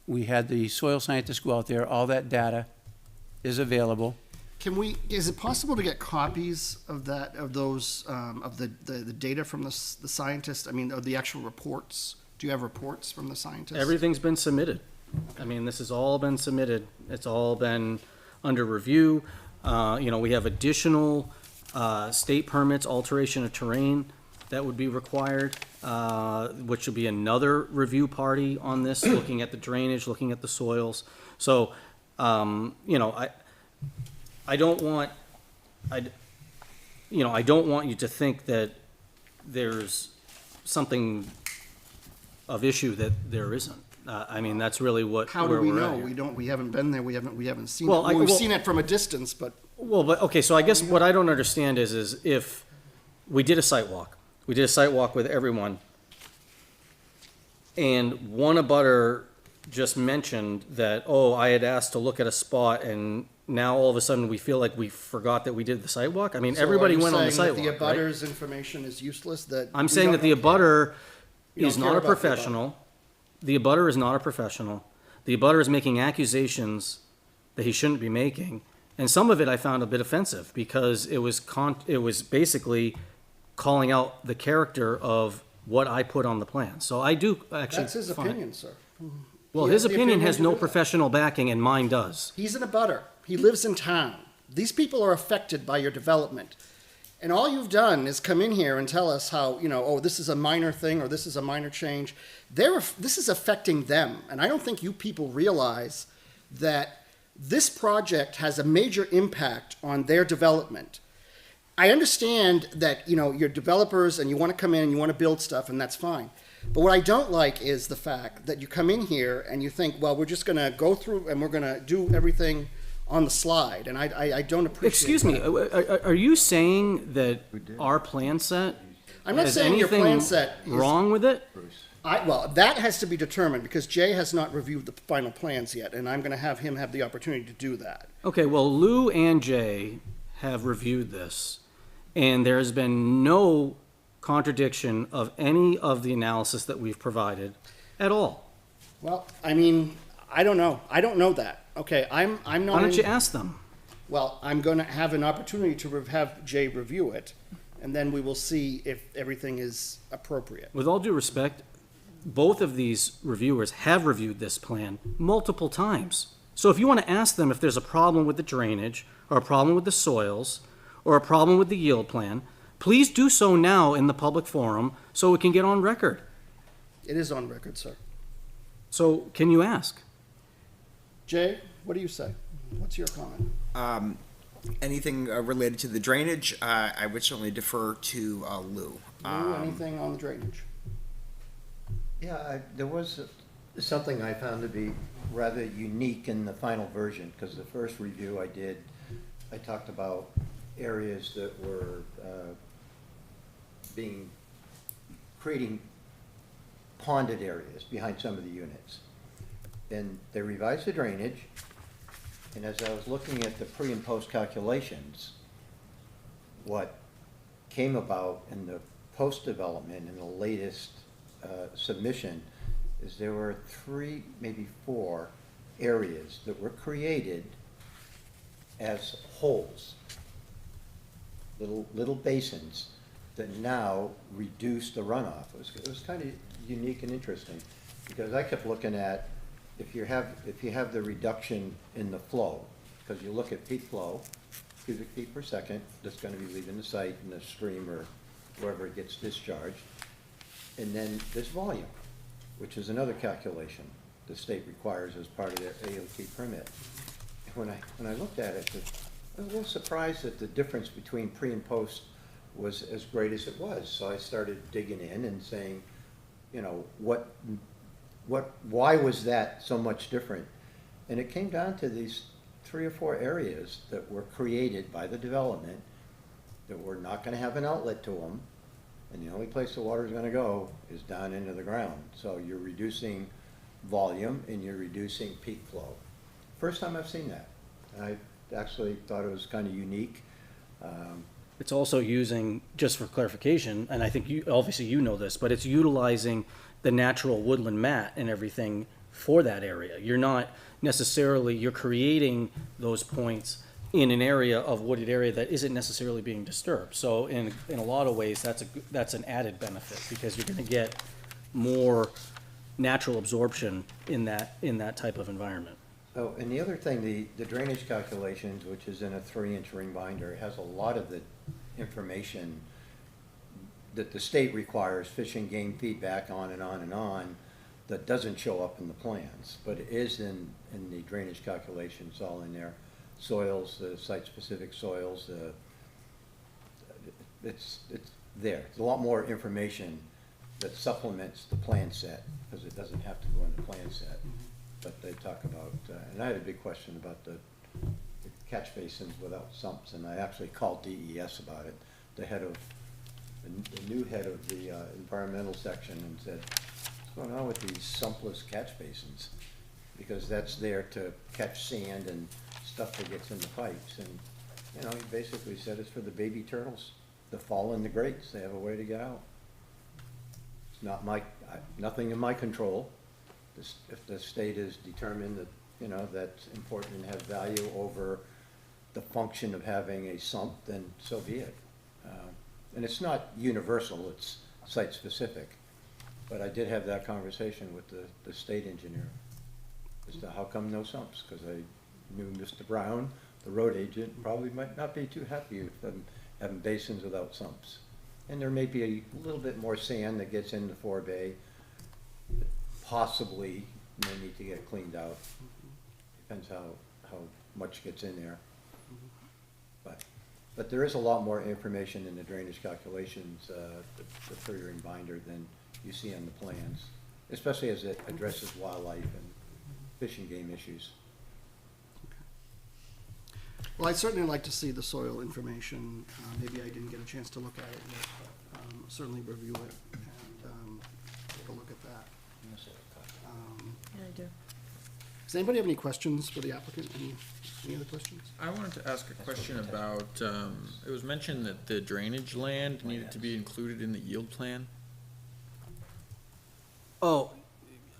we had the soil scientists go out there, all that data is available. Is it possible to get copies of that, of those, of the data from the scientists? I mean, of the actual reports? Do you have reports from the scientists? Everything's been submitted. I mean, this has all been submitted. It's all been under review. You know, we have additional state permits, alteration of terrain that would be required, which would be another review party on this, looking at the drainage, looking at the soils. So, you know, I don't want you to think that there's something of issue that there isn't. I mean, that's really where we're at. How do we know? here. We haven't been there, we haven't seen it. Well, Well, we've seen it from a distance, but Well, but, okay, so I guess what I don't understand is if we did a site walk with everyone, and one abutter just mentioned that, oh, I had asked to look at a spot, and now all of a sudden we feel like we forgot that we did the site walk? I mean, So everybody are you went on the saying site that walk, right? the abutter's information is useless, that? I'm we saying don't that the know- abutter You don't is care not a about the abutter. professional. The abutter is not a professional. The abutter is making accusations that he shouldn't be making. And some of it I found a bit offensive because it was basically calling out the character of what I put on the plan. So I do actually That's his find- opinion, sir. Well, He his has the opinion opinion has to no do that. professional backing and mine does. He's an abutter. He lives in town. These people are affected by your development. And all you've done is come in here and tell us how, you know, oh, this is a minor thing or this is a minor change. This is affecting them. And I don't think you people realize that this project has a major impact on their development. I understand that, you know, you're developers and you want to come in and you want to build stuff, and that's fine. But what I don't like is the fact that you come in here and you think, well, we're just going to go through and we're going to do everything on the slide, and I don't appreciate Excuse me, that. are you saying that our plan set I'm not has saying your anything plan set is wrong with it? Well, that has to be determined because Jay has not reviewed the final plans yet, and I'm going to have him have the opportunity to do that. Okay, well, Lou and Jay have reviewed this, and there has been no contradiction of any of the analysis that we've provided at all. Well, I mean, I don't know. I don't know that. Okay, I'm not. Why don't you ask them? Well, I'm going to have an opportunity to have Jay review it, and then we will see if everything is appropriate. With all due respect, both of these reviewers have reviewed this plan multiple times. So if you want to ask them if there's a problem with the drainage, or a problem with the soils, or a problem with the yield plan, please do so now in the public forum so it can get on record. It is on record, sir. So can you ask? Jay, what do you say? What's your comment? Anything related to the drainage, I would certainly defer to Lou. Lou, anything on the drainage? Yeah, there was something I found to be rather unique in the final version, because the first review I did, I talked about areas that were creating ponded areas behind some of the units. And they revised the drainage, and as I was looking at the pre and post calculations, what came about in the post development in the latest submission is there were 3, maybe 4 areas that were created as holes, little basins that now reduce the runoff. It was kind of unique and interesting, because I kept looking at if you have the reduction in the flow, because you look at peak flow, cubic feet per second, that's going to be leaving the site in the stream or wherever it gets discharged, and then there's volume, which is another calculation the state requires as part of their AOT permit. And when I looked at it, I was a little surprised that the difference between pre and post was as great as it was. So I started digging in and saying, you know, why was that so much different? And it came down to these 3 or 4 areas that were created by the development that were not going to have an outlet to them, and the only place the water is going to go is down into the ground. So you're reducing volume and you're reducing peak flow. First time I've seen that. And I actually thought it was kind of unique. It's also using, just for clarification, and I think obviously you know this, but it's utilizing the natural woodland mat and everything for that area. You're not necessarily, you're creating those points in an area of wooded area that isn't necessarily being disturbed. So in a lot of ways, that's an added benefit, because you're gonna get more natural absorption in that type of environment. Oh, and the other thing, the drainage calculations, which is in a 3-inch ring binder, has a lot of the information that the state requires, fish and game feedback, on and on and on, that doesn't show up in the plans, but it is in the drainage calculations, all in there. Soils, the site-specific soils, it's there. There's a lot more information that supplements the plan set, because it doesn't have to go in the plan set. But they talk about, and I had a big question about the catch basins without sumps, and I actually called DES about it, the new head of the environmental section, and said, what's going on with these sumpless catch basins? Because that's there to catch sand and stuff that gets in the pipes. And, you know, he basically said it's for the baby turtles that fall in the grates. They have a way to get out. It's not nothing in my control. If the state is determined that, you know, that's important and has value over the function of having a sump, then so be it. And it's not universal, it's site-specific. But I did have that conversation with the state engineer as to how come no sumps, because I knew Mr. Brown, the road agent, probably might not be too happy with them having basins without sumps. And there may be a little bit more sand that gets into 4-bay, possibly may need to get cleaned out. Depends how much gets in there. But there is a lot more information in the drainage calculations, the 3-ring binder, than you see on the plans, especially as it addresses wildlife and fish and game issues. Well, I'd certainly like to see the soil information. Maybe I didn't get a chance to look at it yet, but certainly review it and take a look at that. Yeah, I do. Does anybody have any questions for the applicant? Any other questions? I wanted to ask a question about, it was mentioned that the drainage land needed to be included in the yield plan. Oh,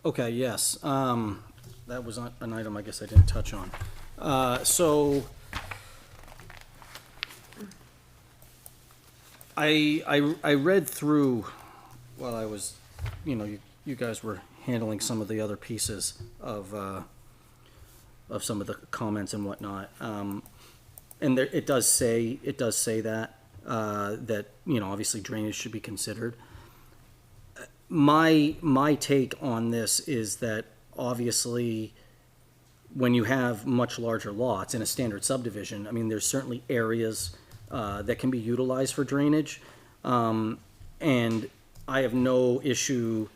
okay, yes. That was an item I guess I didn't touch on. So I read through while I was, you guys were handling some of the other pieces of some of the comments and whatnot. And there, it does say that that, obviously drainage should be considered. My take on this is that obviously when you have much larger lots in a standard subdivision, I mean, there's certainly areas that can be utilized for drainage. And I have no issue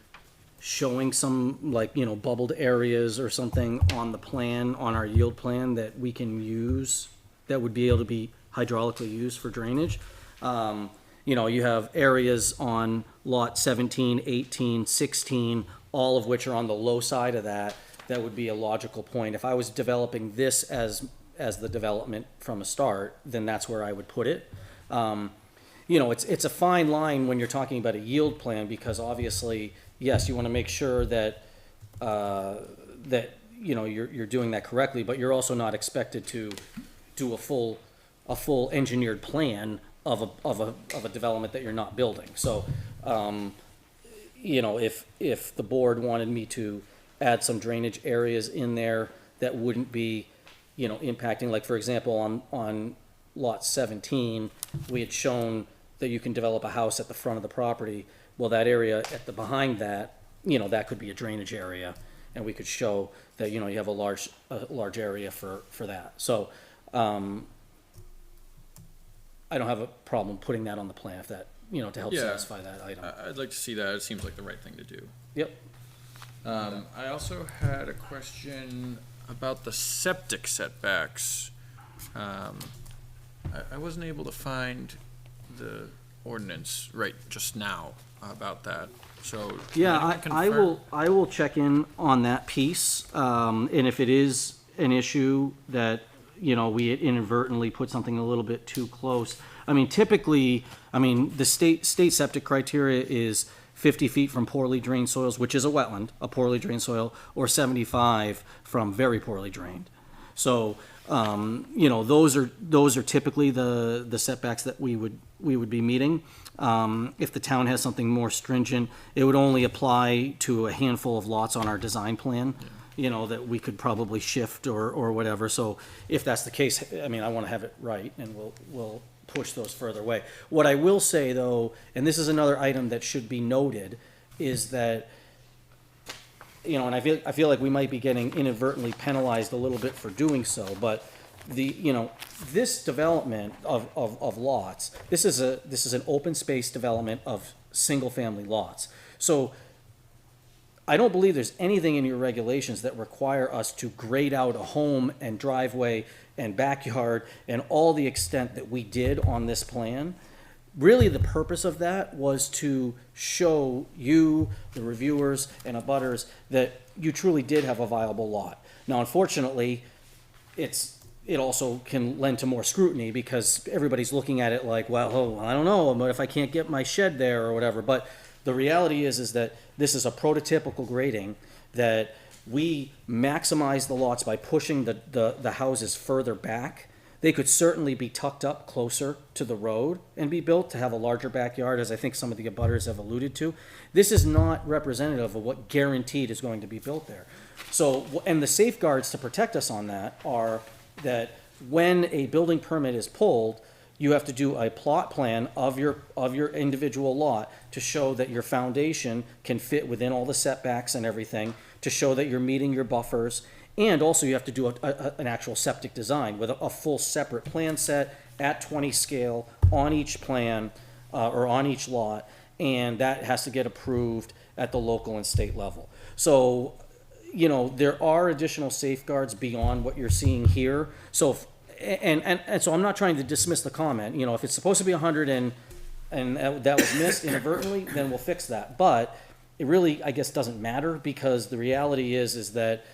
showing some, like, bubbled areas or something on the plan, on our yield plan, that we can use, that would be able to be hydraulically used for drainage. You have areas on lot 17, 18, 16, all of which are on the low side of that. That would be a logical point. If I was developing this as the development from a start, then that's where I would put it. It's a fine line when you're talking about a yield plan, because obviously, yes, you want to make sure that you're doing that correctly, but you're also not expected to do a full engineered plan of a development that you're not building. So, if the board wanted me to add some drainage areas in there that wouldn't be, impacting, like, for example, on lot 17, we had shown that you can develop a house at the front of the property. Well, that area behind that, that could be a drainage area, and we could show that, you have a large area for that. So, I don't have a problem putting that on the plan if that, to help satisfy that item. I'd like to see that. It seems like the right thing to do. Yep. I also had a question about the septic setbacks. I wasn't able to find the ordinance right just now about that, so. Yeah, I will check in on that piece, and if it is an issue that, we inadvertently put something a little bit too close. I mean, typically, the state septic criteria is 50 feet from poorly drained soils, which is a wetland, a poorly drained soil, or 75 from very poorly drained. So, those are typically the setbacks that we would be meeting. If the town has something more stringent, it would only apply to a handful of lots on our design plan, that we could probably shift or whatever. So if that's the case, I want to have it right, and we'll push those further away. What I will say, though, and this is another item that should be noted, is that, and I feel like we might be getting inadvertently penalized a little bit for doing so, but this development of lots, this is an open space development of single-family lots. So I don't believe there's anything in your regulations that require us to grade out a home and driveway and backyard and all the extent that we did on this plan. Really, the purpose of that was to show you, the reviewers and abutters, that you truly did have a viable lot. Now, unfortunately, it also can lend to more scrutiny, because everybody's looking at it like, well, I don't know, but if I can't get my shed there or whatever. But the reality is that this is a prototypical grading, that we maximize the lots by pushing the houses further back. They could certainly be tucked up closer to the road and be built to have a larger backyard, as I think some of the abutters have alluded to. This is not representative of what guaranteed is going to be built there. So, and the safeguards to protect us on that are that when a building permit is pulled, you have to do a plot plan of your individual lot to show that your foundation can fit within all the setbacks and everything, to show that you're meeting your buffers. And also you have to do an actual septic design with a full separate plan set at 20 scale on each plan, or on each lot, and that has to get approved at the local and state level. So, there are additional safeguards beyond what you're seeing here. So, and so I'm not trying to dismiss the comment. If it's supposed to be 100 and that was missed inadvertently, then we'll fix that. But it really, I guess, doesn't matter, because the reality is that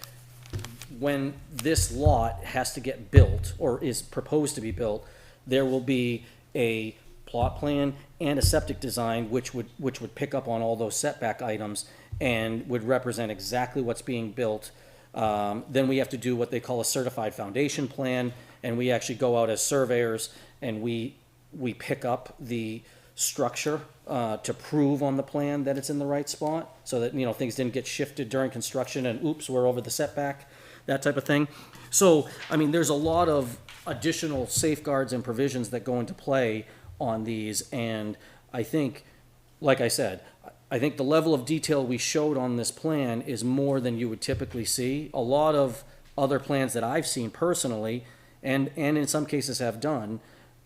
when this lot has to get built, or is proposed to be built, there will be a plot plan and a septic design which would pick up on all those setback items and would represent exactly what's being built. Then we have to do what they call a certified foundation plan, and we actually go out as surveyors and we pick up the structure to prove on the plan that it's in the right spot, so that things didn't get shifted during construction and oops, we're over the setback, that type of thing. So there's a lot of additional safeguards and provisions that go into play on these, and I think, like I said, I think the level of detail we showed on this plan is more than you would typically see. A lot of other plans that I've seen personally, and in some cases have done,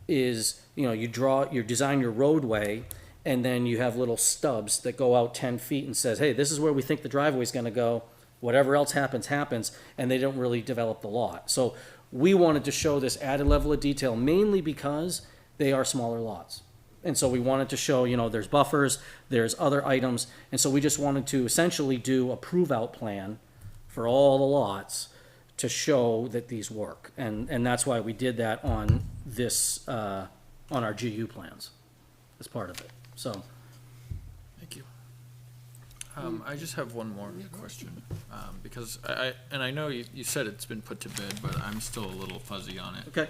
is, you know, you design your roadway, and then you have little stubs that go out 10 feet and says, hey, this is where we think the driveway's gonna go. Whatever else happens, happens, and they don't really develop the lot. So we wanted to show this added level of detail mainly because they are smaller lots. And so we wanted to show, you know, there's buffers, there's other items, and so we just wanted to essentially do a prove-out plan for all the lots to show that these work. And that's why we did that on this, on our GU plans as part of it, so. Thank you. I just have one more question, because I know you said it's been put to bed, but I'm still a little fuzzy on it. Okay.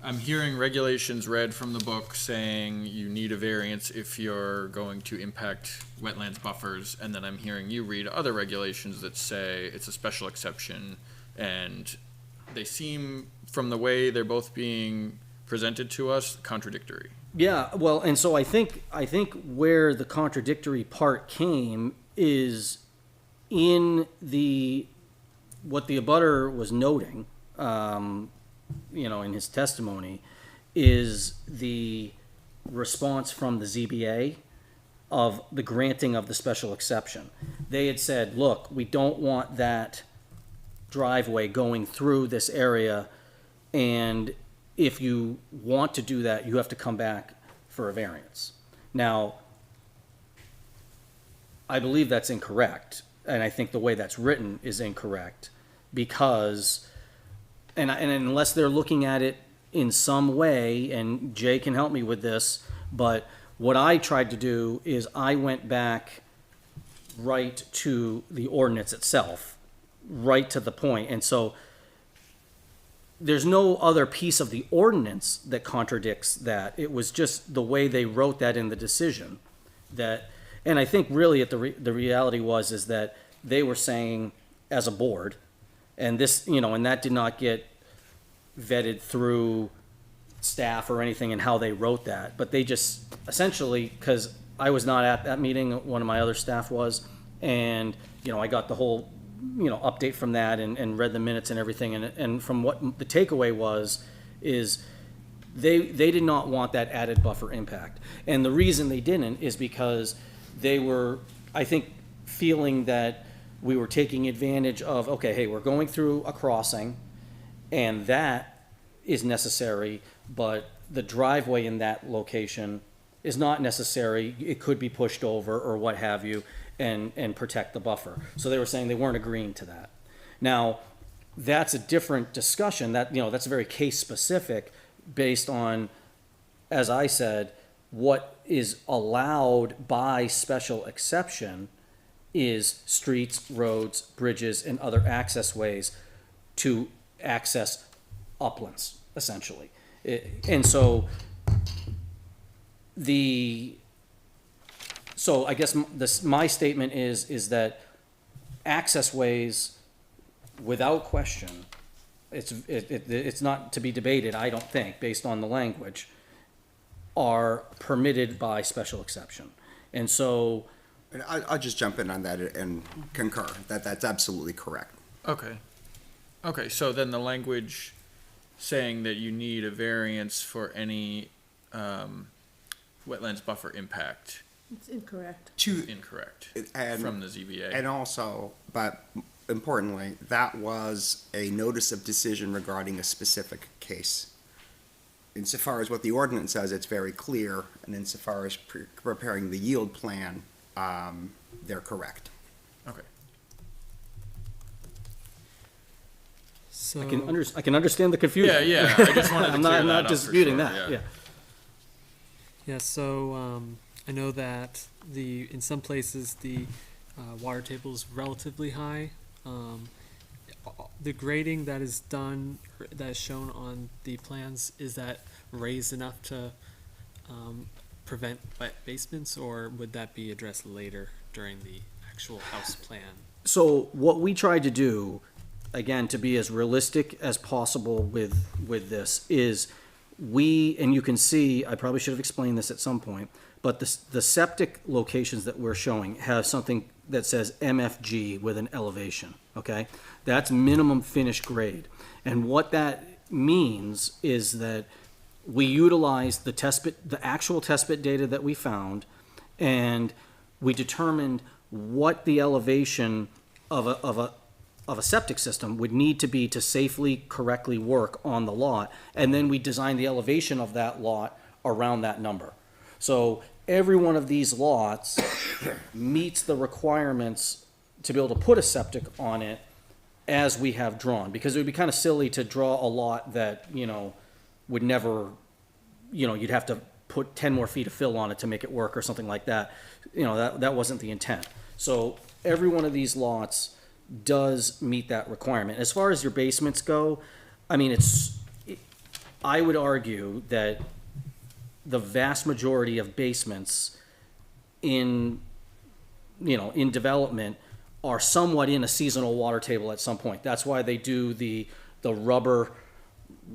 I'm hearing regulations read from the book saying you need a variance if you're going to impact wetlands buffers, and then I'm hearing you read other regulations that say it's a special exception, and they seem, from the way they're both being presented to us, contradictory. Yeah, well, and so I think where the contradictory part came is in what the abutter was noting, you know, in his testimony, is the response from the ZBA of the granting of the special exception. They had said, look, we don't want that driveway going through this area, and if you want to do that, you have to come back for a variance. Now, I believe that's incorrect, and I think the way that's written is incorrect, because, and unless they're looking at it in some way, and Jay can help me with this, but what I tried to do is I went back right to the ordinance itself, right to the point, and so there's no other piece of the ordinance that contradicts that. It was just the way they wrote that in the decision. That, and I think really the reality is that they were saying as a board, and this, you know, and that did not get vetted through staff or anything in how they wrote that, but they just essentially, because I was not at that meeting, one of my other staff was, and, you know, I got the whole, you know, update from that and read the minutes and everything, and from what the takeaway was, is they did not want that added buffer impact. And the reason they didn't is because they were, I think, feeling that we were taking advantage of, okay, hey, we're going through a crossing, and that is necessary, but the driveway in that location is not necessary. It could be pushed over or what have you, and protect the buffer. So they were saying they weren't agreeing to that. Now, that's a different discussion. That, you know, that's very case specific based on, as I said, what is allowed by special exception is streets, roads, bridges, and other access ways to access uplands, essentially. And so so I guess my statement is that access ways, without question, it's not to be debated, I don't think, based on the language, are permitted by special exception. And so, And I'll just jump in on that and concur that that's absolutely correct. Okay. Okay, so then the language saying that you need a variance for any wetlands buffer impact It's incorrect. is incorrect And, from the ZBA. and also, but importantly, that was a notice of decision regarding a specific case. Insofar as what the ordinance says, it's very clear, and insofar as preparing the yield plan, they're correct. Okay. So I can understand the confusion. Yeah, I just wanted to I'm clear not that up for disputing sure, that, yeah. yeah. yeah, so I know that in some places the water table is relatively high. The grading that is done, that is shown on the plans, is that raised enough to prevent wet basements, or would that be addressed later during the actual house plan? So what we tried to do, again, to be as realistic as possible with this, is and you can see, I probably should have explained this at some point, but the septic locations that we're showing have something that says MFG with an elevation, okay? That's minimum finished grade. And what that means is that we utilize the actual test pit data that we found, and we determined what the elevation of a septic system would need to be to safely, correctly work on the lot. And then we designed the elevation of that lot around that number. So every one of these lots meets the requirements to be able to put a septic on it as we have drawn, because it would be kind of silly to draw a lot that, would never, you'd have to put 10 more feet of fill on it to make it work or something like that. That wasn't the intent. So every one of these lots does meet that requirement. As far as your basements go, I mean, I would argue that the vast majority of basements in development are somewhat in a seasonal water table at some point. That's why they do the rubber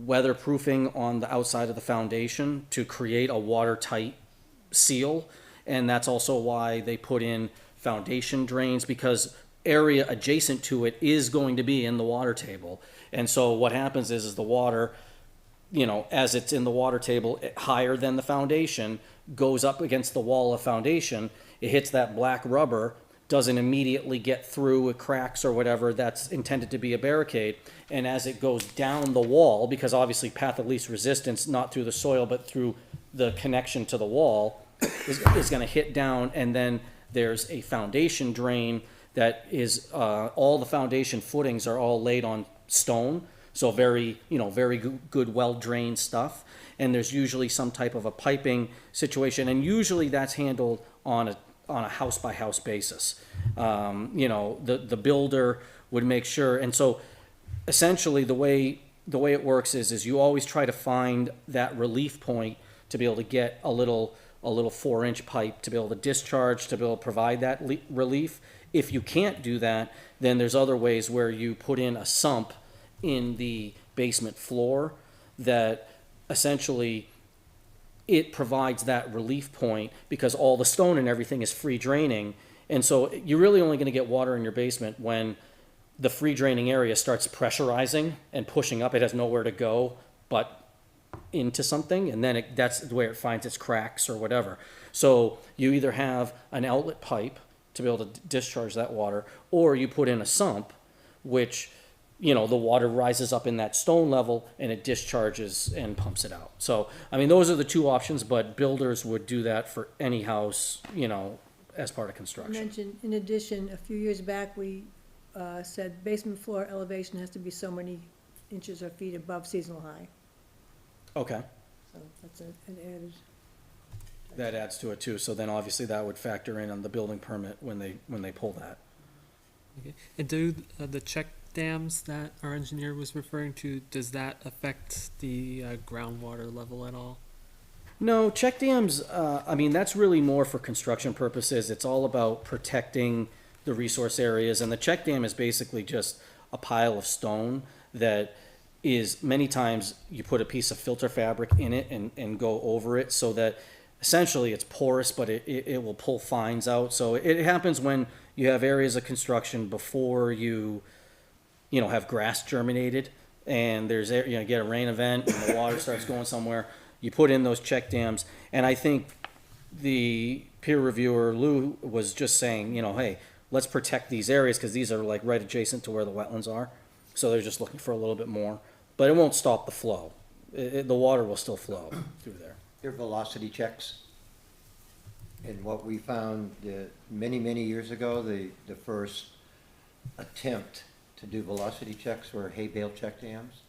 weatherproofing on the outside of the foundation to create a watertight seal. And that's also why they put in foundation drains, because area adjacent to it is going to be in the water table. And so what happens is the water, as it's in the water table higher than the foundation, goes up against the wall of foundation. It hits that black rubber, doesn't immediately get through, it cracks or whatever that's intended to be a barricade. And as it goes down the wall, because obviously path of least resistance, not through the soil, but through the connection to the wall, is going to hit down. And then there's a foundation drain that is, all the foundation footings are all laid on stone. So very good, well-drained stuff. And there's usually some type of a piping situation. And usually that's handled on a house-by-house basis. The builder would make sure. And so essentially the way it works is you always try to find that relief point to be able to get a little 4-inch pipe to be able to discharge, to be able to provide that relief. If you can't do that, then there's other ways where you put in a sump in the basement floor that essentially it provides that relief point, because all the stone and everything is free draining. And so you're really only going to get water in your basement when the free draining area starts pressurizing and pushing up. It has nowhere to go but into something, and then that's where it finds its cracks or whatever. So you either have an outlet pipe to be able to discharge that water, or you put in a sump, which, the water rises up in that stone level and it discharges and pumps it out. So, I mean, those are the two options, but builders would do that for any house, as part of I construction. mentioned, in addition, a few years back, we said basement floor elevation has to be so many inches or feet above seasonal high. Okay. So that's an added. That adds to it too. So then obviously that would factor in on the building permit when they pull that. Okay. And do the check dams that our engineer was referring to, does that affect the groundwater level at all? No, check dams, I mean, that's really more for construction purposes. It's all about protecting the resource areas. And the check dam is basically just a pile of stone that is, many times you put a piece of filter fabric in it and go over it so that essentially it's porous, but it will pull fines out. So it happens when you have areas of construction before you have grass germinated, and there's, get a rain event and the water starts going somewhere. You put in those check dams. And I think the peer reviewer, Lou, was just saying, hey, let's protect these areas because these are like right adjacent to where the wetlands are. So they're just looking for a little bit more, but it won't stop the flow. The water will still flow through there. Your velocity checks. And what we found many, many years ago, the first attempt to do velocity checks were hay bale check dams.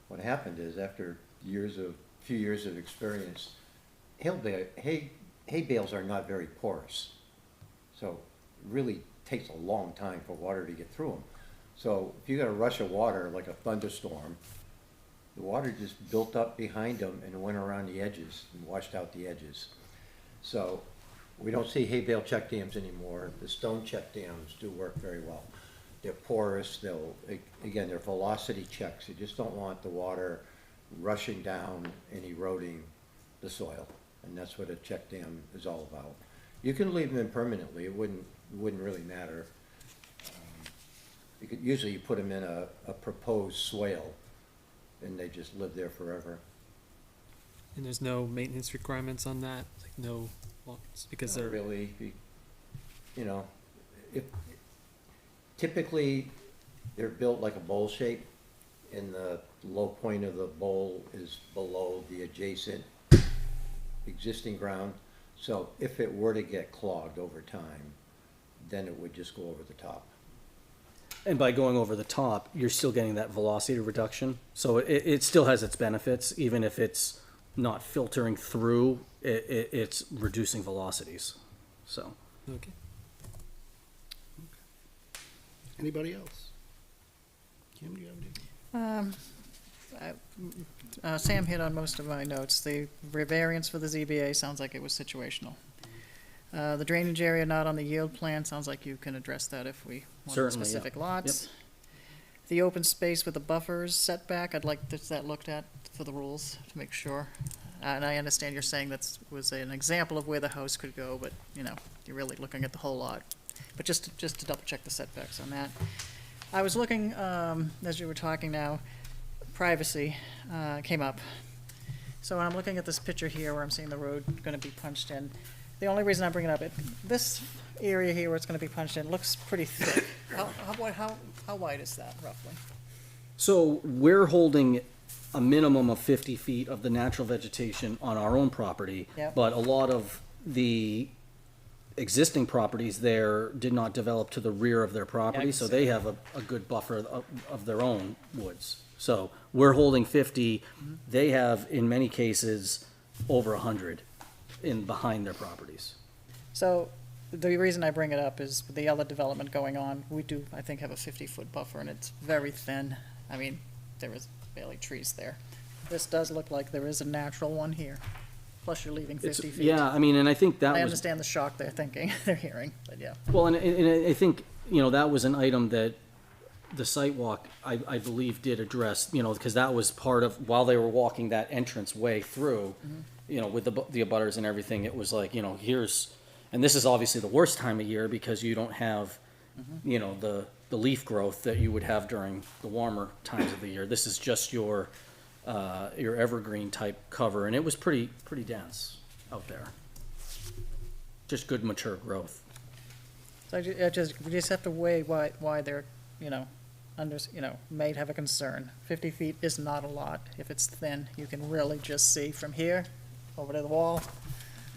What happened is, after few years of experience, hay bales are not very porous. So it really takes a long time for water to get through them. So if you got a rush of water, like a thunderstorm, the water just built up behind them and went around the edges and washed out the edges. So we don't see hay bale check dams anymore. The stone check dams do work very well. They're porous. They're velocity checks. You just don't want the water rushing down and eroding the soil. And that's what a check dam is all about. You can leave them in permanently, it wouldn't really matter. Usually you put them in a proposed swale, and they just live there forever. And there's no maintenance requirements on that, like no, well, it's because Not they're, really, you know, if, typically, they're built like a bowl shape, and the low point of the bowl is below the adjacent existing ground. So if it were to get clogged over time, then it would just go over the top. And by going over the top, you're still getting that velocity reduction. So it still has its benefits, even if it's not filtering through, it's reducing velocities, so. okay. Anybody else? Kim, do you have any? Sam hit on most of my notes. The variance for the ZBA sounds like it was situational. The drainage area not on the yield plan, sounds like you can address that if we want Certainly, yeah. specific lots. The open space with the buffers setback, I'd like that looked at for the rules to make sure. And I understand you're saying that was an example of where the house could go, but, you know, you're really looking at the whole lot. But just to double check the setbacks on that. I was looking, as you were talking now, privacy came up. So when I'm looking at this picture here where I'm seeing the road gonna be punched in, the only reason I'm bringing it up, this area here where it's gonna be punched in looks pretty thick. How wide is that roughly? So we're holding a minimum of 50 feet of the natural vegetation on our own property. Yep. But a lot of the existing properties there did not develop to the rear of their property, so they have a good buffer of their own woods. So we're holding 50, they have, in many cases, over 100 in behind their properties. So the reason I bring it up is with the other development going on, we do, I think, have a 50-foot buffer, and it's very thin. I mean, there is barely trees there. This does look like there is a natural one here, plus you're leaving 50 feet. Yeah, I mean, and I think that I was. understand the shock they're thinking, they're hearing, but yeah. Well, and I think, you know, that was an item that the site walk, I believe, did address, you know, because that was part of, while they were walking that entrance way through, you know, with the abutters and everything, it was like, you know, here's, and this is obviously the worst time of year because you don't have, you know, the leaf growth that you would have during the warmer times of the year. This is just your evergreen type cover, and it was pretty dense out there. Just good mature growth. So we just have to weigh why they're, you know, may have a concern. 50 feet is not a lot. If it's thin, you can really just see from here over to the wall,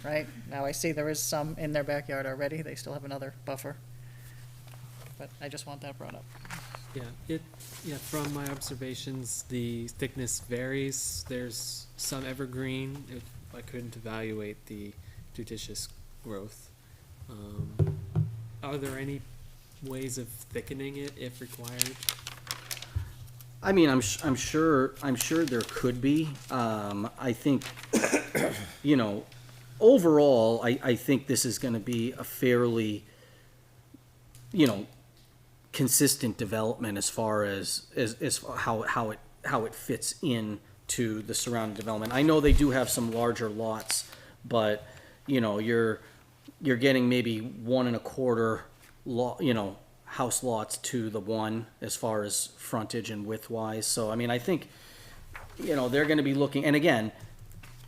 right? Now I see there is some in their backyard already. They still have another buffer. But I just want that brought up. Yeah, from my observations, the thickness varies. There's some evergreen, if I couldn't evaluate the judicious growth. Are there any ways of thickening it if required? I mean, I'm sure there could be. I think, you know, overall, I think this is gonna be a fairly, you know, consistent development as far as how it fits in to the surrounding development. I know they do have some larger lots, but, you know, you're getting maybe 1 1/4 you know, house lots to the one as far as frontage and width wise. So, I mean, I think, you know, they're gonna be looking, and again,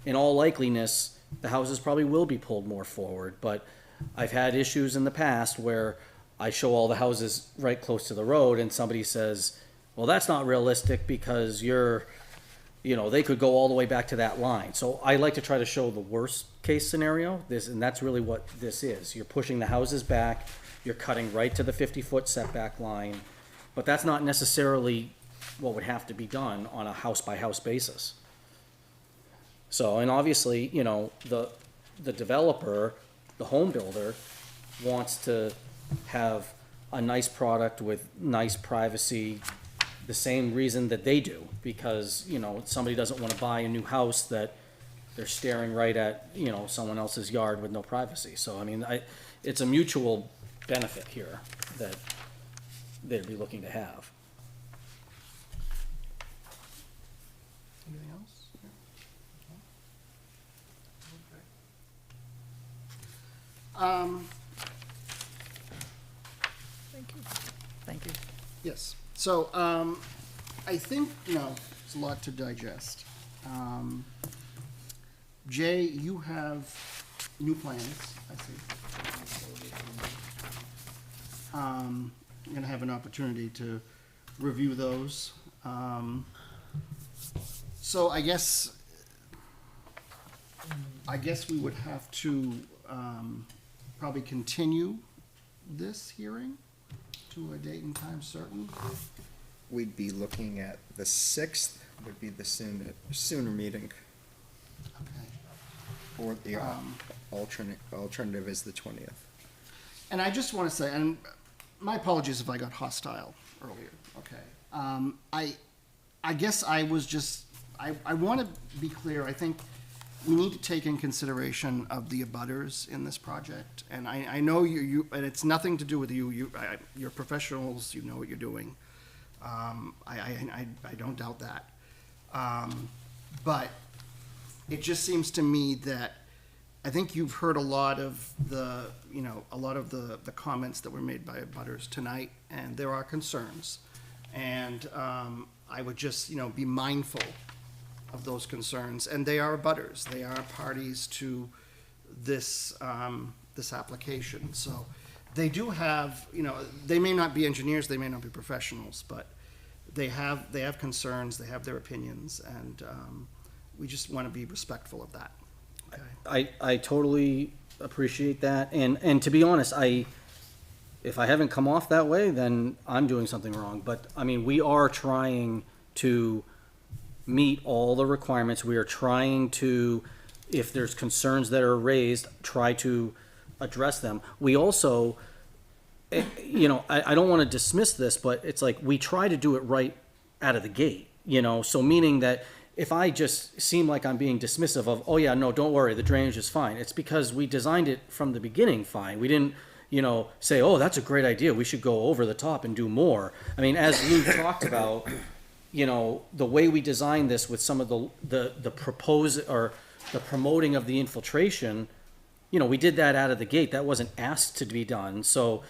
in all likeliness, the houses probably will be pulled more forward, but I've had issues in the past where I show all the houses right close to the road and somebody says, well, that's not realistic because you know, they could go all the way back to that line. So I like to try to show the worst case scenario, and that's really what this is. You're pushing the houses back, you're cutting right to the 50-foot setback line, but that's not necessarily what would have to be done on a house-by-house basis. So, and obviously, you know, the developer, the home builder, wants to have a nice product with nice privacy, the same reason that they do, because, you know, somebody doesn't want to buy a new house that they're staring right at, you know, someone else's yard with no privacy. So, I mean, it's a mutual benefit here that they'd be looking to have. Anything else? Thank you. Yes, so, I think, it's a lot to digest. Jay, you have new plans, I see. You're gonna have an opportunity to review those. So I guess we would have to, probably continue this hearing to a date and time certain. We'd be looking at the 6th, would be the sooner meeting, Okay. or the alternative is the 20th. And I just want to say, and my apologies if I got hostile earlier, okay? I guess I was just, I want to be clear, I think we need to take in consideration of the abutters in this project. And I know and it's nothing to do with you, you're professionals, you know what you're doing. I don't doubt that. But it just seems to me that I think you've heard a lot of the comments that were made by abutters tonight, and there are concerns. And I would just, be mindful of those concerns. And they are abutters. They are parties to this, this application. So they do have, they may not be engineers, they may not be professionals, but they have concerns, they have their opinions, and we just want to be respectful of that. Okay. I totally appreciate that, and to be honest, if I haven't come off that way, then I'm doing something wrong. But I mean, we are trying to meet all the requirements. We are trying to, if there's concerns that are raised, try to address them. We also, I don't want to dismiss this, but it's like we try to do it right out of the gate, so meaning that if I just seem like I'm being dismissive of, oh yeah, no, don't worry, the drainage is fine, it's because we designed it from the beginning fine. We didn't, say, oh, that's a great idea, we should go over the top and do more. I mean, as Lou talked about, the way we designed this with some of the promoting of the infiltration, we did that out of the gate. That wasn't asked to be done. So,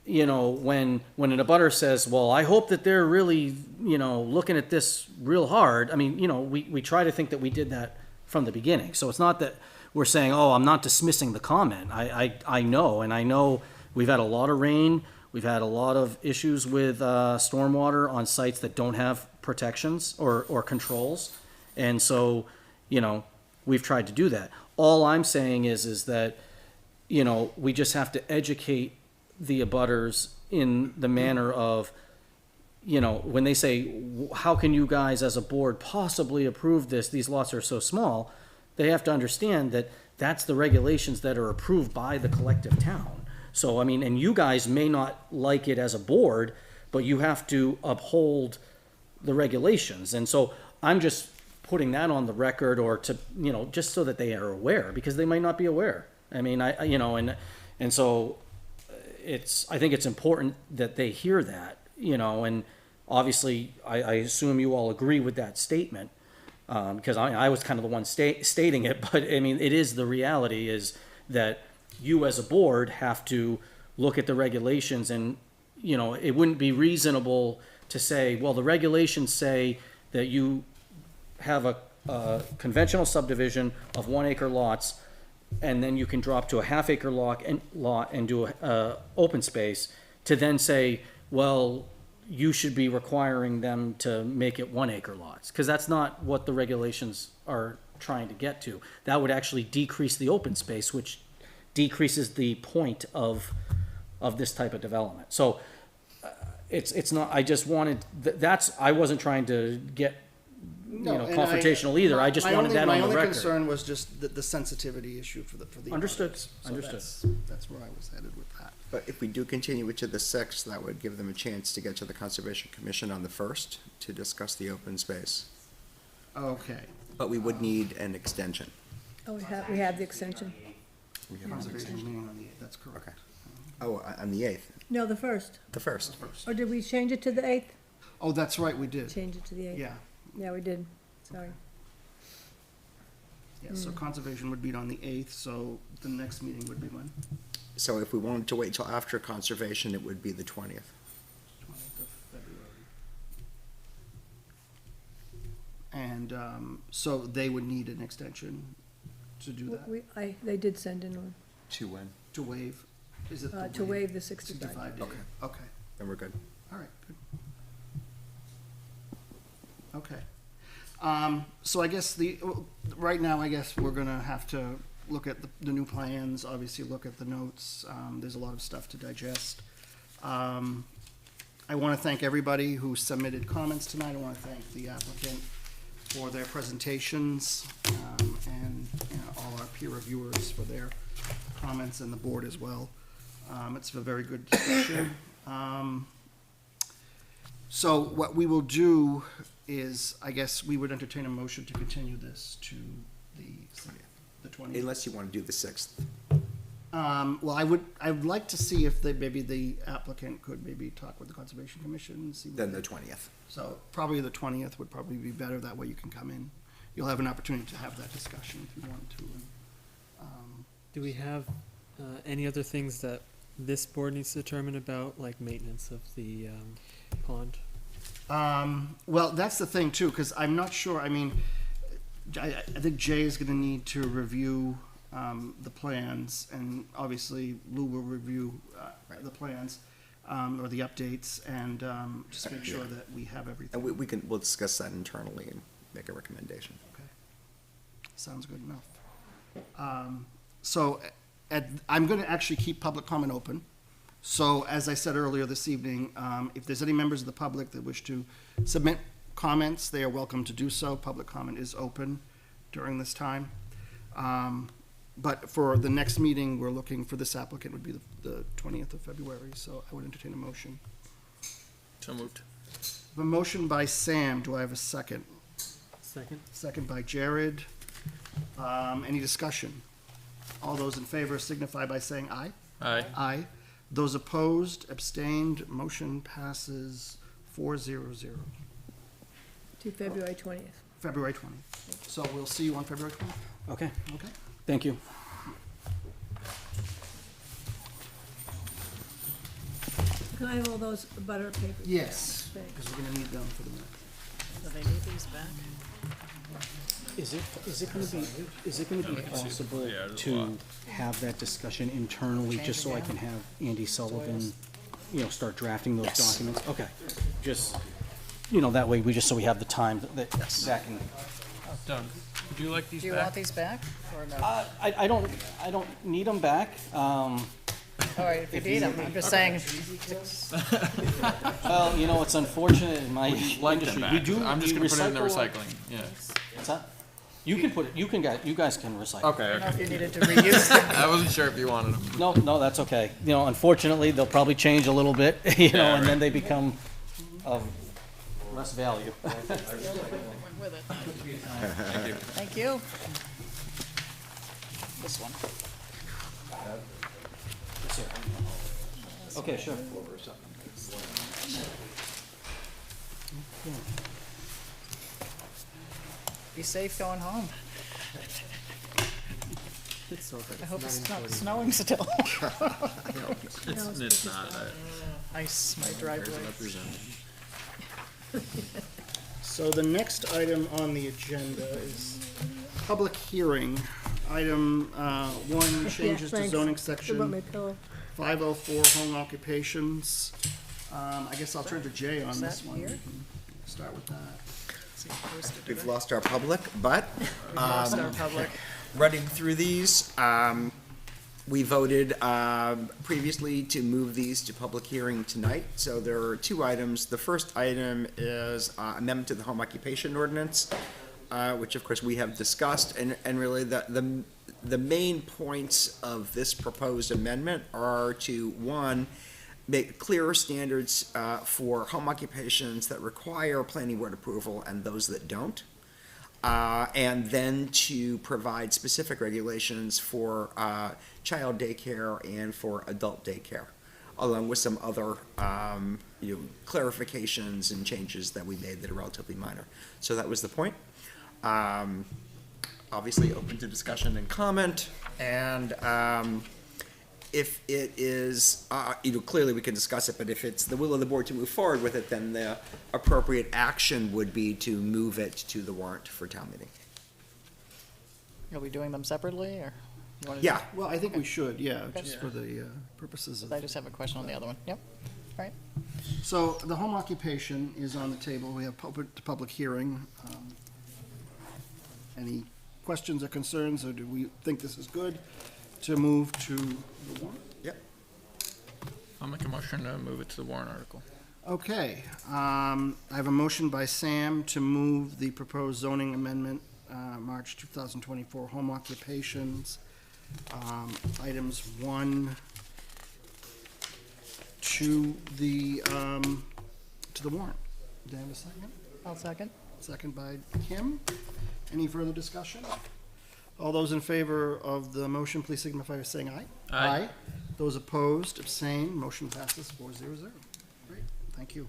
when an abutter says, well, I hope that they're really, looking at this real hard. I mean, we try to think that we did that from the beginning. So it's not that we're saying, oh, I'm not dismissing the comment. I know we've had a lot of rain. We've had a lot of issues with stormwater on sites that don't have protections or controls. And so, we've tried to do that. All I'm saying is that, we just have to educate the abutters in the manner of, when they say, how can you guys as a board possibly approve this? These lots are so small. They have to understand that that's the regulations that are approved by the collective town. So, I mean, and you guys may not like it as a board, but you have to uphold the regulations. And so I'm just putting that on the record, or to, just so that they are aware, because they might not be aware. I mean, and so I think it's important that they hear that, and obviously I assume you all agree with that statement, because I was kind of the one stating it, but I mean, it is the reality is that you as a board have to look at the regulations, and, it wouldn't be reasonable to say, well, the regulations say that you have a conventional subdivision of 1 acre lots, and then you can drop to a half-acre lot and do a open space, to then say, well, you should be requiring them to make it 1 acre lots, because that's not what the regulations are trying to get to. That would actually decrease the open space, which decreases the point of this type of development. So it's not, I just wanted, I wasn't trying to get confrontational either. I just wanted that on the record. My only concern was just the sensitivity issue for the Understood. abutters. So Understood. That's where I was headed with that. But if we do continue it to the 6th, that would give them a chance to get to the Conservation Commission on the 1st to discuss the open space. Okay. But we would need an extension. Oh, we have the extension. We have an Conservation extension. meeting on the 8th, that's correct. Okay. Oh, on the 8th, No, the first. the 1st. Or did we change it to the 8th? Oh, that's right, we did. Change it to the 8th. Yeah. Yeah, we did. Sorry. Yeah, so conservation would be on the 8th, so the next meeting would be when? So if we wanted to wait till after conservation, it would be the 20th. 20th of February. And so they would need an extension to do that, They did send in one, To when? to waive? Is it the to waive the 65. 65 days? Okay. Okay, Then we're good. all right, good. Okay. So I guess right now, I guess we're gonna have to look at the new plans, obviously look at the notes. There's a lot of stuff to digest. I want to thank everybody who submitted comments tonight. I want to thank the applicant for their presentations, and all our peer reviewers for their comments, and the board as well. It's a very good discussion. So what we will do is, I guess we would entertain a motion to continue this to the 20th. Unless you want to do the 6th. Well, I would like to see if maybe the applicant could maybe talk with the Conservation Commission and see. Then the 20th. So probably the 20th would probably be better. That way you can come in. You'll have an opportunity to have that discussion if you want to. Do we have any other things that this board needs to determine about, like maintenance of the pond? Well, that's the thing too, because I'm not sure. I mean, I think Jay is going to need to review the plans, and obviously Lou will review the plans or the updates, and just make sure that we have everything. And we'll discuss that internally and make a recommendation. Okay. Sounds good enough. So I'm going to actually keep public comment open. So as I said earlier this evening, if there's any members of the public that wish to submit comments, they are welcome to do so. Public comment is open during this time. But for the next meeting, we're looking for this applicant would be the 20th of February. So I would entertain a motion. So moved. A motion by Sam. Do I have a second? Second. Second by Jared. Any discussion? All those in favor signify by saying aye. Aye. Aye. Those opposed, abstained, motion passes 4-0-0. To February 20th. February 20th. So we'll see you on February 20th. Okay, Okay? thank you. Can I have all those butter papers? Yes, Thanks. because we're gonna need them for the minutes. Do they need these back? Is it gonna be possible to have that discussion internally, just so I can have Andy Sullivan, start drafting those documents? Okay, just, that way so we have the time that can. Doug, would you like these Do you want these back, or no? I don't need them back. All right, if you need them, I'm just saying. Well, it's unfortunate in my industry. We do. I'm just we gonna put it in the recycle- recycling, yeah. What's that? You can put it, you guys can recycle. Okay, I don't know okay. if you needed to reuse them. I wasn't sure if you wanted them. No, that's okay. Unfortunately, they'll probably change a little bit, and then right. they become of less value. With it. Thank you. Thank you. This one. Okay, sure. Be safe going home. I hope it's not snowing still. It's not. Ice my driveway. So the next item on the agenda is public hearing. Item 1, changes to thanks. zoning What about section my pillow? 504, home occupations. I guess I'll turn to Jay on Is this that one. We here? can start with that. See, posted We've today. lost our public, but Lost our public. running through these, we voted previously to move these to public hearing tonight. So there are 2 items. The first item is amendment to the home occupation ordinance, which of course we have discussed. And really the main points of this proposed amendment are to, 1, make clearer standards for home occupations that require planning board approval and those that don't. And then to provide specific regulations for child daycare and for adult daycare, along with some other clarifications and changes that we made that are relatively minor. So that was the point. obviously open to discussion and comment, and if it is, clearly we can discuss it, but if it's the will of the board to move forward with it, then the appropriate action would be to move it to the warrant for town meeting. Are we doing them separately, or? You wanna Yeah. Well, I think we should, yeah, Okay. just for the purposes of. I just have a question on the other one. Yep, all right. So the home occupation is on the table. We have public hearing. Any questions or concerns, or do we think this is good to move to the warrant? Yep. I'll make a motion to move it to the warrant article. Okay, I have a motion by Sam to move the proposed zoning amendment, March 2024 home occupations, items 1 to the warrant. Do I have a second? I'll second. Second by Kim. Any further discussion? All those in favor of the motion, please signify by saying aye. Aye. Those opposed, abstain. Motion passes 4-0. Great, thank you.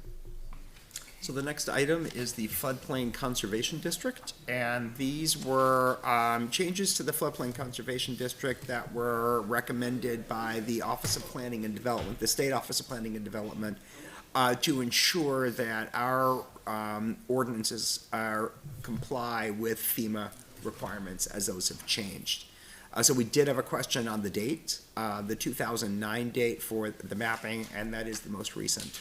So the next item is the floodplain conservation district, and these were changes to the floodplain conservation district that were recommended by the Office of Planning and Development, the State Office of Planning and Development, to ensure that our ordinances comply with FEMA requirements as those have changed. So we did have a question on the date, the 2009 date for the mapping, and that is the most recent.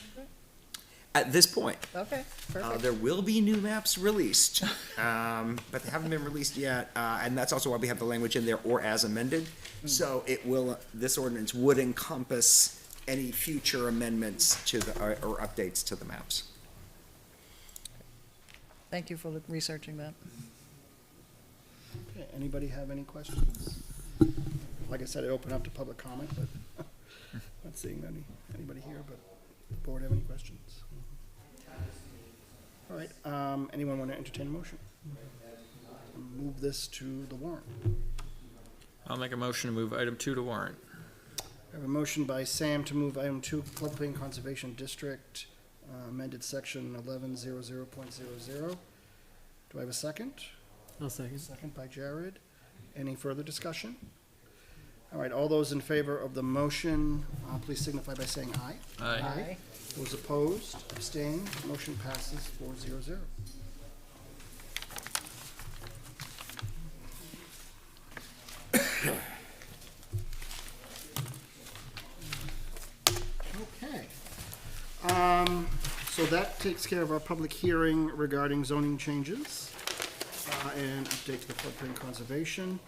At this point, Okay, perfect. there will be new maps released, but they haven't been released yet, and that's also why we have the language in there, or as amended. So it will, this ordinance would encompass any future amendments to the, or updates to the maps. Thank you for researching that. Okay, anybody have any questions? Like I said, I open up to public comment, but not seeing anybody here, but the board have any questions? All right, anyone want to entertain a motion? Move this to the warrant. I'll make a motion to move item 2 to warrant. I have a motion by Sam to move item 2, floodplain conservation district, amended section 1100.00. Do I have a second? I'll second. Second by Jared. Any further discussion? All right, all those in favor of the motion, please signify by saying aye. Aye. Those opposed, abstained, motion passes 4-0. Okay. So that takes care of our public hearing regarding zoning changes and update to the floodplain conservation.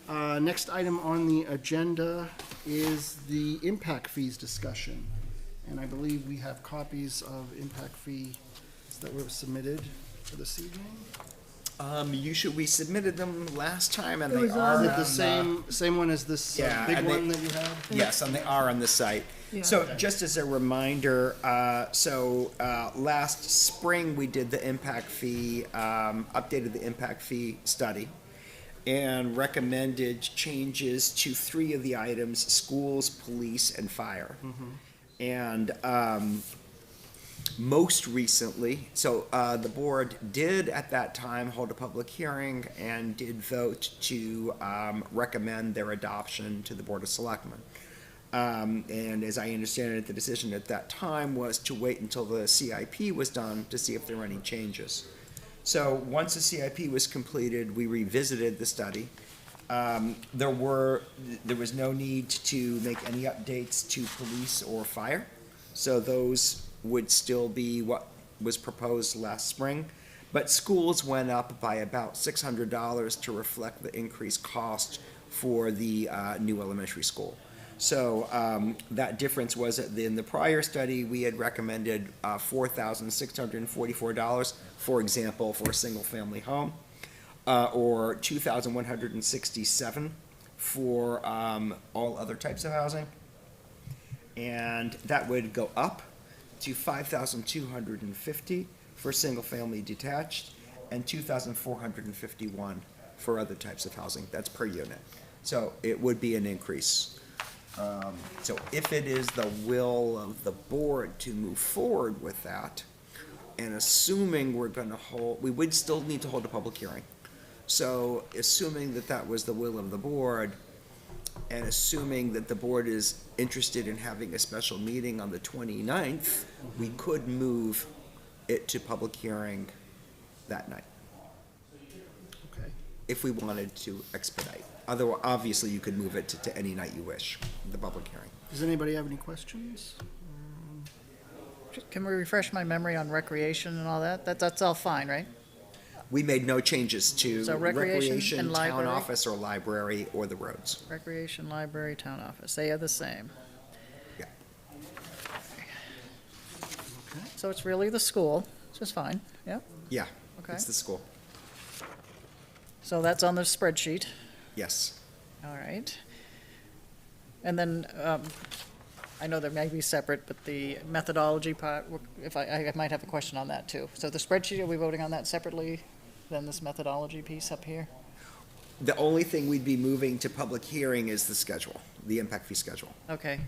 Next item on the agenda is the impact fees discussion. And I believe we have copies of impact fees that were submitted for this evening. We submitted them last time, and It they was are Is on it the same one as this Yeah, big and one that you have? Yes, and they are on the site. Yeah. So just as a reminder, last spring, we did the impact fee, updated the impact fee study and recommended changes to 3 of the items: schools, police, and fire. And most recently, the board did at that time hold a public hearing and did vote to recommend their adoption to the Board of Selectmen. And as I understand it, the decision at that time was to wait until the CIP was done to see if there were any changes. So once the CIP was completed, we revisited the study. There was no need to make any updates to police or fire, so those would still be what was proposed last spring. But schools went up by about $600 to reflect the increased cost for the new elementary school. So that difference was that in the prior study, we had recommended $4,644, for example, for a single-family home, or $2,167 for all other types of housing. And that would go up to $5,250 for single-family detached, and $2,451 for other types of housing. That's per unit. So it would be an increase. So if it is the will of the board to move forward with that, and assuming we're gonna we would still need to hold a public hearing. So assuming that that was the will of the board, and assuming that the board is interested in having a special meeting on the 29th, we could move it to public hearing that night, Okay. if we wanted to expedite. Otherwise, obviously, you could move it to any night you wish, the public hearing. Does anybody have any questions? Can we refresh my memory on recreation and all that? That's all fine, right? We made no changes to So recreation and town library? office or library or the roads. Recreation, library, town office, they are the same. Yeah. So it's really the school, which is fine, yeah? Yeah, Okay. it's the school. So that's on the spreadsheet, Yes. all right. And then, I know there may be separate, but the methodology part, if I might have a question on that too. So the spreadsheet, are we voting on that separately than this methodology piece up here? The only thing we'd be moving to public hearing is the schedule, the impact fee schedule. Okay,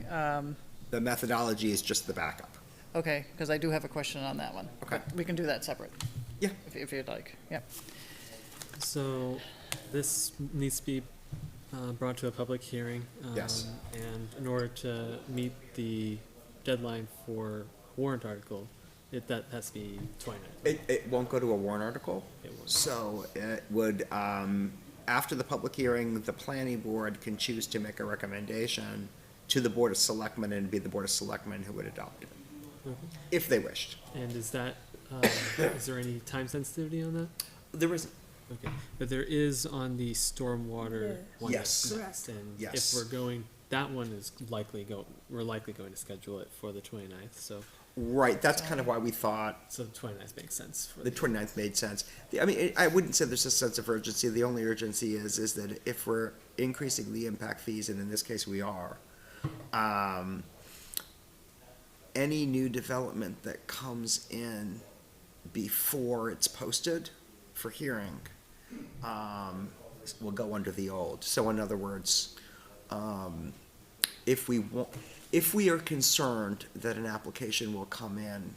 The methodology is just the backup. okay, because I do have a question on that one. Okay. But we can do that separate. Yeah. If you'd like, yep. So this needs to be brought to a public hearing. Yes. And in order to meet the deadline for warrant article, that has to be 29th. It won't go to a warrant article. It won't. So it would, after the public hearing, the planning board can choose to make a recommendation to the Board of Selectmen, and it'd be the Board of Selectmen who would adopt it, Okay. if they wished. And is that, is there any time sensitivity on that? There isn't. Okay, but there is on the stormwater Yeah. one Yes. that's Correct. next, and Yes. if we're going, that one is we're likely going to schedule it for the 29th, so Right, that's kind of why we thought the 29th makes sense for the 29th made sense. I mean, I wouldn't say there's a sense of urgency. The only urgency is that if we're increasing the impact fees, and in this case we are, any new development that comes in before it's posted for hearing, will go under the old. So in other words, if we are concerned that an application will come in,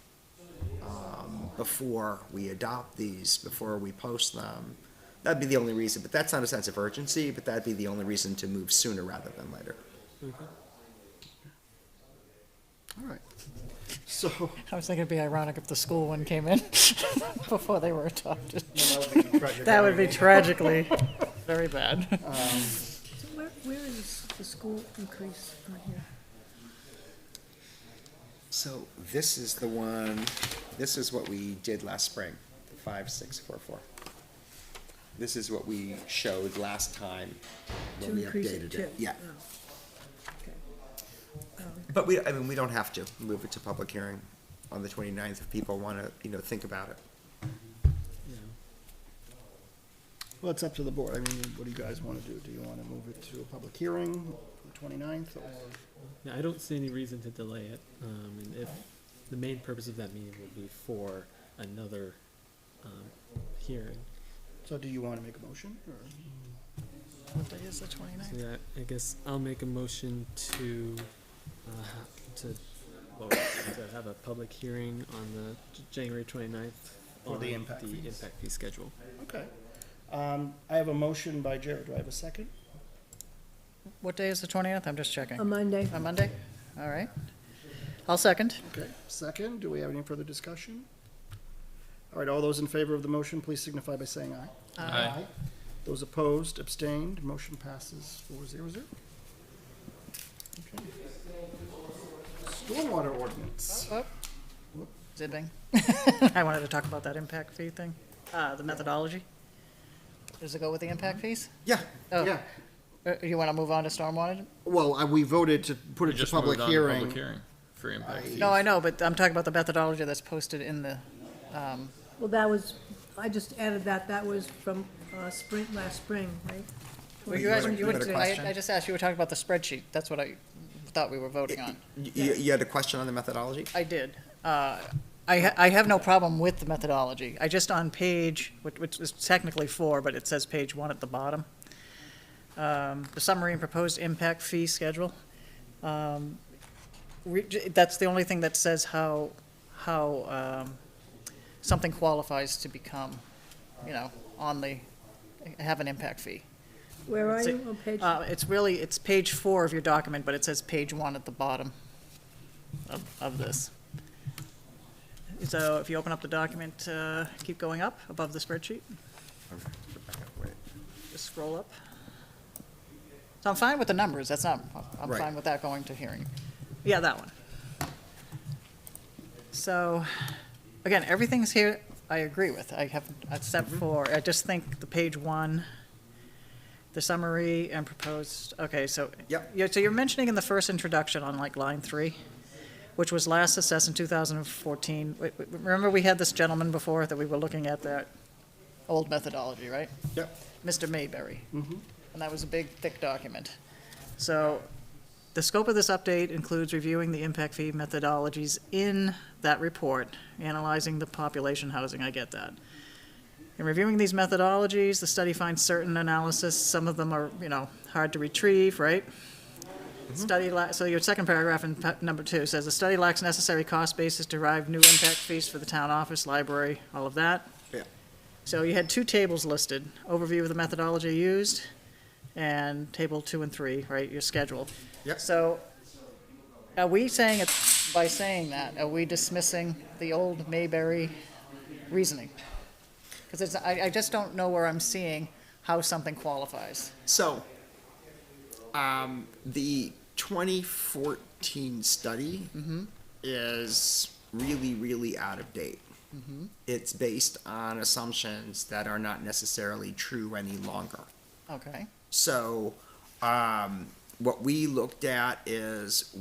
before we adopt these, before we post them, that'd be the only reason, but that's not a sense of urgency, but that'd be the only reason to move sooner rather than later. Okay. All right. So, I was thinking it'd be ironic if the school one came in before they were adopted. That would be tragically very bad. So where is the school increase on here? So this is the one, this is what we did last spring, 5644. This is what we showed last time To when we increase it updated too? it. Yeah. Oh, okay. But I mean, we don't have to move it to public hearing on the 29th if people want to, think about it. Yeah. well, it's up to the board. I mean, what do you guys want to do? Do you want to move it to a public hearing for the 29th, or? Yeah, I don't see any reason to delay it, and if the main purpose of that meeting would be for another, hearing. So do you want to make a motion, or? What day is the So 29th? yeah, I guess I'll make a motion to have a public hearing on the January 29th. For the on impact the fees. impact fee schedule. Okay. I have a motion by Jared. Do I have a second? What day is the 20th? I'm just checking. A Monday. On Monday? All right. I'll second. Okay, second. Do we have any further discussion? All right, all those in favor of the motion, please signify by saying aye. Aye. Those opposed, abstained, motion passes 4-0-0. Okay. Stormwater ordinance. Oh. Zipping. I wanted to talk about that impact fee thing, the methodology. Does it go with the impact fees? Yeah. Oh, Yeah, you want to move on to stormwater? well, we voted to put it to public hearing. For impact fees. No, I know, but I'm talking about the methodology that's posted in the, Well, that was, I just added that was from last spring, right? well, You had a- you had a I question? just asked, you were talking about the spreadsheet. That's what I thought we were voting on. You had a question on the methodology? I did. I have no problem with the methodology. I just on page, which is technically 4, but it says page 1 at the bottom. The summary and proposed impact fee schedule. That's the only thing that says how something qualifies to become, on the have an impact fee. Where are It's- you on page? It's page 4 of your document, but it says page 1 at the bottom of this. So if you open up the document, keep going up above the spreadsheet, just scroll up. So I'm fine with the numbers, I'm Right. fine with that going to hearing. Yeah, that one. So, again, everything's here, I agree with, except for, I just think the page 1, the summary and proposed, okay, so. Yep. Yeah, so you're mentioning in the first introduction on like line 3, which was last assessed in 2014. Remember we had this gentleman before that we were looking at that old methodology, right? Yep. Mr. Mayberry. And that was a big, thick document. So the scope of this update includes reviewing the impact fee methodologies in that report, analyzing the population housing, I get that. In reviewing these methodologies, the study finds certain analysis, some of them are, hard to retrieve, right? So your second paragraph in number 2 says, the study lacks necessary cost basis to derive new impact fees for the town office, library, all of that. Yeah. So you had 2 tables listed, overview of the methodology used, and table 2 and 3, right, your schedule. Yep. So are we saying, by saying that, are we dismissing the old Mayberry reasoning? Because I just don't know where I'm seeing how something qualifies. So, the 2014 study is really, really out of date. It's based on assumptions that are not necessarily true any longer. Okay. So, what we looked at is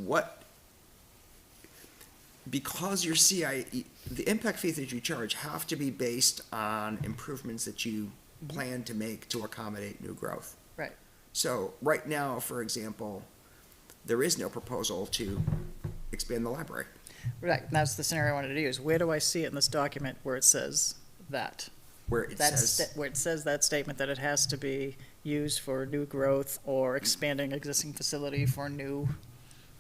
because your CIE, the impact fees that you charge have to be based on improvements that you plan to make to accommodate new growth. Right. So, right now, for example, there is no proposal to expand the library. Right, and that's the scenario I wanted to use. Where do I see it in this document where it says that? Where it says, Where it says that statement that it has to be used for new growth or expanding existing facility for new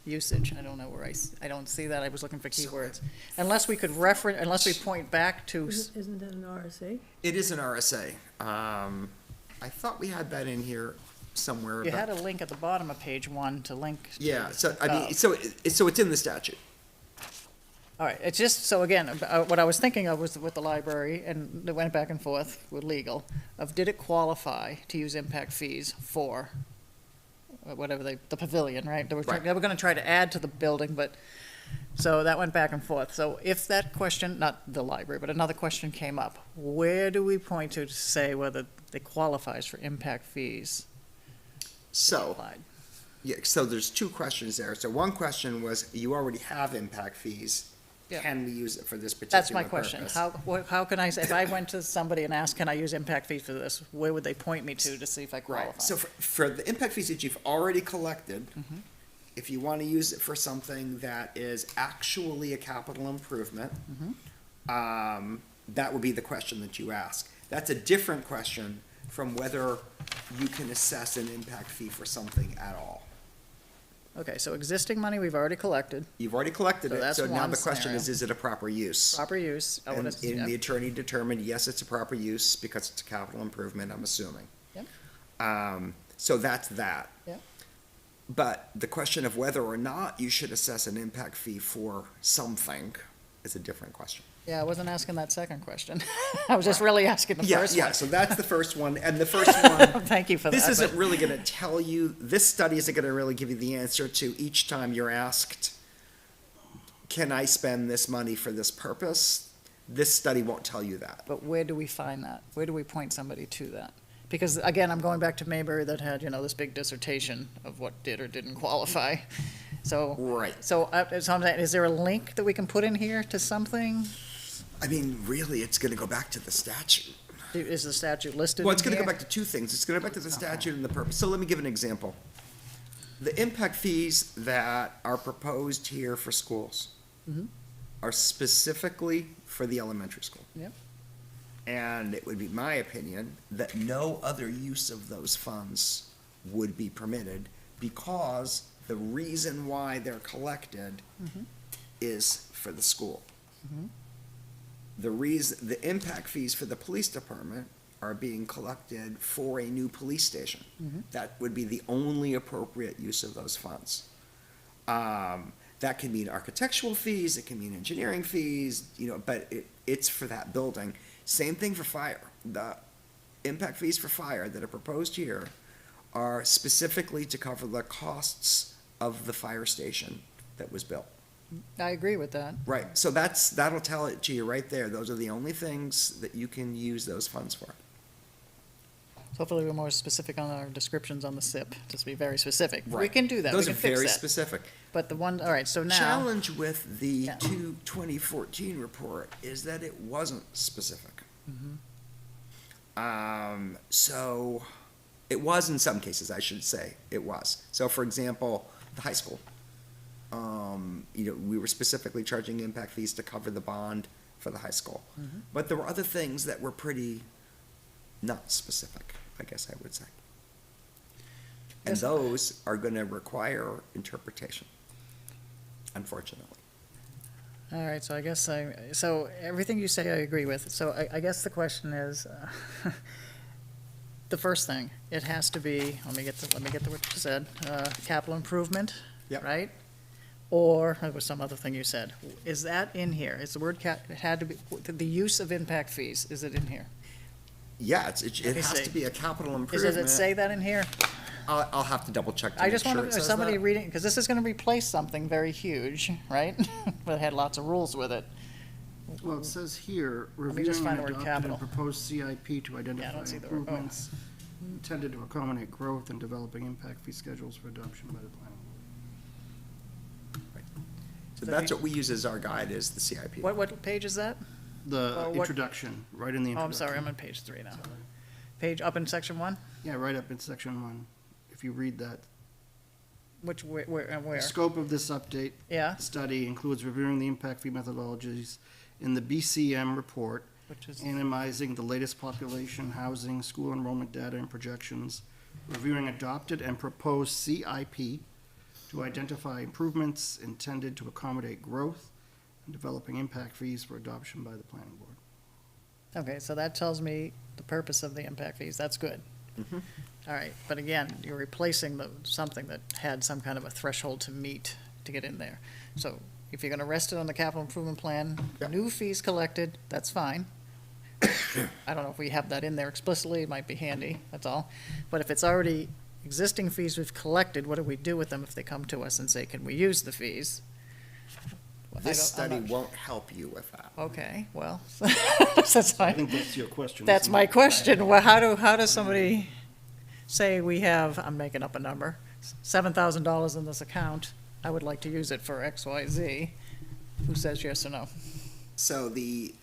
usage. I don't know where I don't see that. I was looking for keywords. Unless we point back to, Isn't that an RSA? it is an RSA. I thought we had that in here somewhere. you but- had a link at the bottom of page 1 to link. to Yeah, so, I mean, gov. so it's in the statute. All right, it's just, so again, what I was thinking of was with the library, and it went back and forth with legal, of did it qualify to use impact fees for whatever the pavilion, right? They were Right. gonna try to add to the building, but, so that went back and forth. So if that question, not the library, but another question came up, where do we point to say whether it qualifies for impact fees So, applied? yeah, so there's 2 questions there. So one question was, you already have impact fees. Yeah. Can we use it for this particular That's my question. purpose? How can I, if I went to somebody and asked, can I use impact fees for this, where would they point me to see if I qualify? Right, so for the impact fees that you've already collected, Mm-hmm. if you want to use it for something that is actually a capital improvement, Mm-hmm. that would be the question that you ask. That's a different question from whether you can assess an impact fee for something at all. Okay, so existing money we've already collected, You've already collected So it, that's so now one the question scenario. is it a proper use? proper use. I And would- the yeah. attorney determined, yes, it's a proper use because it's a capital improvement, I'm assuming. Yep. So that's that. Yep. But the question of whether or not you should assess an impact fee for something is a different question. Yeah, I wasn't asking that second question. I was just really asking the first Yeah, one. so that's the first one, and the first one, Thank you for that. this isn't but- really gonna tell you, this study isn't gonna really give you the answer to each time you're asked, can I spend this money for this purpose? This study won't tell you that. But where do we find that? Where do we point somebody to that? Because again, I'm going back to Mayberry that had, this big dissertation of what did or didn't qualify. So. Right. So I'm saying, is there a link that we can put in here to something? I mean, really, it's gonna go back to the statute. Is the statute listed Well, it's in gonna go here? back to 2 things. It's gonna go back to the statute and the purpose. So let me give an example. The impact fees that are proposed here for schools Mhm. are specifically for the elementary school. Yep. And it would be my opinion that no other use of those funds would be permitted because the reason why they're collected Mhm. is for the school. Mhm. The impact fees for the police department are being collected for a new police station. That would be the only appropriate use of those funds. That can mean architectural fees, it can mean engineering fees, but it's for that building. Same thing for fire. The impact fees for fire that are proposed here are specifically to cover the costs of the fire station that was built. I agree with that. Right, so that'll tell it to you right there. Those are the only things that you can use those funds for. Hopefully we're more specific on our descriptions on the SIP, just be very specific. We Right. can do that, we Those can are fix very that. specific. But the one, all right, so now, Challenge with the Yeah. 2014 report is that it wasn't specific. So it was in some cases, I should say, it was. So for example, the high school, we were specifically charging impact fees to cover the bond for the high school. But there were other things that were pretty not specific, I guess I would say. And Yes. those are gonna require interpretation, unfortunately. all right, so I guess so everything you say I agree with. So I guess the question is, the first thing, it has to be, let me get to what you said, capital improvement, Yep. right? Or, there was some other thing you said. Is that in here? Is the word it had to be, the use of impact fees, is it in here? Yeah, it me has see. to be a capital Does improvement. it say that in here? I'll have to double check to I make just sure wonder it if says somebody that. reading, because this is gonna replace something very huge, right? But it had lots of rules with it. Well, it says here, me just reviewing find and the word adopted capital. and proposed CIP to identify don't see the word- oh. improvements intended to accommodate growth and developing impact fee schedules for adoption by the planning board. So that's what we use as our guide, is the CIP. What page is that? The Well, what- introduction, right in the Oh, introduction. I'm sorry, I'm on page 3 now. Page up in section 1? Yeah, right up in section 1. If you read that. Which, where, and The where? scope of this update Yeah, study includes reviewing the impact fee methodologies in the BCM report, which is, analyzing the latest population, housing, school enrollment data and projections, reviewing adopted and proposed CIP to identify improvements intended to accommodate growth, and developing impact fees for adoption by the planning board. okay, so that tells me the purpose of the impact fees, that's good. All right, but again, you're replacing something that had some kind of a threshold to meet to get in there. So if you're gonna rest it on the capital improvement plan, Yep. new fees collected, that's fine. I don't know if we have that in there explicitly, it might be handy, that's all. But if it's already existing fees we've collected, what do we do with them if they come to us and say, can we use the fees? This I'm study not- won't help you with that. Okay, well, that's I fine. think that's your question. That's isn't my it? question. Well, how does somebody say we have, I'm making up a number, $7,000 in this account, I would like to use it for X, Y, Z? Who says yes or no? So the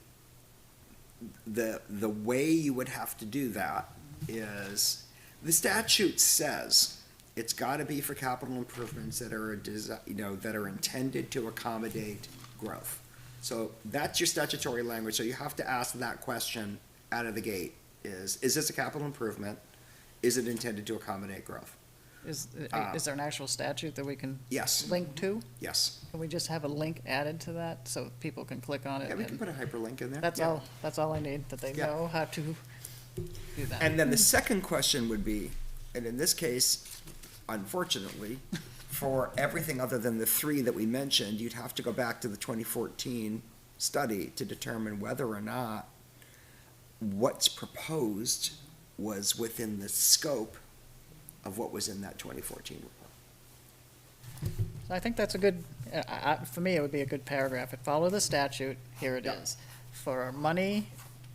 way you would have to do that is, the statute says it's gotta be for capital improvements that are, that are intended to accommodate growth. So that's your statutory language, so you have to ask that question out of the gate, is this a capital improvement? Is it intended to accommodate growth? Is there an actual statute that we can Yes, link to? yes. Can we just have a link added to that so people can click on it? Yeah, we can and- put a hyperlink in there. That's Yeah. that's all I need, that they Yeah. know how to do that. And then the second question would be, and in this case, unfortunately, for everything other than the 3 that we mentioned, you'd have to go back to the 2014 study to determine whether or not what's proposed was within the scope of what was in that 2014 report. So I think that's a good, for me, it would be a good paragraph. It follow the statute, here it is. For money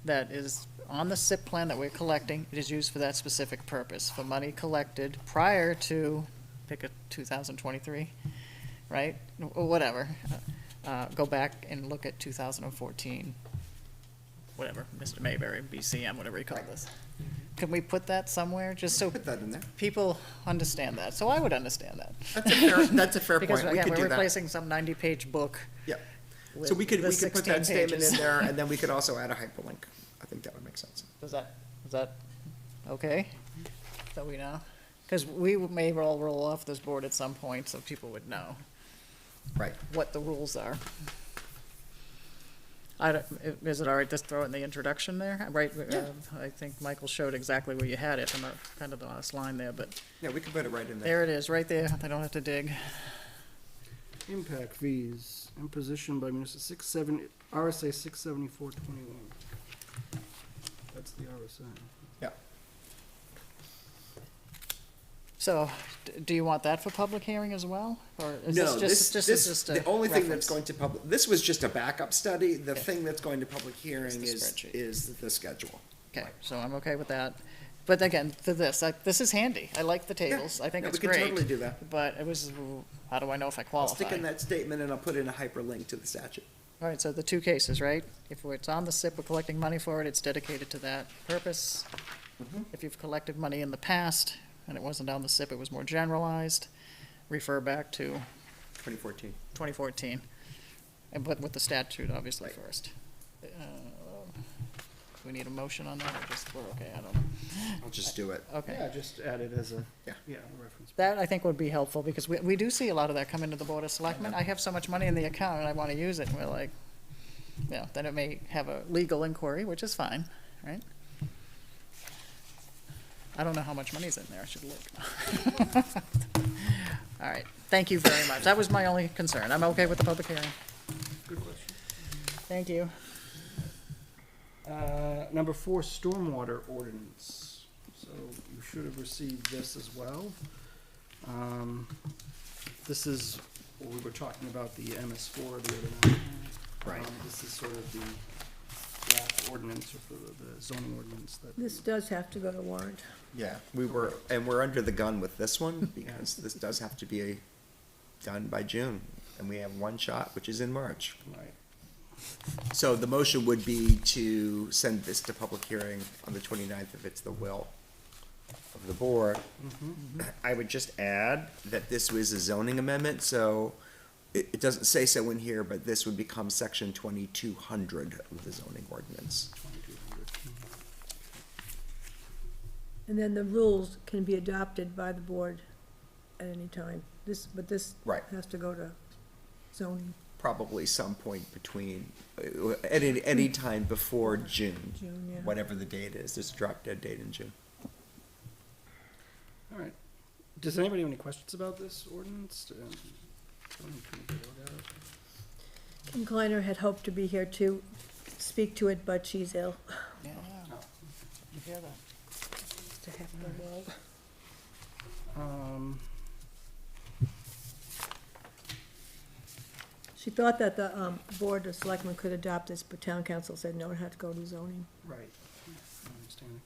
that is on the SIP plan that we're collecting, it is used for that specific purpose. For money collected prior to, pick a 2023, right? Or whatever. Go back and look at 2014, whatever, Mr. Mayberry, BCM, whatever you call this. Can we put that somewhere, just so Put that in there. people understand that? So I would understand that. That's a fair Because, point. We again, could we're do that. replacing some 90-page book. Yeah. with So we could the put 16 that statement in pages. there, and then we could also add a hyperlink. I think that would make sense. Is that okay? So we know? Because we may roll off this board at some point, so people would know Right. what the rules are. Is it all right to throw it in the introduction there? Right, I think Michael showed exactly where you had it, in the, kind of the last line there, but Yeah, we can put it right in there. there it is, right there, they don't have to dig. Impact fees, imposition by municipal, RSA 67421. That's the RSA. Yeah. So, do you want that for public hearing as well? Or is No, this this, just a the only thing that's reference? going to public, this was just a backup study. The Okay. thing that's going to public hearing the is, spreadsheet. is the schedule. Okay, so I'm okay with that. But again, for this, this is handy. I like the tables. I think Yeah, it's we great. can totally do that. But it was, how do I know if I I'll qualify? stick in that statement and I'll put in a hyperlink to the statute. All right, so the two cases, right? If it's on the SIP, we're collecting money for it, it's dedicated to that purpose. If you've collected money in the past and it wasn't on the SIP, it was more generalized, refer back to 2014. 2014. And but with the statute, obviously, Right. first. We need a motion on that, or just, we're okay, I don't know. I'll just do it. Okay. Yeah, just add it as a, Yeah. a reference. That, I think, would be helpful, because we do see a lot of that come into the Board of Selectmen. I have so much money in the account, and I want to use it, and we're like, yeah, then it may have a legal inquiry, which is fine, right? I don't know how much money's in there, I should look. All right, thank you very much. That was my only concern. I'm okay with the public hearing. Good question. Thank you. Number 4, stormwater ordinance. So you should have received this as well. This is what we were talking about, the MS4 the other night. Right. This is sort of the draft ordinance, or for the zoning ordinance that. This does have to go to warrant. Yeah, we're under the gun with this one because this does have to be done by June. And we have one shot, which is in March. Right. So the motion would be to send this to public hearing on the 29th if it's the will of the board. I would just add that this was a zoning amendment, so it doesn't say so in here, but this would become section 2200 of the zoning ordinance. 2200. And then the rules can be adopted by the board at any time. But this Right. has to go to zoning, Probably some point between, at any time before June, June, yeah. whatever the date is. There's a drop dead date in June. All right. Does anybody have any questions about this ordinance? Tony, can you go over that? Kim Kleiner had hoped to be here to speak to it, but she's ill. Yeah, you hear that? To have her well. She thought that the board of selectmen could adopt this, but town council said no, it had to go to zoning. Right. I understand.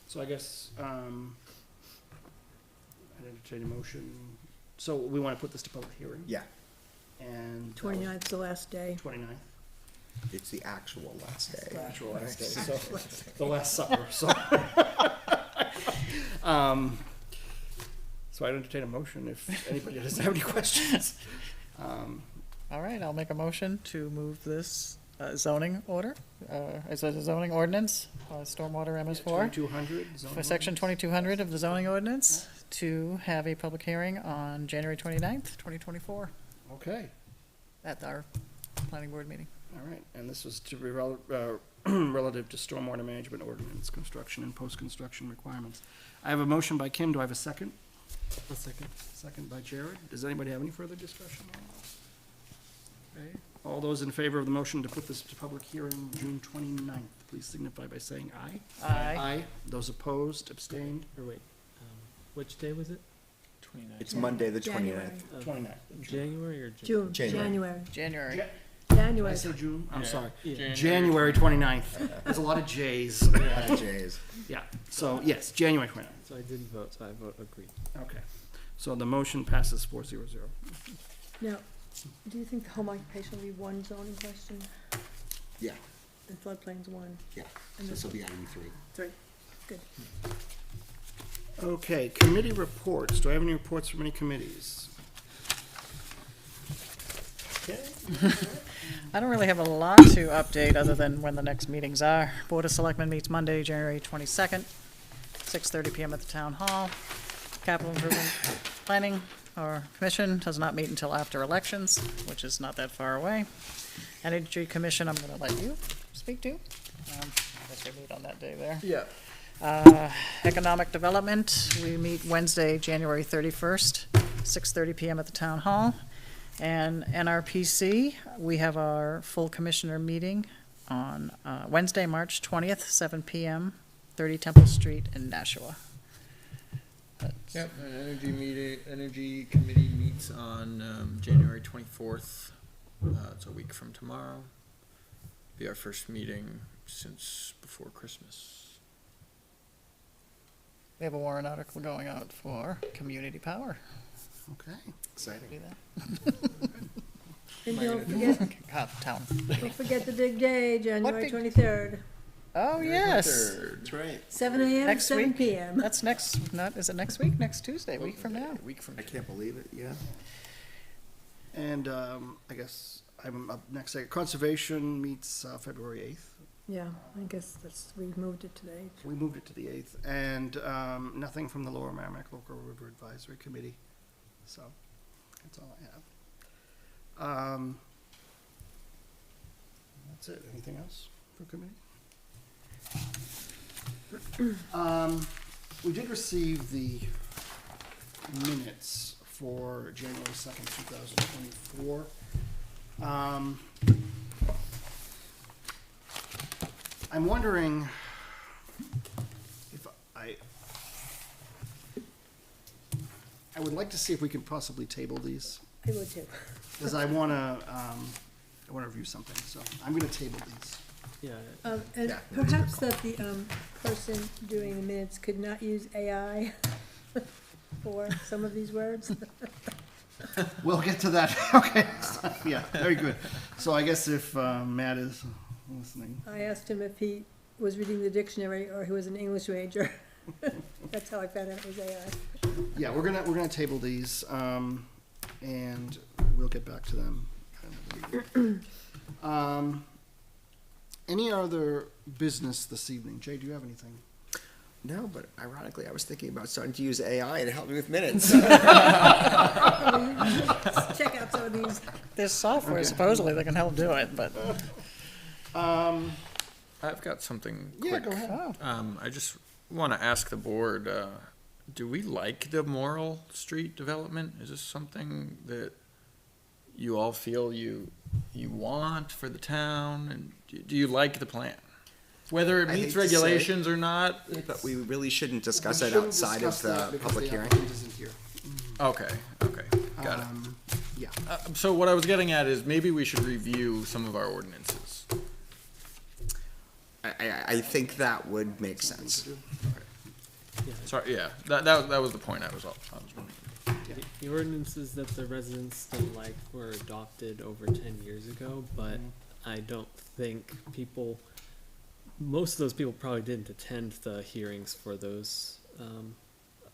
So I guess, I'd entertain a motion. So we want to put this to public hearing? Yeah, And. 29th's the last day. 29th. it's the actual last day. The actual last day, so, the last supper, so. So I'd entertain a motion if anybody doesn't have any questions. All right, I'll make a motion to move this zoning order, is it a zoning ordinance, stormwater MS4? 2200. For section 2200 of the zoning ordinance, to have a public hearing on January 29th, 2024, Okay, at our planning board meeting. all right, and this was to be relative to stormwater management ordinance, construction and post-construction requirements. I have a motion by Kim, do I have a second? A second. Second by Jared. Does anybody have any further discussion on this? Okay, all those in favor of the motion to put this to public hearing June 29th, please signify by saying aye. Aye. Aye. Those opposed, abstained? Or wait, which day was it? It's Monday, the January. 29th. 29th. January or June, January. January. January. Did January. I say June? I'm sorry. January. January 29th. There's a lot of J's. Jays. Yeah, so yes, January 29th. So I didn't vote, so I vote agreed. Okay. So the motion passes 4-0. Now, do you think the home occupation will be one zoning question Yeah, and floodplain's one? yeah. And This will be item 3. Three. Good. Okay, committee reports. Do I have any reports from any committees? Okay. I don't really have a lot to update, other than when the next meetings are. Board of Selectmen meets Monday, January 22nd, 6:30 PM at the Town Hall. Capital Improvement Planning our commission does not meet until after elections, which is not that far away. Energy Commission, I'm gonna let you speak to. I guess we meet on that day there. Yeah. Economic Development, we meet Wednesday, January 31st, 6:30 PM at the Town Hall. And NRPC, we have our full commissioner meeting on Wednesday, March 20th, 7 PM, 30 Temple Street in Nashua. Yep, an energy committee meets on January 24th. It's a week from tomorrow. Be our first meeting since before Christmas. We have a warrant article going out for community power. Okay. Exciting. Do that. And don't forget, Town. don't forget the big day, January big- 23rd, Oh, yes. That's right. 7 a.m., Next 7 week? p.m. That's next, is it next week? Next Tuesday, a week from now. Week from I can't believe it, yeah. And I guess I'm up next. Conservation meets February 8th. Yeah, I guess we moved it today. We moved it to the 8th. And nothing from the Lower Merrimack Local River Advisory Committee. So that's all I have. That's it. Anything else for committee? We did receive the minutes for January 2nd, 2024. I'm wondering if I would like to see if we can possibly table these, I would too. because I want to review something, so I'm going to table these. Yeah, And Yeah. perhaps that the person doing the minutes could not use AI for some of these words. We'll get to that. Okay. Yeah, very good. So I guess if Matt is listening. I asked him if he was reading the dictionary or he was an English major. That's how I found out it was AI. Yeah, we're gonna table these, and we'll get back to them. Any other business this evening? Jay, do you have anything? No, but ironically, I was thinking about starting to use AI to help me with minutes. Check out some of these. There's software supposedly that can help do it, but. I've got something Yeah, quick. go ahead. I just want to ask the board, do we like the Morrill Street development? Is this something that you all feel you want for the town? And do you like the plan? Whether it I hate meets to say it, regulations or not? But we really shouldn't discuss We it shouldn't outside discuss of that the because public the hearing. applicant isn't here. Okay, got it. Yeah. So what I was getting at is maybe we should review some of our ordinances. I think that would make sense. Sorry, yeah, that was the point I was making. the ordinances that the residents don't like were adopted over 10 years ago, but I don't think most of those people probably didn't attend the hearings for those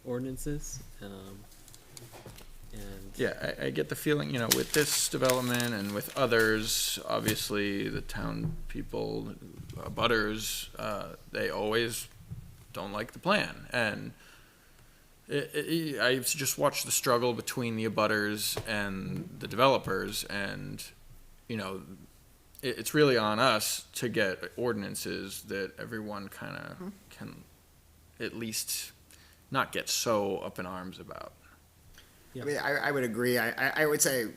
ordinances. And Yeah, I get the feeling, with this development and with others, obviously the town people, butters, they always don't like the plan. And I've just watched the struggle between the abutters and the developers, and, it's really on us to get ordinances that everyone kind of can at least not get so up in arms about. I mean, I would agree. I would say,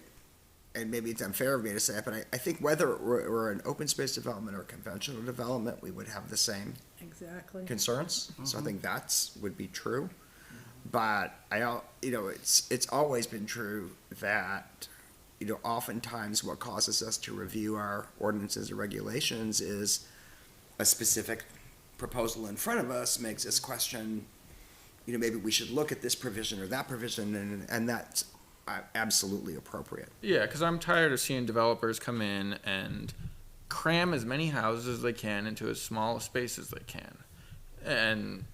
and maybe it's unfair of me to say it, but I think whether we're an open space development or conventional development, we would have the same Exactly. concerns. So I think would be true. But it's always been true that, oftentimes what causes us to review our ordinances or regulations is a specific proposal in front of us makes us question, maybe we should look at this provision or that provision, and that's absolutely appropriate. Yeah, because I'm tired of seeing developers come in and cram as many houses as they can into as small a space as they can. And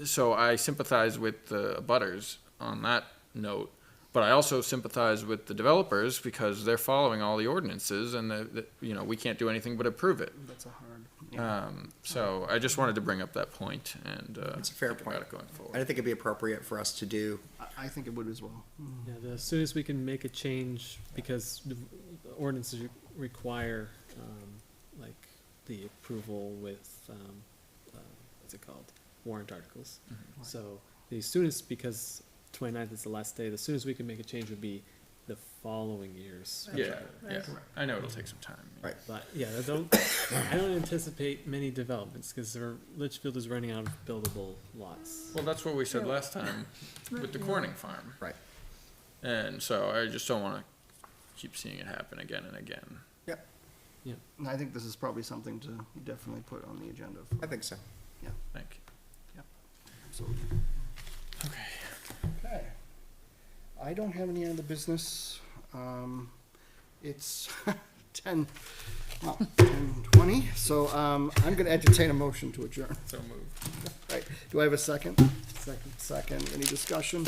so I sympathize with the abutters on that note, but I also sympathize with the developers because they're following all the ordinances and we can't do anything but approve it. That's a hard. So I just wanted to bring up that point and, It's a fair think about point. it going I forward. think it'd be appropriate for us to do. I think it would as well. Yeah, as soon as we can make a change, because the ordinances require, like, the approval with, what's it called? Warrant articles. So the soonest, because 29th is the last day, the soonest we can make a change would be the following year's. Yeah, Right. yeah. I know it'll take some time. Right. But yeah, I don't anticipate many developments because Litchfield is running out of buildable lots. Well, that's what we said Yeah. last time with the Corning farm. Right. And so I just don't wanna keep seeing it happen again and again. Yep, And I think this is probably something to definitely put on the agenda. I think so. Thank you. Absolutely. Okay. I don't have any other business. It's 10:20, so I'm gonna entertain a motion to adjourn. So moved. Right, do I have a second? Second, any discussion?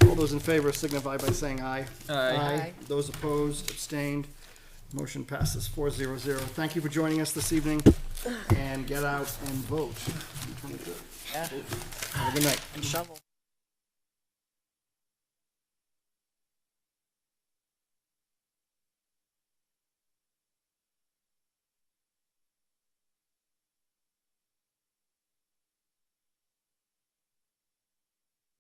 All those in favor signify by saying aye. Aye. Those opposed, abstained, motion passes 400. Thank you for joining us this evening, and get out and vote. Yeah. Have a good night. And shovel.